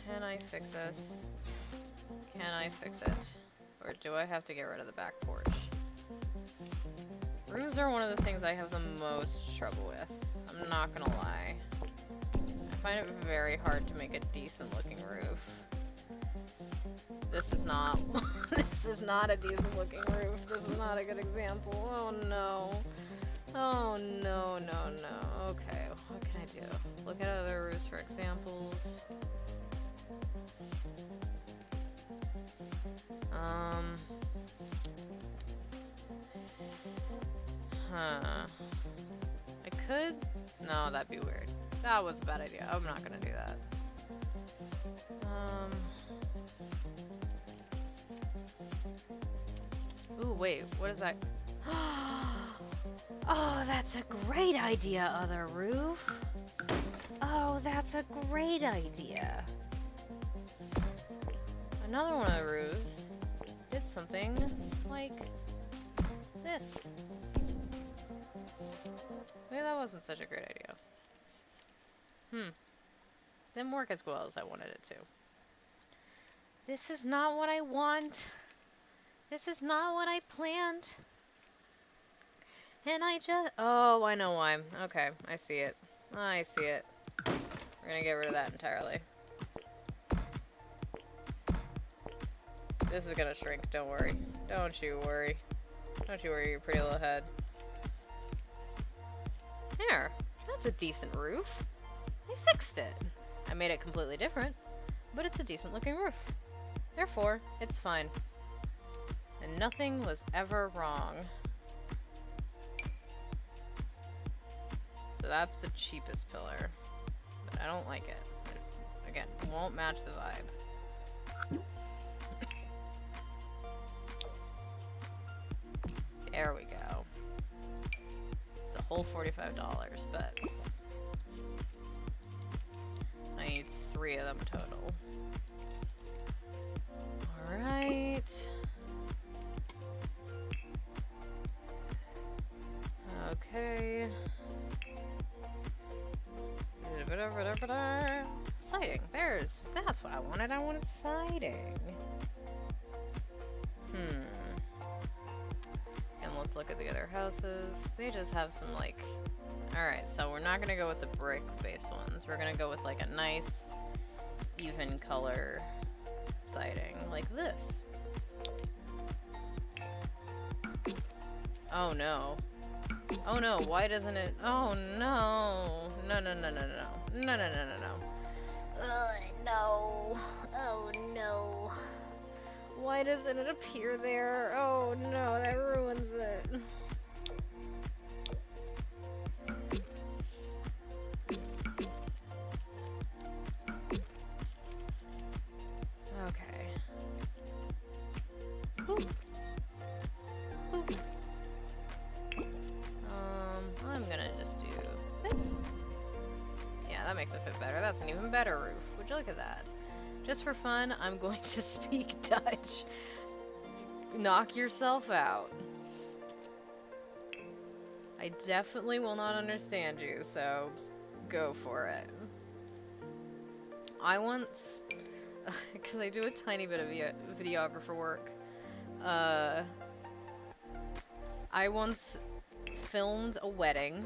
Can I fix this? Can I fix it? Or do I have to get rid of the back porch? Roofs are one of the things I have the most trouble with. I'm not gonna lie. I find it very hard to make a decent looking roof. This is not this is not a decent looking roof. This is not a good example. Oh no. Oh no. Okay, what can I do? Look at other roofs for examples. I could? No, that'd be weird. That was a bad idea. I'm not gonna do that. Ooh, wait, what is that? Oh, that's a great idea, other roof. Oh, that's a great idea. Another one of the roofs did something like this. Maybe that wasn't such a great idea. Didn't work as well as I wanted it to. This is not what I want. This is not what I planned. And I just... Oh, I know why. Okay, I see it. I see it. We're gonna get rid of that entirely. This is gonna shrink, don't worry. Don't you worry. Don't you worry your pretty little head. There. That's a decent roof. I fixed it. I made it completely different, but it's a decent looking roof. Therefore, it's fine. And nothing was ever wrong. So that's the cheapest pillar. But I don't like it. Again, won't match the vibe. There we go. It's a whole $45, but I need 3 of them total. Alright. Okay. Siding. That's what I wanted. I wanted siding. And let's look at the other houses. They just have some, like... Alright, so we're not gonna go with the brick-based ones. We're gonna go with, like, a nice, even color siding. Like this. Oh, no. Oh, no. Why doesn't it... Oh, no. No, no, no, no, no. No, no, no, no, no. No. Oh, no. Why doesn't it appear there? Oh, no. That ruins it. Okay. Boop. Boop. I'm gonna just do this. Yeah, that makes it fit better. That's an even better roof. Would you look at that? Just for fun, I'm going to speak Dutch. Knock yourself out. I definitely will not understand you, so go for it. I once, because I do a tiny bit of videographer work, I once filmed a wedding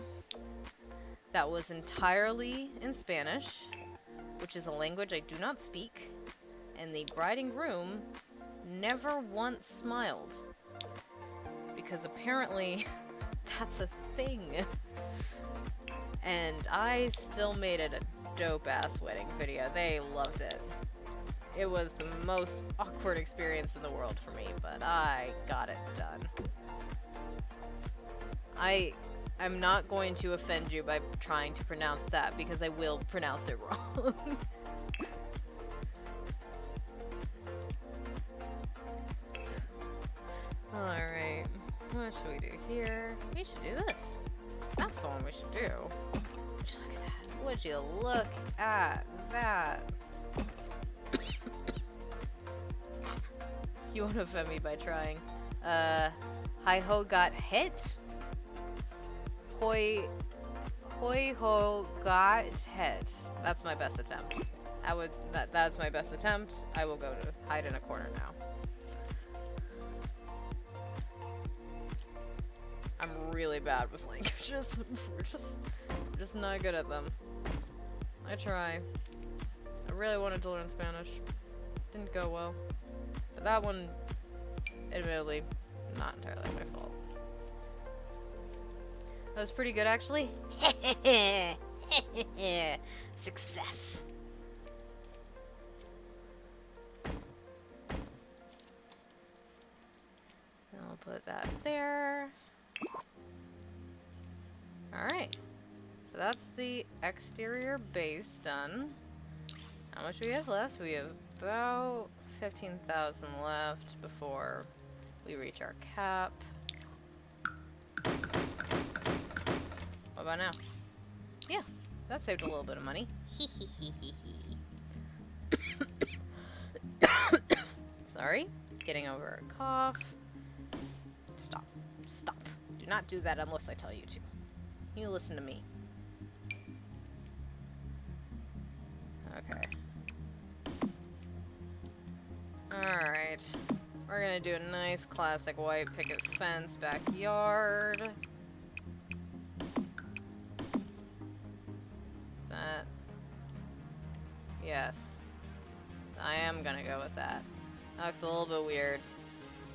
that was entirely in Spanish, which is a language I do not speak, and the bride and groom never once smiled, because apparently that's a thing. And I still made it a dope-ass wedding video. They loved it. It was the most awkward experience in the world for me, but I got it done. I'm not going to offend you by trying to pronounce that, because I will pronounce it wrong. Alright, what should we do here? We should do this. That's the one we should do. Would you look at that? You won't offend me by trying. Hi-ho got hit? Hoi-ho got hit. That's my best attempt. That's my best attempt. I will go to hide in a corner now. I'm really bad with languages. We're just not good at them. I try. I really wanted to learn Spanish. Didn't go well. But that one, admittedly, not entirely my fault. That was pretty good, actually. Success. I'll put that there. Alright. So that's the exterior base done. How much do we have left? We have about 15,000 left before we reach our cap. What about now? Yeah, that saved a little bit of money. Sorry, getting over a cough. Stop. Stop. Do not do that unless I tell you to. You listen to me. Okay. Alright. We're gonna do a nice classic white picket fence backyard. Is that? Yes. I am gonna go with that. That looks a little bit weird.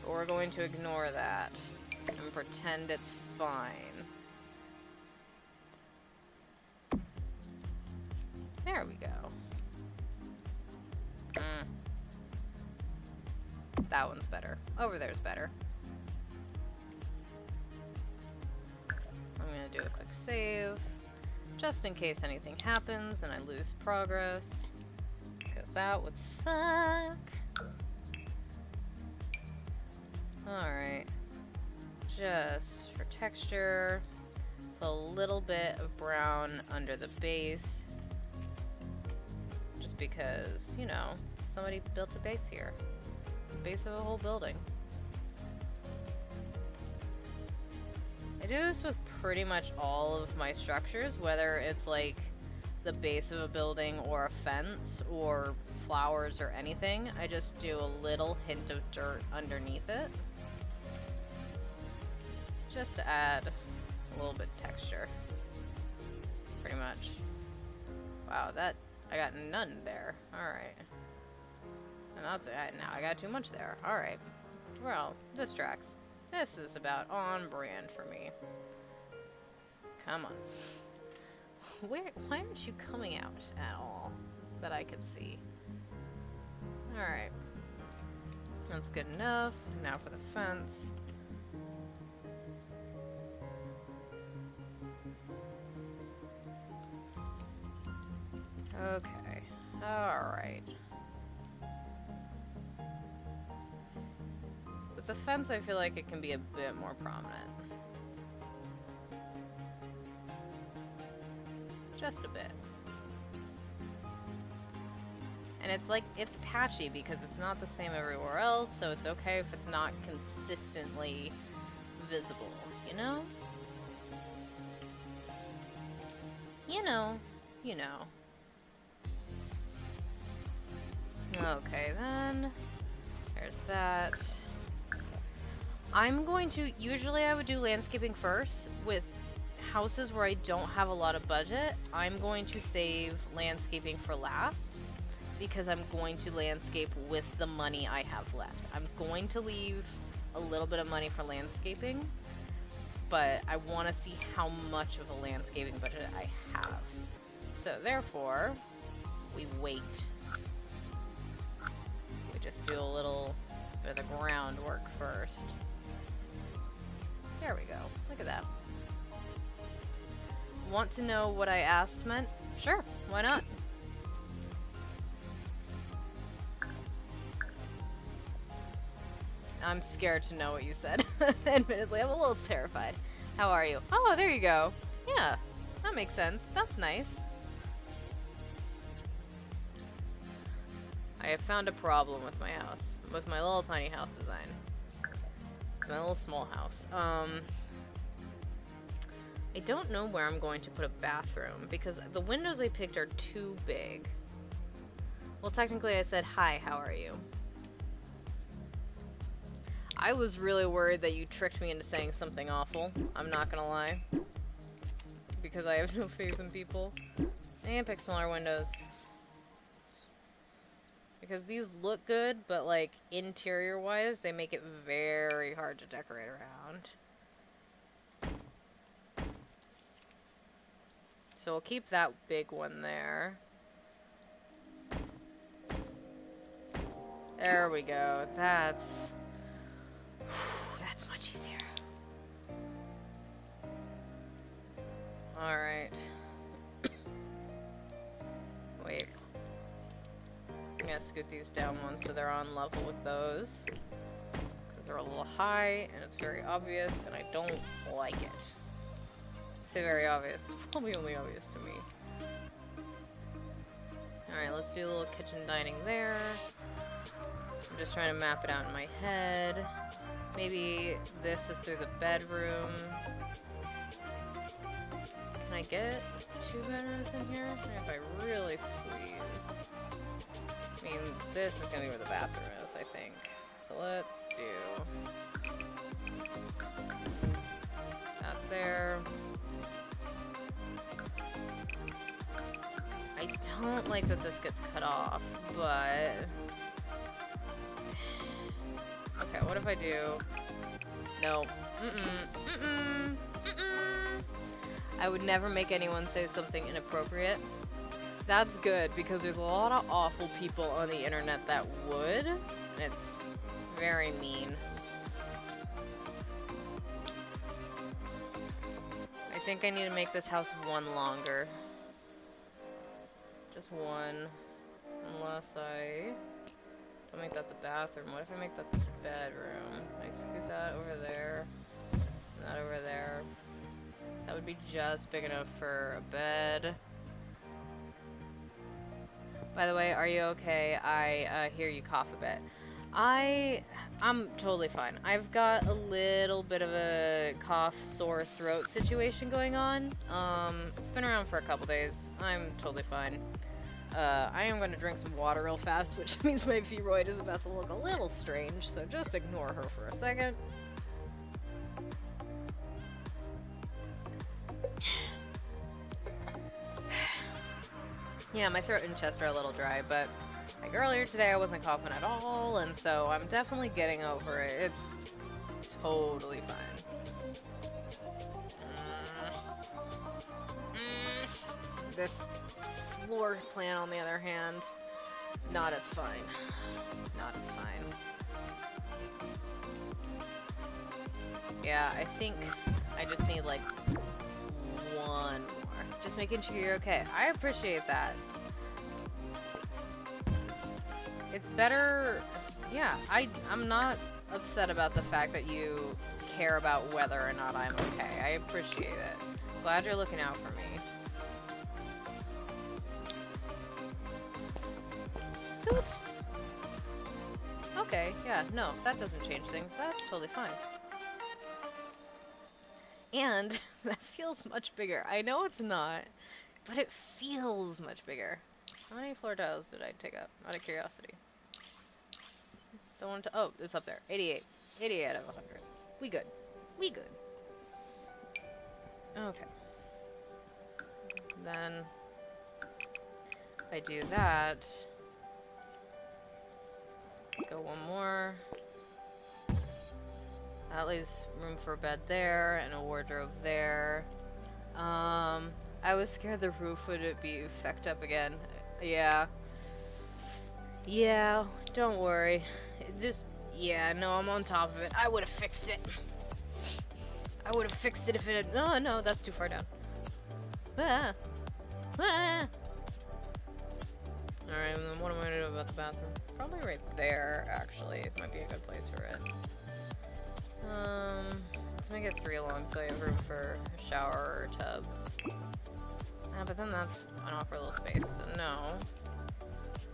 But we're going to ignore that and pretend it's fine. There we go. That one's better. Over there's better. I'm gonna do a quick save. Just in case anything happens and I lose progress. Because that would suck. Alright. Just for texture, put a little bit of brown under the base. Just because, you know, somebody built a base here. The base of a whole building. I do this with pretty much all of my structures, whether it's like the base of a building or a fence or flowers or anything. I just do a little hint of dirt underneath it. Just to add a little bit of texture. Pretty much. Wow, that, I got none there. Alright. And that's it. Now I got too much there. Alright. Well, this tracks. This is about on brand for me. Come on. Why aren't you coming out at all that I can see? Alright. That's good enough. Now for the fence. Okay. Alright. With the fence, I feel like it can be a bit more prominent. Just a bit. And it's like, it's patchy because it's not the same everywhere else, so it's okay if it's not consistently visible, you know? You know. You know. Okay, then. There's that. I'm going to, usually I would do landscaping first. With houses where I don't have a lot of budget, I'm going to save landscaping for last, because I'm going to landscape with the money I have left. I'm going to leave a little bit of money for landscaping, but I want to see how much of a landscaping budget I have. So therefore, we wait. We just do a little bit of the groundwork first. There we go. Look at that. Want to know what I asked meant? Sure, why not? I'm scared to know what you said. Admittedly, I'm a little terrified. How are you? Oh, there you go. Yeah, that makes sense. That's nice. I have found a problem with my house. With my little tiny house design. My little small house. I don't know where I'm going to put a bathroom because the windows I picked are too big. Well, technically I said, hi, how are you? I was really worried that you tricked me into saying something awful. I'm not gonna lie. Because I have no faith in people. I can pick smaller windows. Because these look good, but like interior-wise, they make it very hard to decorate around. So we'll keep that big one there. There we go. That's much easier. Alright. Wait. I'm gonna scoot these down one so they're on level with those. Because they're a little high and it's very obvious and I don't like it. I say very obvious. It's probably only obvious to me. Alright, let's do a little kitchen dining there. I'm just trying to map it out in my head. Maybe this is through the bedroom. Can I get 2 bedrooms in here? If I really squeeze. I mean, this is gonna be where the bathroom is, I think. So let's do that there. I don't like that this gets cut off, but okay, what if I do? No. I would never make anyone say something inappropriate. That's good, because there's a lot of awful people on the internet that would, and it's very mean. I think I need to make this house one longer. Just one. Unless I don't make that the bathroom. What if I make that the bedroom? I scoot that over there. And that over there. That would be just big enough for a bed. By the way, are you okay? I hear you cough a bit. I'm totally fine. I've got a little bit of a cough, sore throat situation going on. It's been around for a couple days. I'm totally fine. I am going to drink some water real fast, which means my pheroid is about to look a little strange, so just ignore her for a second. Yeah, my throat and chest are a little dry, but like earlier today I wasn't coughing at all, and so I'm definitely getting over it. It's totally fine. This floor plan, on the other hand, not as fine. Not as fine. Yeah, I think I just need like one more. Just making sure you're okay. I appreciate that. It's better. Yeah, I'm not upset about the fact that you care about whether or not I'm okay. I appreciate it. Glad you're looking out for me. Scoot. Okay, yeah, no, that doesn't change things. That's totally fine. And that feels much bigger. I know it's not, but it feels much bigger. How many floor tiles did I take up, out of curiosity? Don't want to. Oh, it's up there. 88. 88 out of 100. We good. We good. Okay. Then if I do that, go one more. That leaves room for a bed there and a wardrobe there. I was scared the roof would be fecked up again. Yeah. Yeah, don't worry. Yeah, no, I'm on top of it. I would have fixed it. I would have fixed it if it had... Oh, no, that's too far down. Ah. Ah. Alright, then what am I going to do about the bathroom? Probably right there, actually. It might be a good place for it. Let's make it 3 long so I have room for a shower or a tub. But then that's an awkward little space, so no.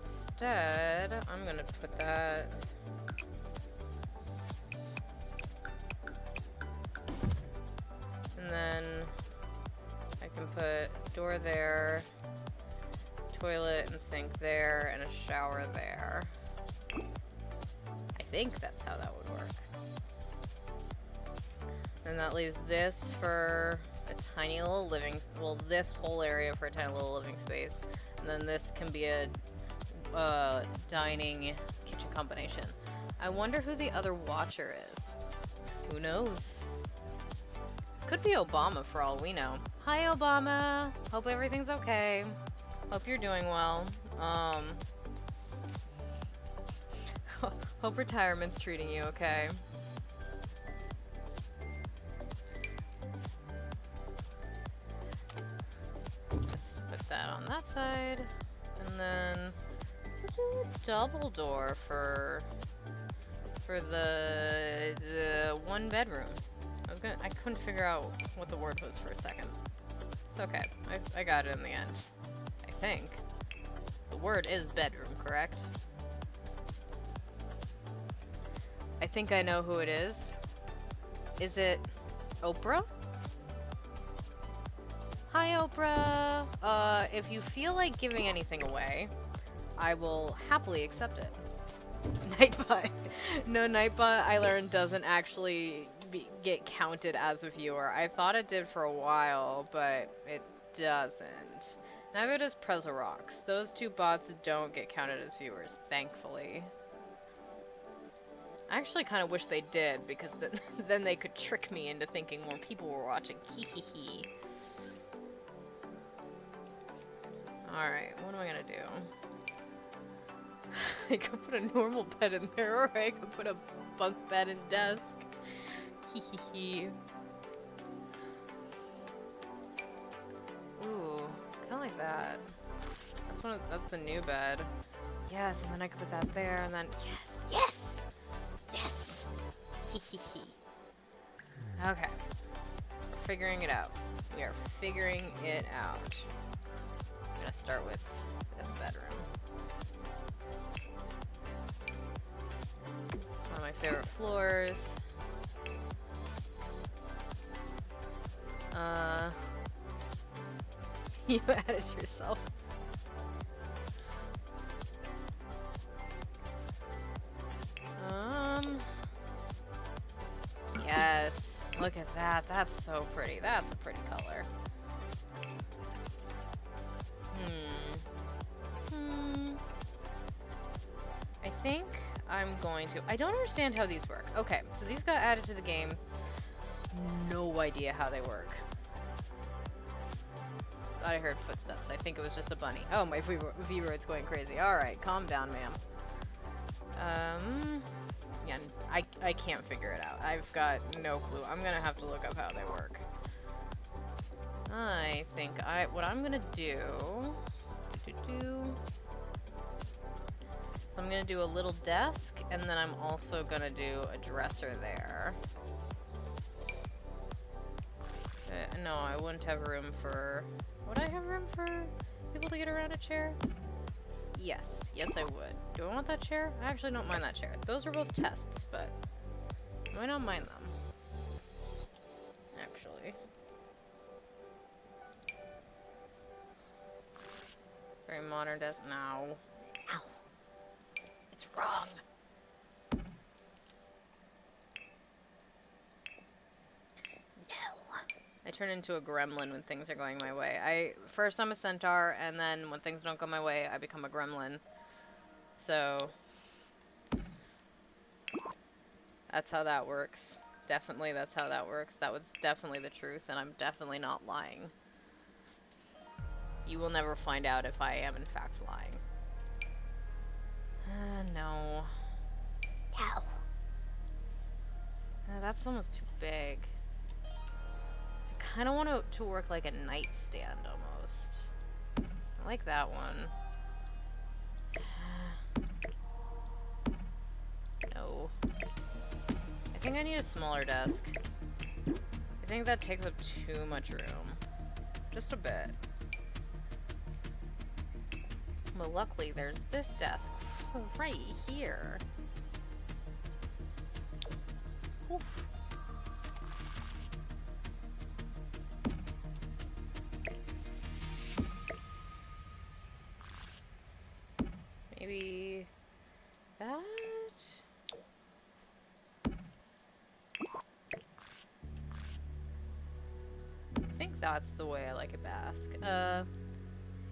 Instead, I'm gonna put that... And then I can put door there, toilet and sink there, and a shower there. I think that's how that would work. And that leaves this for a tiny little living... Well, this whole area for a tiny little living space. And then this can be a dining kitchen combination. I wonder who the other watcher is. Who knows? Could be Obama for all we know. Hi, Obama. Hope everything's okay. Hope you're doing well. Hope retirement's treating you okay. Just put that on that side. And then let's do a double door for the 1 bedroom. I couldn't figure out what the word was for a second. It's okay. I got it in the end. I think. The word is bedroom, correct? I think I know who it is. Is it Oprah? Hi, Oprah. If you feel like giving anything away, I will happily accept it. Nightbot. No, Nightbot, I learned, doesn't actually get counted as a viewer. I thought it did for a while, but it doesn't. Neither does Prezzo Rocks. Those 2 bots don't get counted as viewers, thankfully. I actually kind of wish they did, because then they could trick me into thinking more people were watching. Hee. Alright, what am I gonna do? I could put a normal bed in there, or I could put a bunk bed and desk. Hee. like that. That's the new bed. Yes, and then I can put that there, and then yes. Okay. We're figuring it out. We are figuring it out. I'm gonna start with this bedroom. One of my favorite floors. You added yourself. Yes. Look at that. That's so pretty. That's a pretty color. I think I'm going to... I don't understand how these work. Okay, so these got added to the game. No idea how they work. Thought I heard footsteps. I think it was just a bunny. Oh, my V-road's going crazy. Alright, calm down, ma'am. Yeah, I can't figure it out. I've got no clue. I'm gonna have to look up how they work. I think what I'm gonna do... I'm gonna do a little desk, and then I'm also gonna do a dresser there. No, I wouldn't have room for... Would I have room for people to get around a chair? Yes. Yes, I would. Do I want that chair? I actually don't mind that chair. Those are both tests, but I might not mind them. Actually. Very modern desk. No. Ow. It's wrong. I turn into a gremlin when things are going my way. First I'm a centaur, and then when things don't go my way, I become a gremlin. So that's how that works. Definitely that's how that works. That was definitely the truth, and I'm definitely not lying. You will never find out if I am in fact lying. No. No. That's almost too big. I kind of want it to work like a nightstand almost. I like that one. No. I think I need a smaller desk. I think that takes up too much room. Just a bit. But luckily there's this desk right here. Oof. Maybe that? I think that's the way I like a basque.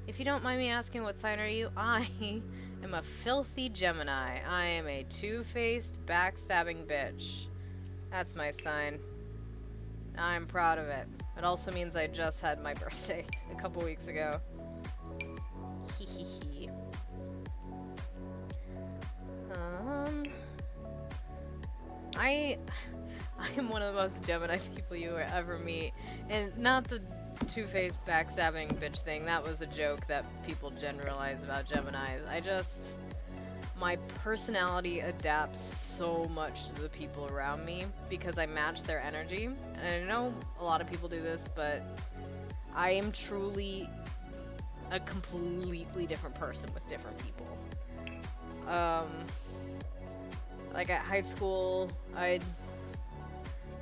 If you don't mind me asking, what sign are you? I am a filthy Gemini. I am a two-faced, backstabbing bitch. That's my sign. I'm proud of it. It also means I just had my birthday a couple weeks ago. Hee hee hee. I am one of the most Gemini people you will ever meet. And not the two-faced backstabbing bitch thing. That was a joke that people generalize about Geminis. My personality adapts so much to the people around me because I match their energy. And I know a lot of people do this, but I am truly a completely different person with different people. Like at high school, I'd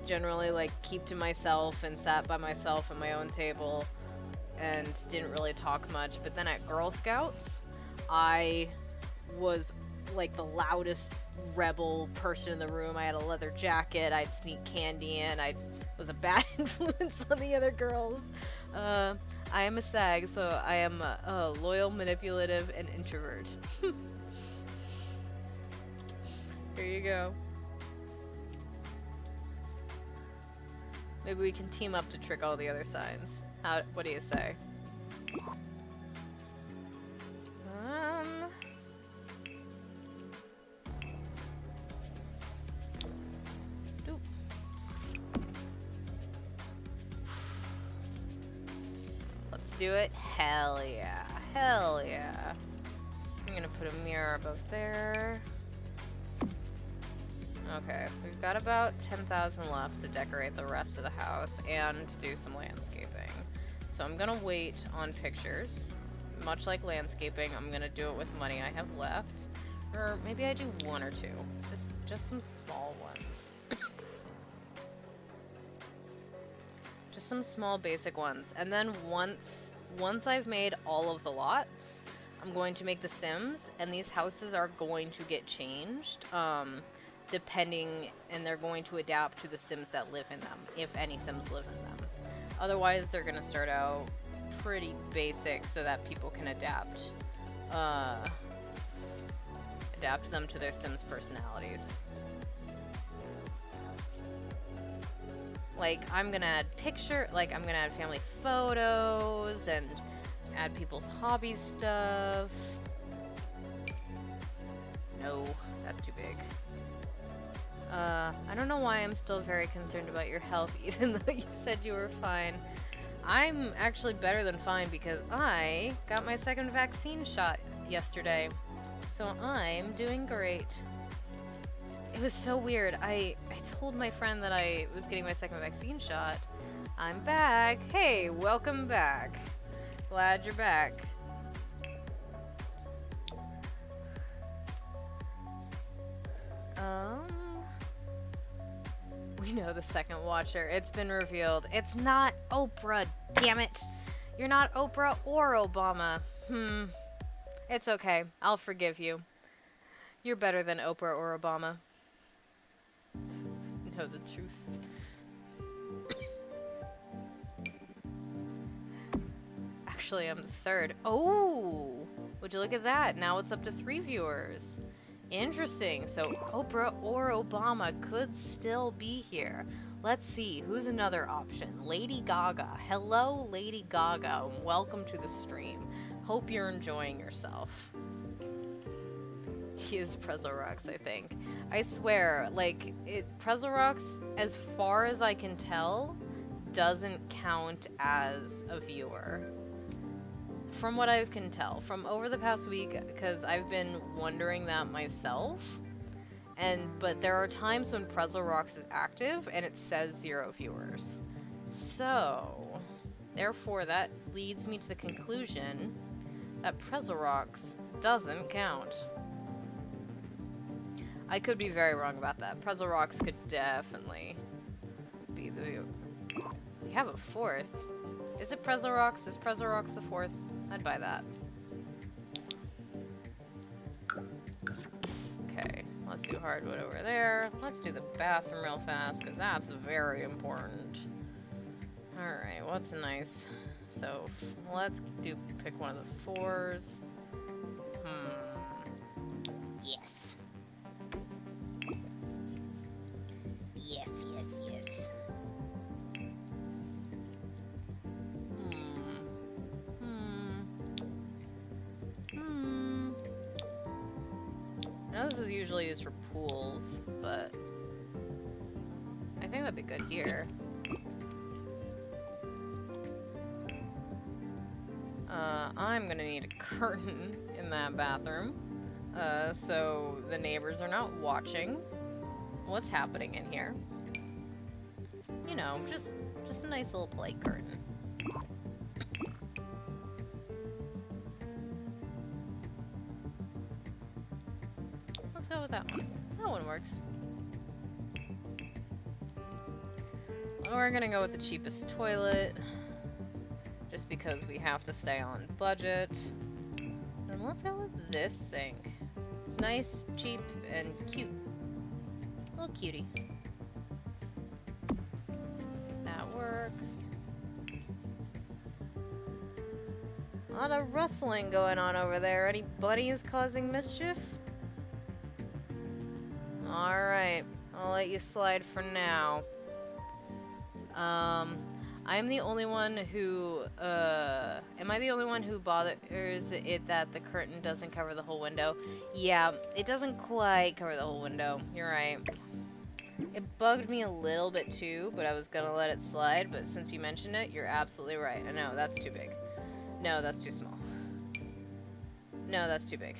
generally like keep to myself and sat by myself at my own table and didn't really talk much. But then at Girl Scouts, I was like the loudest rebel person in the room. I had a leather jacket, I'd sneak candy in, I was a bad influence on the other girls. I am a sag, so I am loyal, manipulative, and introvert. Here you go. Maybe we can team up to trick all the other signs. What do you say? Doop. Let's do it. Hell yeah. Hell yeah. I'm gonna put a mirror above there. Okay, we've got about 10,000 left to decorate the rest of the house and do some landscaping. So I'm gonna wait on pictures. Much like landscaping, I'm gonna do it with money I have left. Or maybe I do one or two. Just some small ones. Just some small basic ones. And then once I've made all of the lots, I'm going to make the Sims, and these houses are going to get changed. Depending, and they're going to adapt to the Sims that live in them, if any Sims live in them. Otherwise, they're going to start out pretty basic so that people can adapt them to their Sims' personalities. Like, I'm going to add I'm going to add family photos and add people's hobby stuff. No, that's too big. I don't know why I'm still very concerned about your health, even though you said you were fine. I'm actually better than fine because I got my second vaccine shot yesterday. So I'm doing great. It was so weird. I told my friend that I was getting my second vaccine shot. I'm back. Hey, welcome back. Glad you're back. We know the second watcher. It's been revealed. It's not Oprah, damn it. You're not Oprah or Obama. It's okay. I'll forgive you. You're better than Oprah or Obama. Know the truth. Actually, I'm the third. Oh! Would you look at that? Now it's up to 3 viewers. Interesting. So Oprah or Obama could still be here. Let's see. Who's another option? Lady Gaga. Hello, Lady Gaga, and welcome to the stream. Hope you're enjoying yourself. He is Prezorox, I think. I swear, like, Prezorox, as far as I can tell, doesn't count as a viewer. From what I can tell, from over the past week, because I've been wondering that myself, but there are times when Prezorox is active and it says 0 viewers. So, therefore, that leads me to the conclusion that Prezorox doesn't count. I could be very wrong about that. Prezorox could definitely be the viewer. We have a 4th. Is it Prezorox? Is Prezorox the 4th? I'd buy that. Okay, let's do hardwood over there. Let's do the bathroom real fast, because that's very important. Alright, what's nice? So, let's pick one of the 4s. Yes. Yes, yes, yes. I know this is usually used for pools, but I think that'd be good here. I'm gonna need a curtain in that bathroom, so the neighbors are not watching what's happening in here. You know, just a nice little plate curtain. Let's go with that one. That one works. We're gonna go with the cheapest toilet, just because we have to stay on budget. Then let's go with this sink. It's nice, cheap, and cute. Little cutie. That works. A lot of rustling going on over there. Any bunnies causing mischief? Alright, I'll let you slide for now. I'm the only one who, am I the only one who bothers it that the curtain doesn't cover the whole window? Yeah, it doesn't quite cover the whole window. You're right. It bugged me a little bit too, but I was gonna let it slide, but since you mentioned it, you're absolutely right. I know, that's too big. No, that's too small. No, that's too big.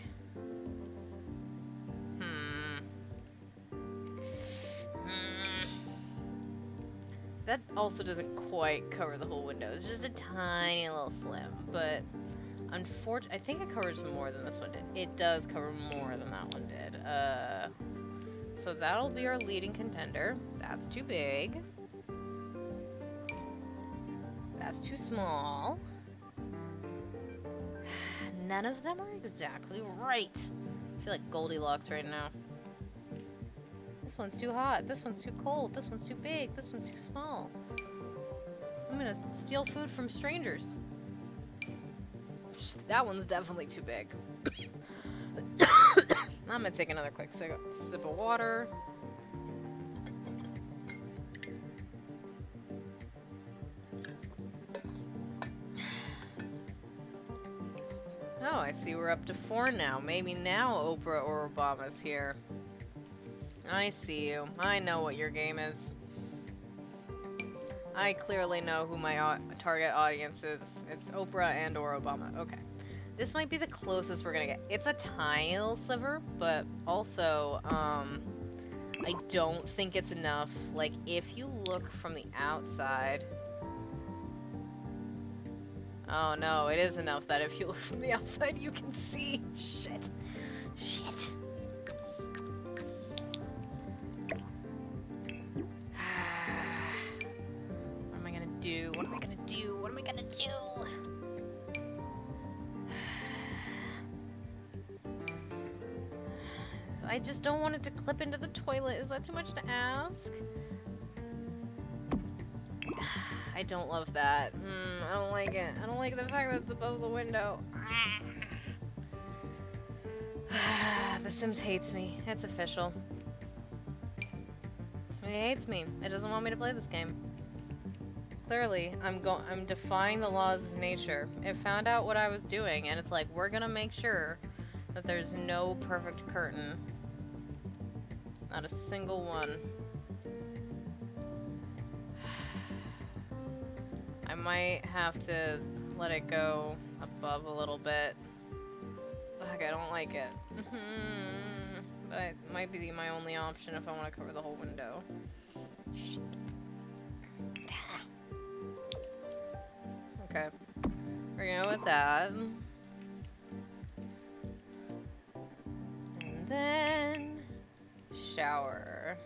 That also doesn't quite cover the whole window. It's just a tiny little slim, but unfortunately, I think it covers more than this one did. It does cover more than that one did. So that'll be our leading contender. That's too big. That's too small. None of them are exactly right. I feel like Goldilocks right now. This one's too hot. This one's too cold. This one's too big. This one's too small. I'm gonna steal food from strangers. That one's definitely too big. I'm gonna take another quick sip of water. Oh, I see we're up to 4 now. Maybe now Oprah or Obama's here. I see you. I know what your game is. I clearly know who my target audience is. It's Oprah and or Obama. Okay. This might be the closest we're gonna get. It's a tiny little sliver, but also, I don't think it's enough. Like, if you look from the outside... Oh no, it is enough that if you look from the outside, you can see. Shit. Shit. What am I gonna do? What am I gonna do? What am I gonna do? I just don't want it to clip into the toilet. Is that too much to ask? I don't love that. I don't like it. I don't like the fact that it's above the window. The Sims hates me. It's official. It hates me. It doesn't want me to play this game. Clearly, I'm defying the laws of nature. It found out what I was doing, and it's like, we're gonna make sure that there's no perfect curtain. Not a single one. I might have to let it go above a little bit. Fuck, I don't like it. But it might be my only option if I want to cover the whole window. Shit. Okay. We're gonna go with that. And then... shower.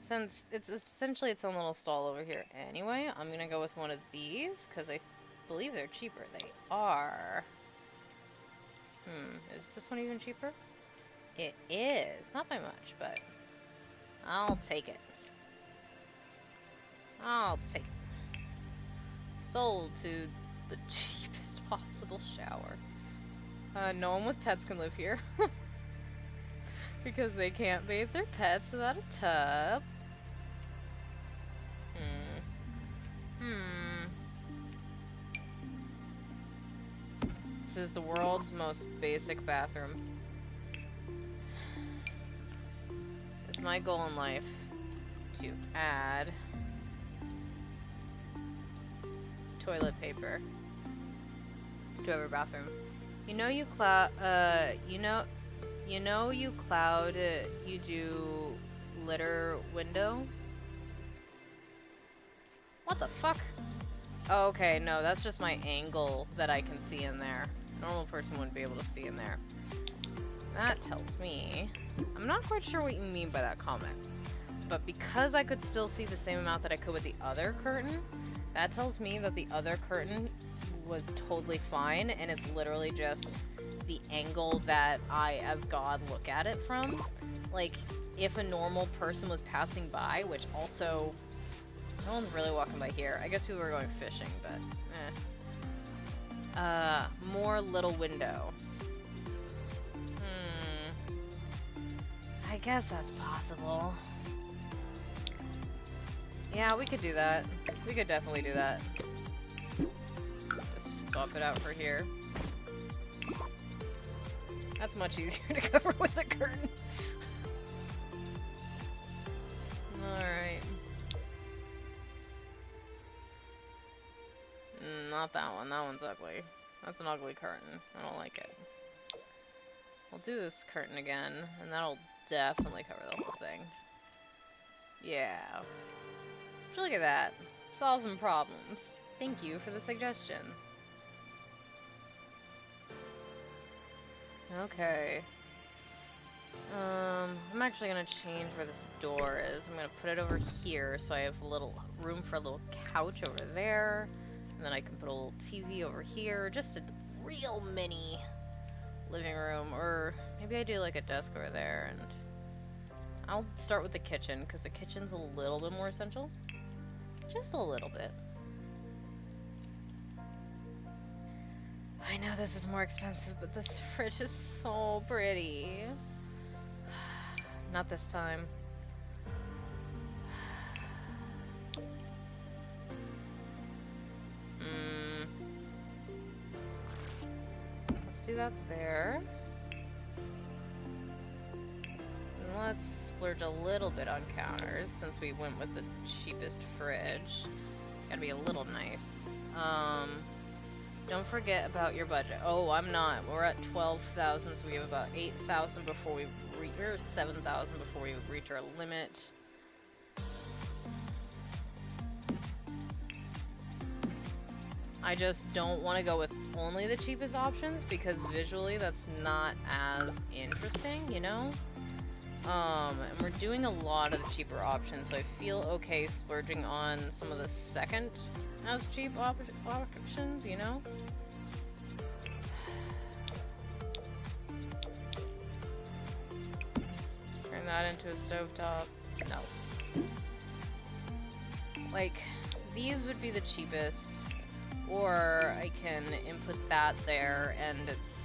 Since it's essentially its own little stall over here anyway, I'm gonna go with one of these, because I believe they're cheaper. They are. Is this one even cheaper? It is. Not by much, but I'll take it. I'll take it. Sold to the cheapest possible shower. No one with pets can live here. Because they can't bathe their pets without a tub. This is the world's most basic bathroom. It's my goal in life to add toilet paper to every bathroom. You know you do litter window? What the fuck? Oh, okay, no, that's just my angle that I can see in there. Normal person wouldn't be able to see in there. That tells me... I'm not quite sure what you mean by that comment. But because I could still see the same amount that I could with the other curtain, that tells me that the other curtain was totally fine, and it's literally just the angle that I, as God, look at it from. Like, if a normal person was passing by, which also... no one's really walking by here. I guess people are going fishing, but more little window. I guess that's possible. Yeah, we could do that. We could definitely do that. Just swap it out for here. That's much easier to cover with a curtain. Alright. Not that one. one. That one's ugly. That's an ugly curtain. I don't like it. We'll do this curtain again, and that'll definitely cover the whole thing. Yeah. Look at that. Solving problems. Thank you for the suggestion. Okay. I'm actually gonna change where this door is. I'm gonna put it over here so I have a little room for a little couch over there. And then I can put a little TV over here. Just a real mini living room. Or maybe I do like a desk over there. And I'll start with the kitchen because the kitchen's a little bit more essential. Just a little bit. I know this is more expensive, but this fridge is so pretty. Not this time. Let's do that there. And let's splurge a little bit on counters since we went with the cheapest fridge. Gotta be a little nice. Don't forget about your budget. Oh, I'm not. We're at 12,000, so we have about 8,000 before we reach, or 7,000 before we reach our limit. I just don't want to go with only the cheapest options because visually that's not as interesting, you know? And we're doing a lot of the cheaper options, so I feel okay splurging on some of the second as cheap options, you know? Turn that into a stovetop. No. Like, these would be the cheapest, or I can input that there, and it's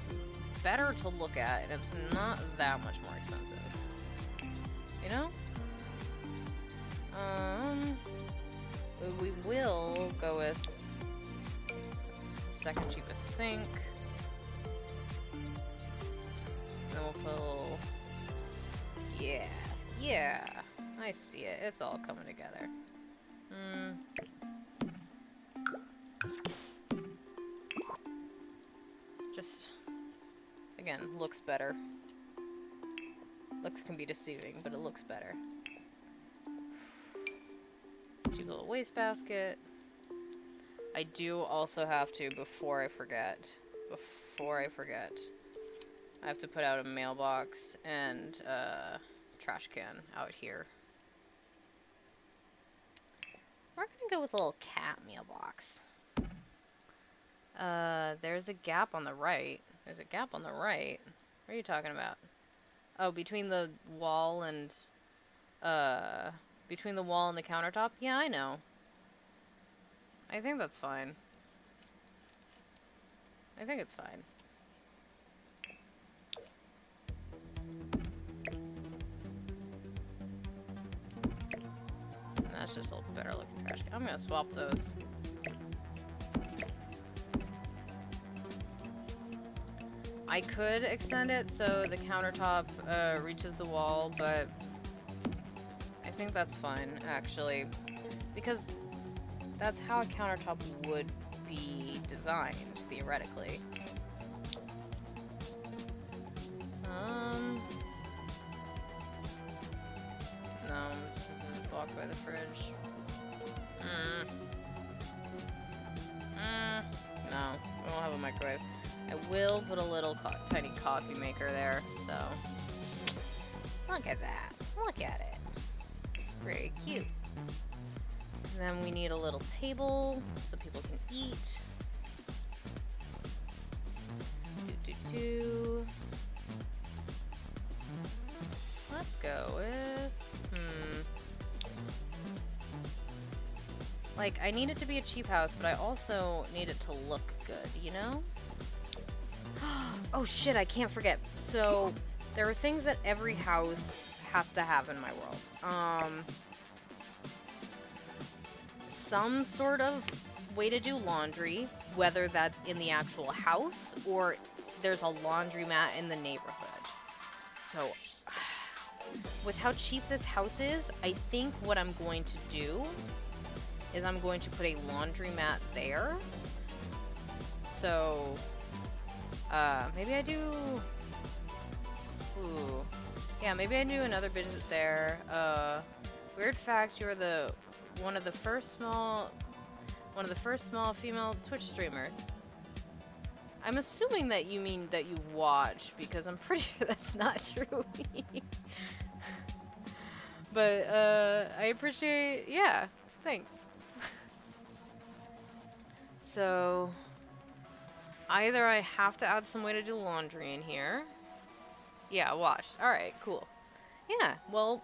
better to look at, and it's not that much more expensive. You know? We will go with second cheapest sink. Then we'll put a little... Yeah, I see it. It's all coming together. Just, again, looks better. Looks can be deceiving, but it looks better. Cheap little wastebasket. I do also have to, before I forget, I have to put out a mailbox and a trash can out here. We're gonna go with a little cat mailbox. There's a gap on the right. There's a gap on the right. What are you talking about? Oh, between the wall and, between the wall and the countertop? Yeah, I know. I think that's fine. I think it's fine. And that's just a better looking trash can. I'm gonna swap those. I could extend it so the countertop reaches the wall, but I think that's fine, actually, because that's how a countertop would be designed, theoretically. No, I'm just gonna walk by the fridge. No, we don't have a microwave. I will put a little tiny coffee maker there, so. Look at that. Look at it. Very cute. And then we need a little table so people can eat. Let's go with, like, I need it to be a cheap house, but I also need it to look good, you know? Oh shit, I can't forget. So, there are things that every house has to have in my world. Some sort of way to do laundry, whether that's in the actual house or there's a laundromat in the neighborhood. So, with how cheap this house is, I think what I'm going to do is I'm going to put a laundromat there So, maybe I do... Ooh. Yeah, maybe I do another visit there. Weird fact, you're one of the first small female Twitch streamers. I'm assuming that you mean that you watch, because I'm pretty sure that's not true. But, I appreciate... Yeah, thanks. So... Either I have to add some way to do laundry in here. Yeah, wash. Alright, cool. Yeah, well,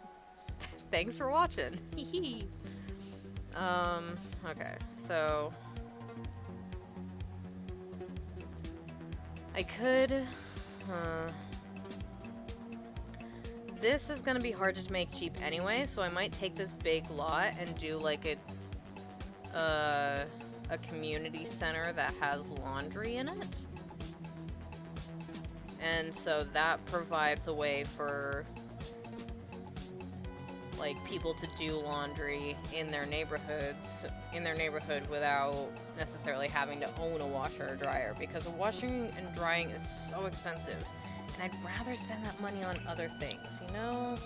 thanks for watching. Okay, so... I could... This is gonna be hard to make cheap anyway, so I might take this big lot and do like a community center that has laundry in it. And so that provides a way for like people to do laundry in their neighborhood without necessarily having to own a washer or dryer, because washing and drying is so expensive. And I'd rather spend that money on other things, you know?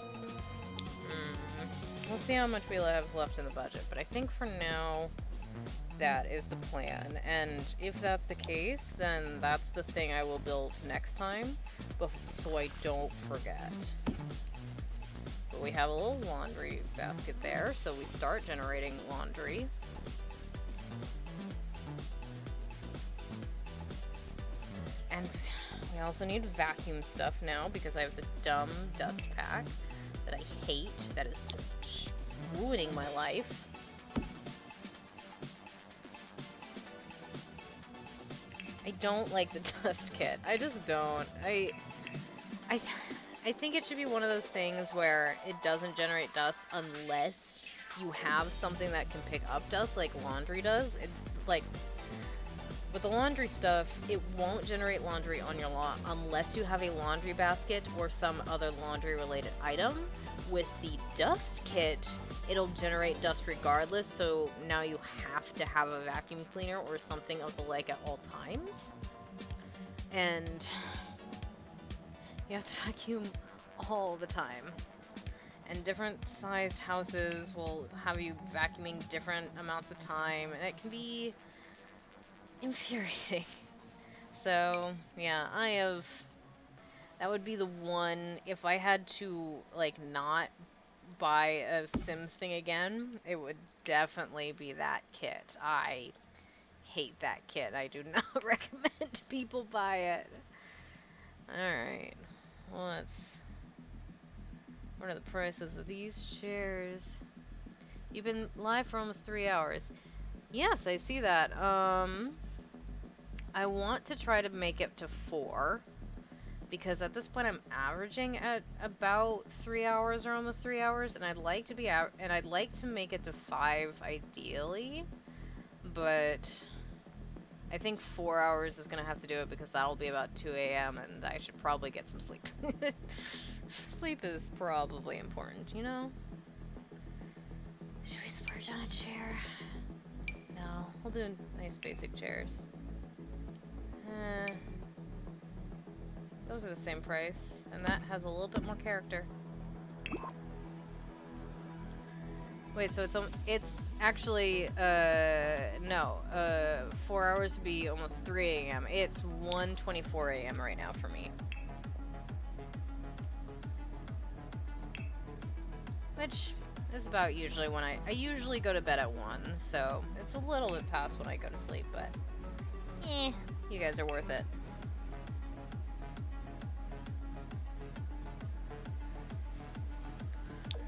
We'll see how much we have left in the budget, but I think for now, that is the plan. And if that's the case, then that's the thing I will build next time, so I don't forget. But we have a little laundry basket there, so we start generating laundry. And we also need vacuum stuff now, because I have the dumb dust pack that I hate, that is just ruining my life. I don't like the dust kit. I just don't. I think it should be one of those things where it doesn't generate dust unless you have something that can pick up dust, like laundry does. It's like, with the laundry stuff, it won't generate laundry on your lawn unless you have a laundry basket or some other laundry-related item. With the dust kit, it'll generate dust regardless, so now you have to have a vacuum cleaner or something of the like at all times. And you have to vacuum all the time. And different sized houses will have you vacuuming different amounts of time, and it can be infuriating. So, yeah, that would be the one, if I had to, like, not buy a Sims thing again, it would definitely be that kit. I hate that kit. I do not recommend people buy it. Alright, what are the prices of these chairs? You've been live for almost 3 hours. Yes, I see that. I want to try to make it to 4. Because at this point I'm averaging at about 3 hours or almost 3 hours, and I'd like to be out, and I'd like to make it to 5 ideally, but I think 4 hours is gonna have to do it, because that'll be about 2 a.m. and I should probably get some sleep. Sleep is probably important, you know? Should we splurge on a chair? No, we'll do nice basic chairs. Those are the same price, and that has a little bit more character. Wait, so it's actually, no, 4 hours would be almost 3 a.m. It's 1:24 a.m. right now for me. Which is about usually when I usually go to bed at 1, so it's a little bit past when I go to sleep, but you guys are worth it.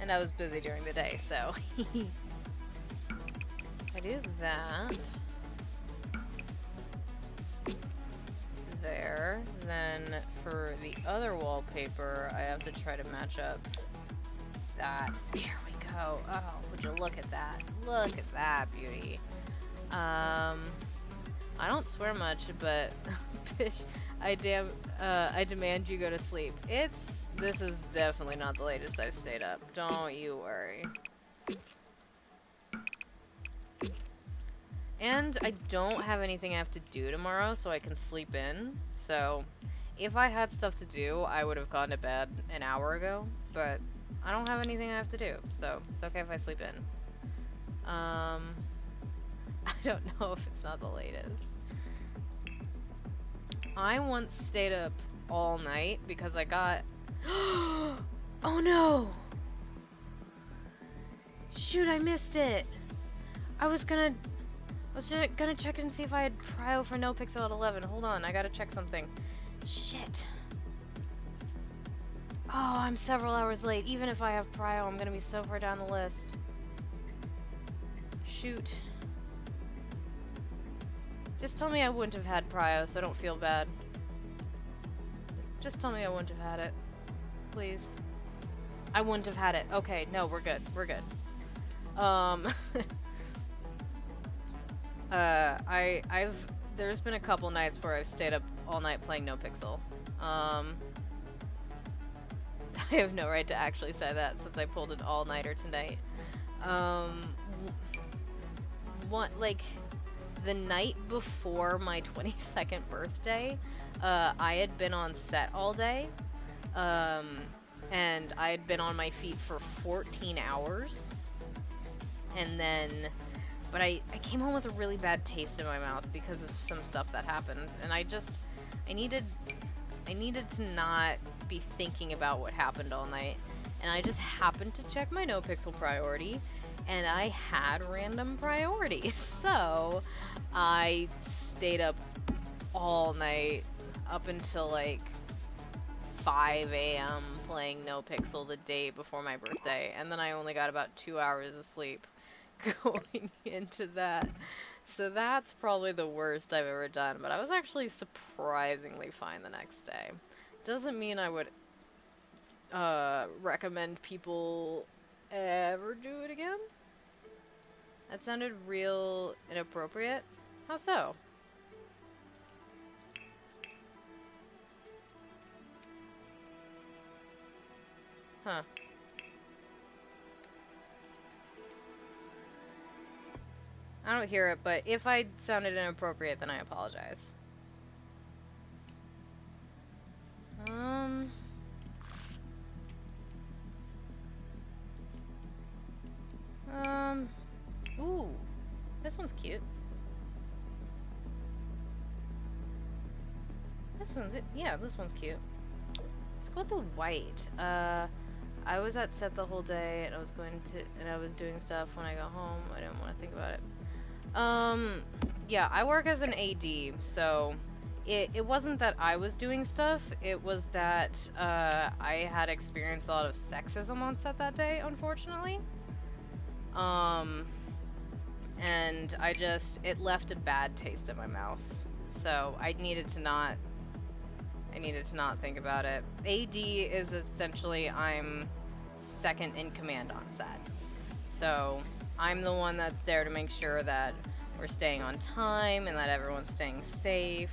And I was busy during the day, so I do that there. Then for the other wallpaper, I have to try to match up that. There we go. Oh, would you look at that? Look at that beauty. I don't swear much, but I demand you go to sleep. This is definitely not the latest I've stayed up. Don't you worry. And I don't have anything I have to do tomorrow, so I can sleep in. So, if I had stuff to do, I would have gone to bed an hour ago. But I don't have anything I have to do, so it's okay if I sleep in. I don't know if it's not the latest. I once stayed up all night because I got... Oh no! Shoot, I missed it! I was gonna check and see if I had cryo for no pixel at 11. Hold on, I gotta check something. Shit. Oh, I'm several hours late. Even if I have cryo, I'm gonna be so far down the list. Shoot. Just tell me I wouldn't have had cryo so I don't feel bad. Just tell me I wouldn't have had it. Please. I wouldn't have had it. Okay, no, we're good. We're good. There's been a couple nights where I've stayed up all night playing No Pixel. I have no right to actually say that since I pulled an all-nighter tonight. The night before my 22nd birthday, I had been on set all day, and I had been on my feet for 14 hours, and then, but I came home with a really bad taste in my mouth because of some stuff that happened, and I needed to not be thinking about what happened all night, and I just happened to check my no pixel priority, and I had random priorities, so I stayed up all night up until like 5 a.m. playing No Pixel the day before my birthday, and then I only got about 2 hours of sleep going into that. So that's probably the worst I've ever done, but I was actually surprisingly fine the next day. Doesn't mean I would recommend people ever do it again. That sounded real inappropriate. How so? Huh. I don't hear it, but if I sounded inappropriate, then I apologize. Ooh. This one's cute. Yeah, this one's cute. Let's go with the white. I was at set the whole day, and I was doing stuff when I got home. I didn't want to think about it. Yeah, I work as an AD, so it wasn't that I was doing stuff, it was that, I had experienced a lot of sexism on set that day, unfortunately. And it left a bad taste in my mouth. So I needed to not think about it. AD is essentially, I'm second in command on set. So I'm the one that's there to make sure that we're staying on time and that everyone's staying safe.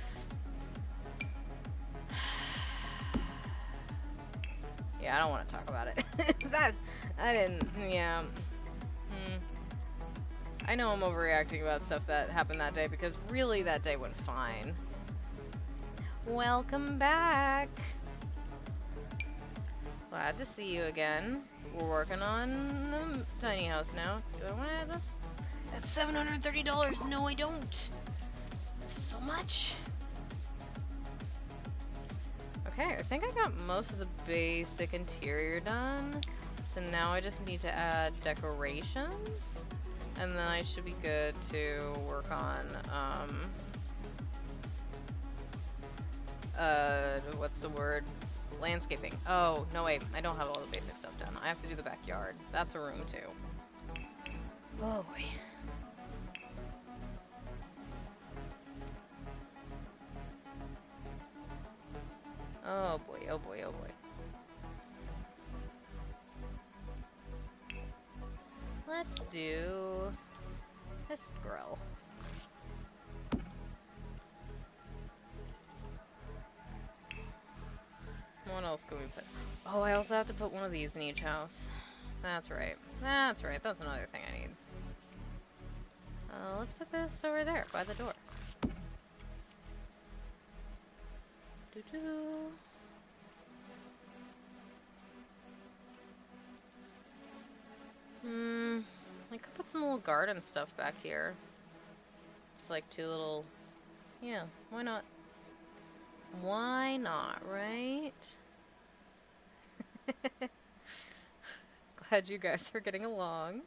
Yeah, I don't want to talk about it. I know I'm overreacting about stuff that happened that day because really that day went fine. Welcome back. Glad to see you again. We're working on the tiny house now. Do I want to add this? That's $730. No, I don't. That's so much. Okay, I think I got most of the basic interior done. So now I just need to add decorations. And then I should be good to work on, what's the word? Landscaping. Oh, no wait, I don't have all the basic stuff done. I have to do the backyard. That's a room too. Oh boy. Oh boy, oh boy, oh boy. Let's do this grill. What else can we put? Oh, I also have to put one of these in each house. That's right. That's right. That's another thing I need. Let's put this over there by the door. Doo-doo. I could put some little garden stuff back here. Just like two little... Yeah, why not? Why not, right? Glad you guys are getting along.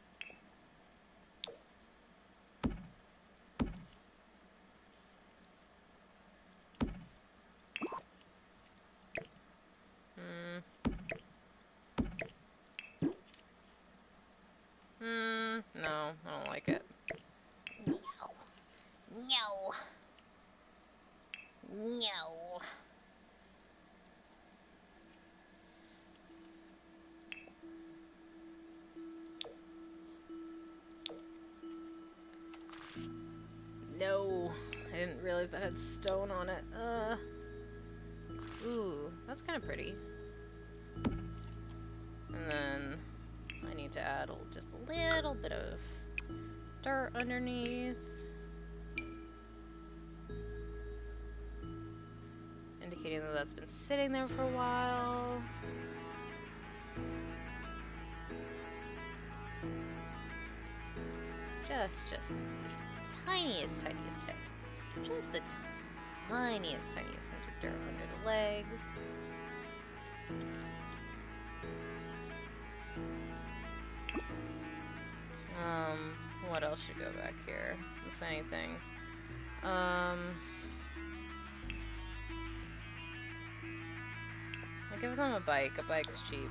No, I don't like it. No. No. No. No. I didn't realize that had stone on it. Ooh, that's kind of pretty. And then I need to add just a little bit of dirt underneath. Indicating that that's been sitting there for a while. Just tiniest hint. Just the tiniest hint of dirt under the legs. What else should go back here, if anything? I'll give them a bike. A bike's cheap.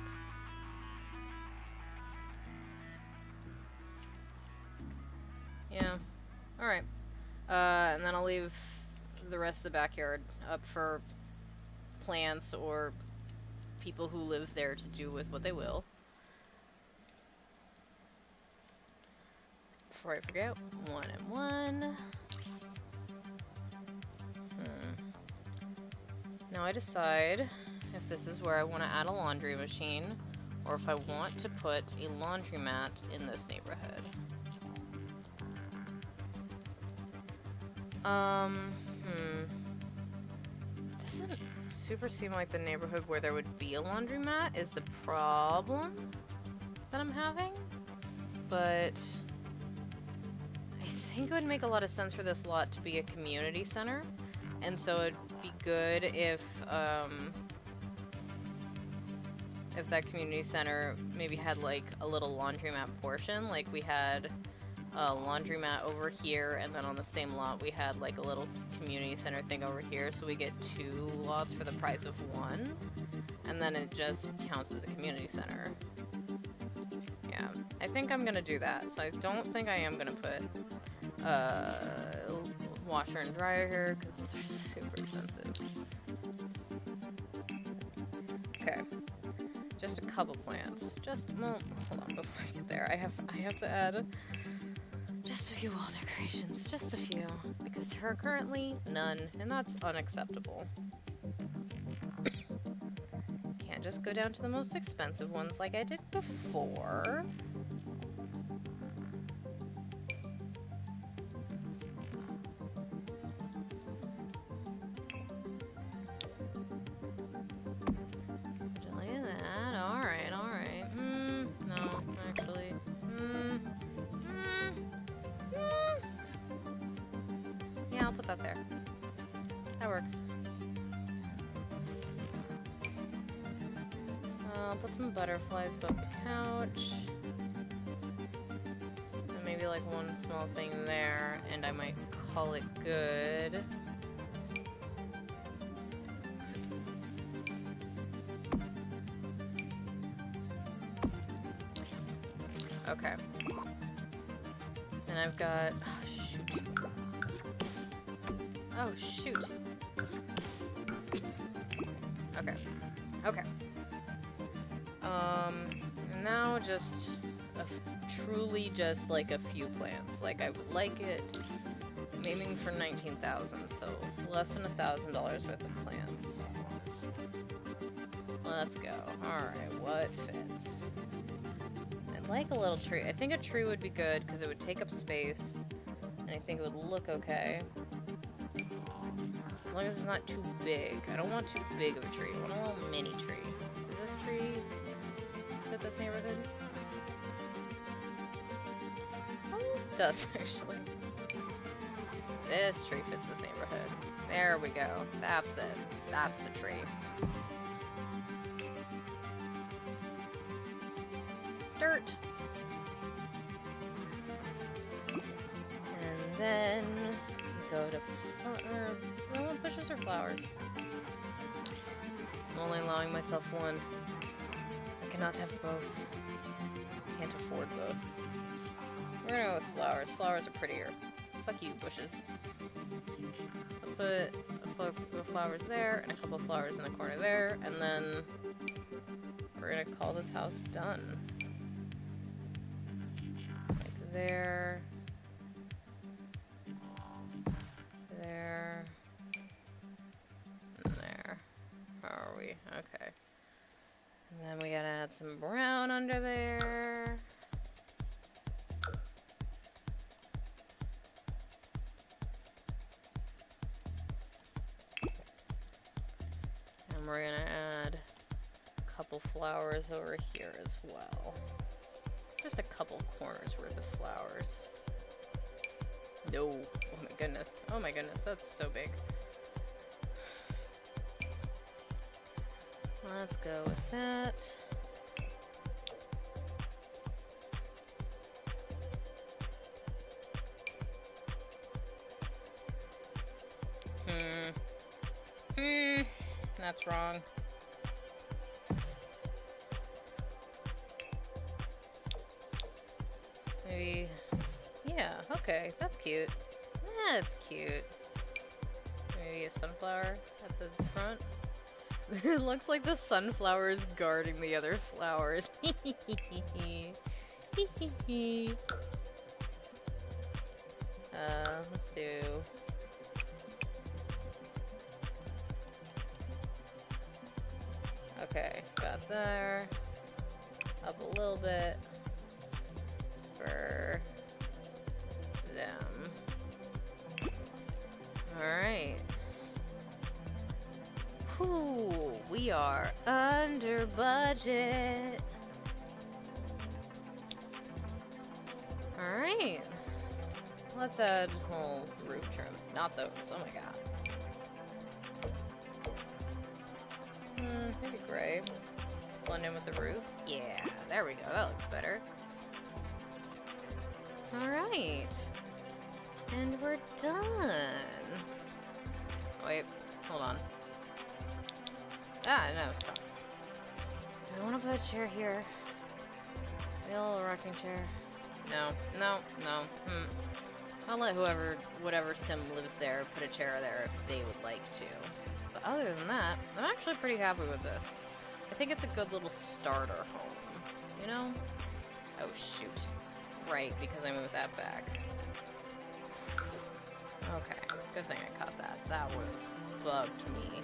Yeah. Alright. And then I'll leave the rest of the backyard up for plants or people who live there to do with what they will. Before I forget, 1 and 1. Now I decide if this is where I want to add a laundry machine, or if I want to put a laundromat in this neighborhood. Doesn't super seem like the neighborhood where there would be a laundromat is the problem that I'm having, but I think it would make a lot of sense for this lot to be a community center, and so it'd be good if that community center maybe had like a little laundromat portion, like we had a laundromat over here, and then on the same lot we had like a little community center thing over here, so we get 2 lots for the price of 1, and then it just counts as a community center. Yeah, I think I'm gonna do that, so I don't think I am gonna put washer and dryer here, because those are super expensive. Okay. Just a couple plants. Well, hold on, before I get there, I have to add just a few wall decorations. Just a few. Because there are currently none, and that's unacceptable. Can't just go down to the most expensive ones like I did before. There. That works. I'll put some butterflies above the couch. And maybe like one small thing there, and I might call it good. Okay. And I've got... Oh, shoot. Okay. Okay. And now just truly just like a few plants. Like I would like it aiming for 19,000, so less than $1,000 worth of plants. Let's go. Alright, what fits? I'd like a little tree. I think a tree would be good because it would take up space. I think it would look okay. As long as it's not too big. I don't want too big of a tree. I want a little mini tree. Does this tree fit this neighborhood? Oh, it does actually. This tree fits this neighborhood. There we go. That's it. That's the tree. Dirt. And then go to do I want bushes or flowers? I'm only allowing myself one. I cannot have both. Can't afford both. We're gonna go with flowers. Flowers are prettier. Fuck you, bushes. Let's put a couple of flowers there and a couple of flowers in the corner there, and then we're gonna call this house done. Like there. There. And there. How are we? Okay. And then we gotta add some brown under there. And we're gonna add a couple flowers over here as well. Just a couple corners worth of flowers. No. Oh my goodness. Oh my goodness, that's so big. Let's go with that. That's wrong. Maybe, yeah, okay, that's cute. That's cute. Maybe a sunflower at the front. It looks like the sunflower is guarding the other flowers. Let's do... Okay, got there. Up a little bit. For them. Alright. Whew, we are under budget. Alright. Let's add whole roof trim. Not those. Oh my god. Maybe gray. Blend in with the roof. Yeah, there we go. That looks better. Alright. And we're done. Wait, hold on. Ah, no, stop. Do I want to put a chair here? Maybe a little rocking chair? No, no, no. I'll let whatever sim lives there, put a chair there if they would like to. But other than that, I'm actually pretty happy with this. I think it's a good little starter home, you know? Oh, shoot. Right, because I moved that back. Okay, good thing I caught that. That would have bugged me.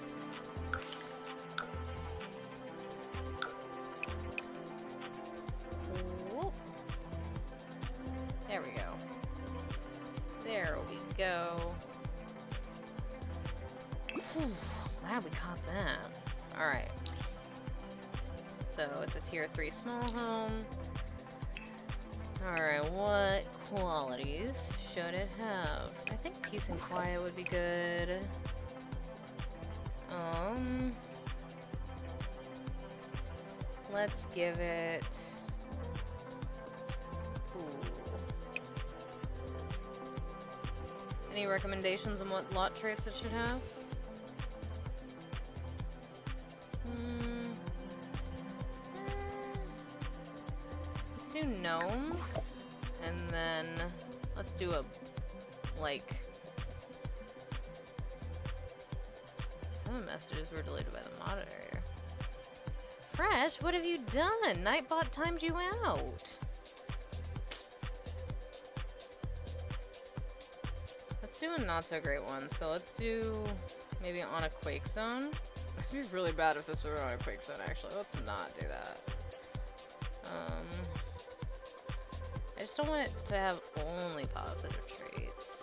Whoop. There we go. There we go. Whew, glad we caught that. Alright. So it's a tier 3 small home. Alright, what qualities should it have? I think peace and quiet would be good. Let's give it... Ooh. Any recommendations on what lot traits it should have? Let's do gnomes, and then let's do a, like... Some messages were deleted by the moderator. Fresh, what have you done? Nightbot timed you out. Let's do a not so great one. So let's do maybe on a quake zone. It'd be really bad if this were on a quake zone, actually. Let's not do that. I just don't want it to have only positive traits.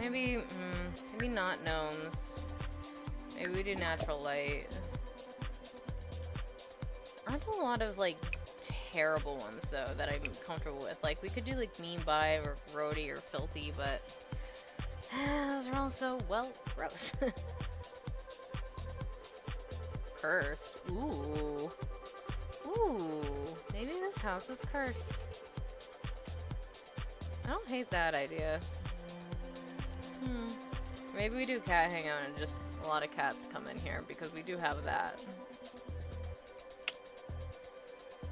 Maybe, maybe not gnomes. Maybe we do natural light. Aren't a lot of, like, terrible ones, though, that I'm comfortable with. Like, we could do, like, mean by or roady or filthy, but those are also, well, gross. Cursed. Ooh. Ooh. Maybe this house is cursed. I don't hate that idea. Maybe we do cat hangout and just a lot of cats come in here because we do have that.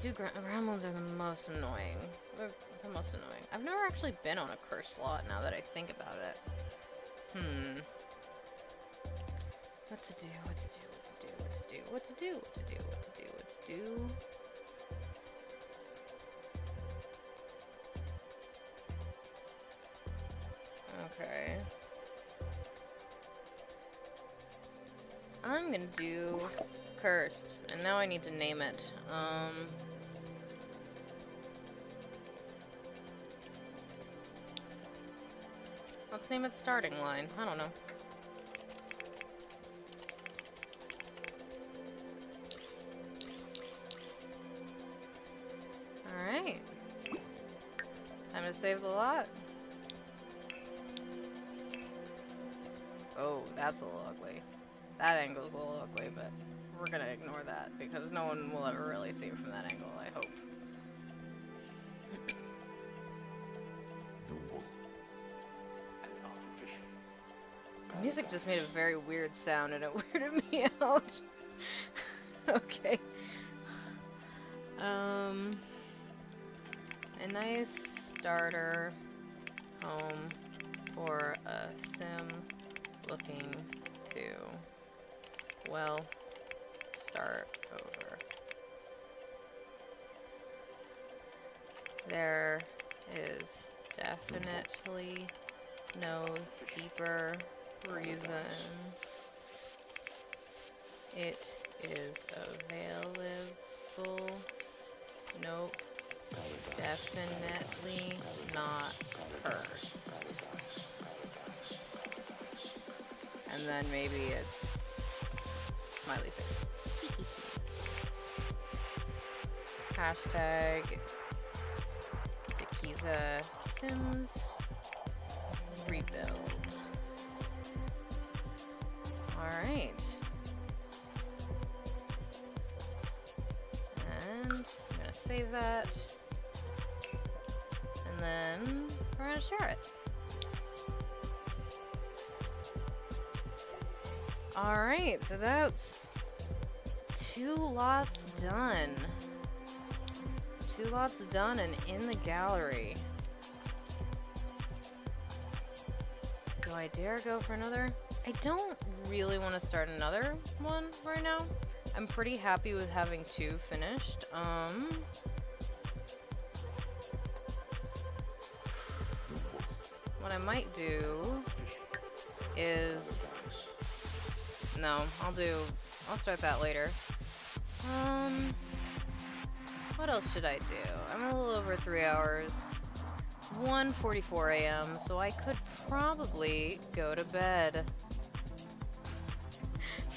Two gremlins are the most annoying. They're the most annoying. I've never actually been on a cursed lot now that I think about it. What to do, what to do, what to do, what to do, what to do, what to do, what to do, what to do. Okay. I'm gonna do cursed, and now I need to name it. Let's name it starting line. I don't know. Alright. Time to save the lot. Oh, that's a little ugly. That angle's a little ugly, but we're gonna ignore that because no one will ever really see it from that angle, I hope. The music just made a very weird sound and it weirded me out. Okay. A nice starter home for a sim looking to, well, start over. There is definitely no deeper reason. It is available. Nope. Definitely not cursed. And then maybe it's smiley face. Hashtag Dikiza Sims rebuild. Alright. And I'm gonna save that. And then we're gonna share it. Alright, so that's 2 lots done. 2 lots done and in the gallery. Do I dare go for another? I don't really want to start another one right now. I'm pretty happy with having 2 finished. What I might do is... No, I'll start that later. What else should I do? I'm a little over 3 hours. 1:44 a.m., so I could probably go to bed.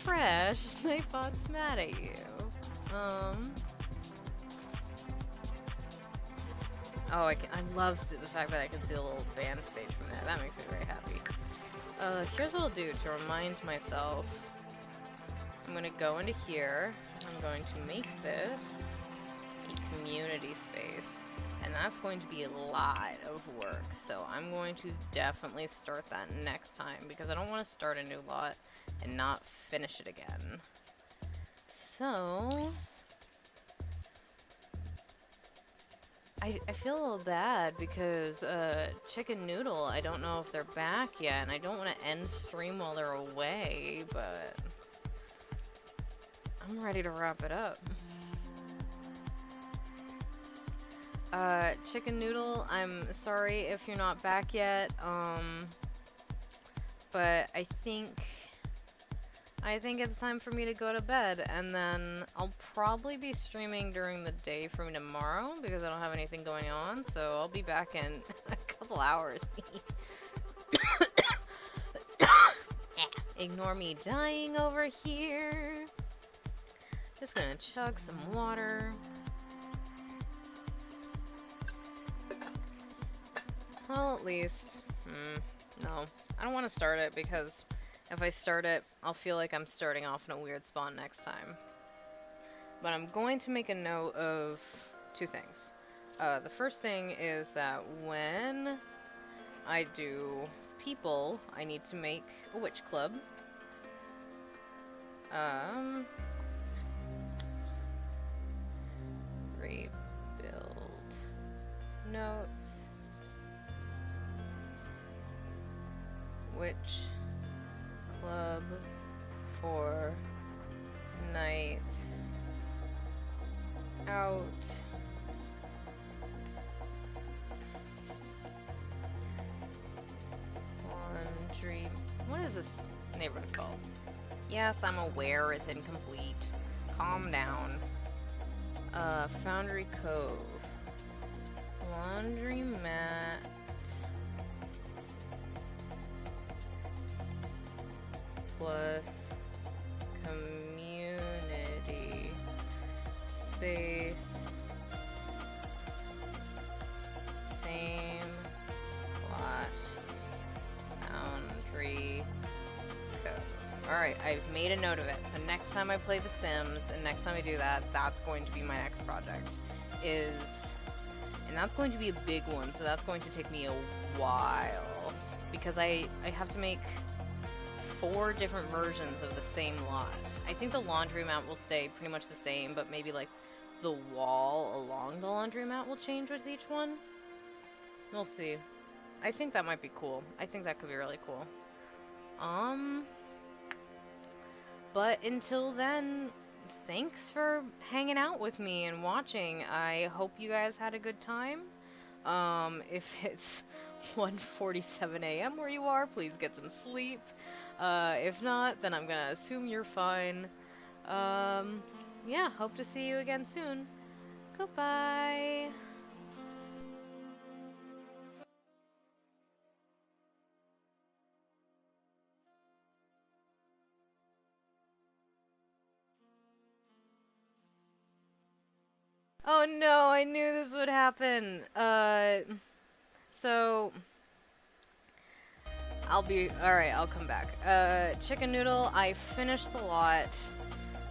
Fresh, Nightbot's mad at you. Oh, I love the fact that I can see a little band stage from there. That makes me very happy. Here's what I'll do to remind myself. I'm gonna go into here. I'm going to make this a community space. And that's going to be a lot of work. So I'm going to definitely start that next time because I don't want to start a new lot and not finish it again. So... I feel a little bad because Chicken Noodle, I don't know if they're back yet, and I don't want to end stream while they're away, but I'm ready to wrap it up. Chicken Noodle, I'm sorry if you're not back yet, but I think it's time for me to go to bed, and then I'll probably be streaming during the day from tomorrow because I don't have anything going on, so I'll be back in a couple hours. Ignore me dying over here. Just gonna chug some water. Well, at least... no. I don't want to start it because if I start it, I'll feel like I'm starting off in a weird spot next time. But I'm going to make a note of two things. The first thing is that when I do people, I need to make a witch club. Rebuild notes. Witch club for night out. Laundry. What is this neighborhood called? Yes, I'm aware it's incomplete. Calm down. Foundry Cove. Laundromat. Plus community space. Same plot. Foundry Cove. Alright, I've made a note of it. So next time I play The Sims, and next time I do that, that's going to be my next project. And that's going to be a big one, so that's going to take me a while. Because I have to make 4 different versions of the same lot. I think the laundromat will stay pretty much the same, but maybe like the wall along the laundromat will change with each one. We'll see. I think that might be cool. I think that could be really cool. But until then, thanks for hanging out with me and watching. I hope you guys had a good time. If it's 1:47 a.m. where you are, please get some sleep. If not, then I'm gonna assume you're fine. Yeah, hope to see you again soon. Goodbye. Oh no, I knew this would happen. So I'll come back. Chicken noodle, I finished the lot,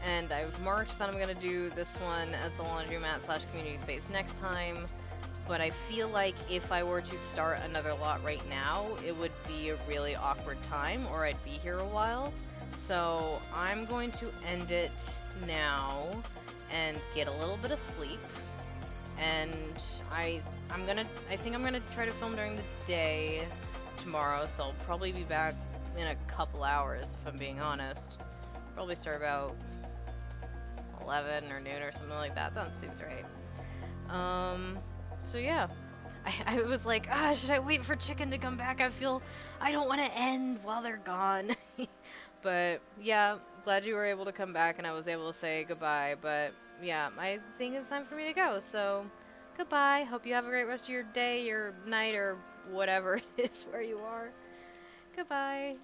and I've marked that I'm gonna do this one as the laundromat / community space next time, but I feel like if I were to start another lot right now, it would be a really awkward time, or I'd be here a while. So I'm going to end it now and get a little bit of sleep, and I think I'm gonna try to film during the day tomorrow, so I'll probably be back in a couple hours if I'm being honest. Probably start about 11 or noon or something like that. That seems right. So yeah, I was like, should I wait for chicken to come back? I don't want to end while they're gone. But yeah, glad you were able to come back and I was able to say goodbye. But yeah, I think it's time for me to go. So goodbye. Hope you have a great rest of your day, your night, or whatever it is where you are. Goodbye.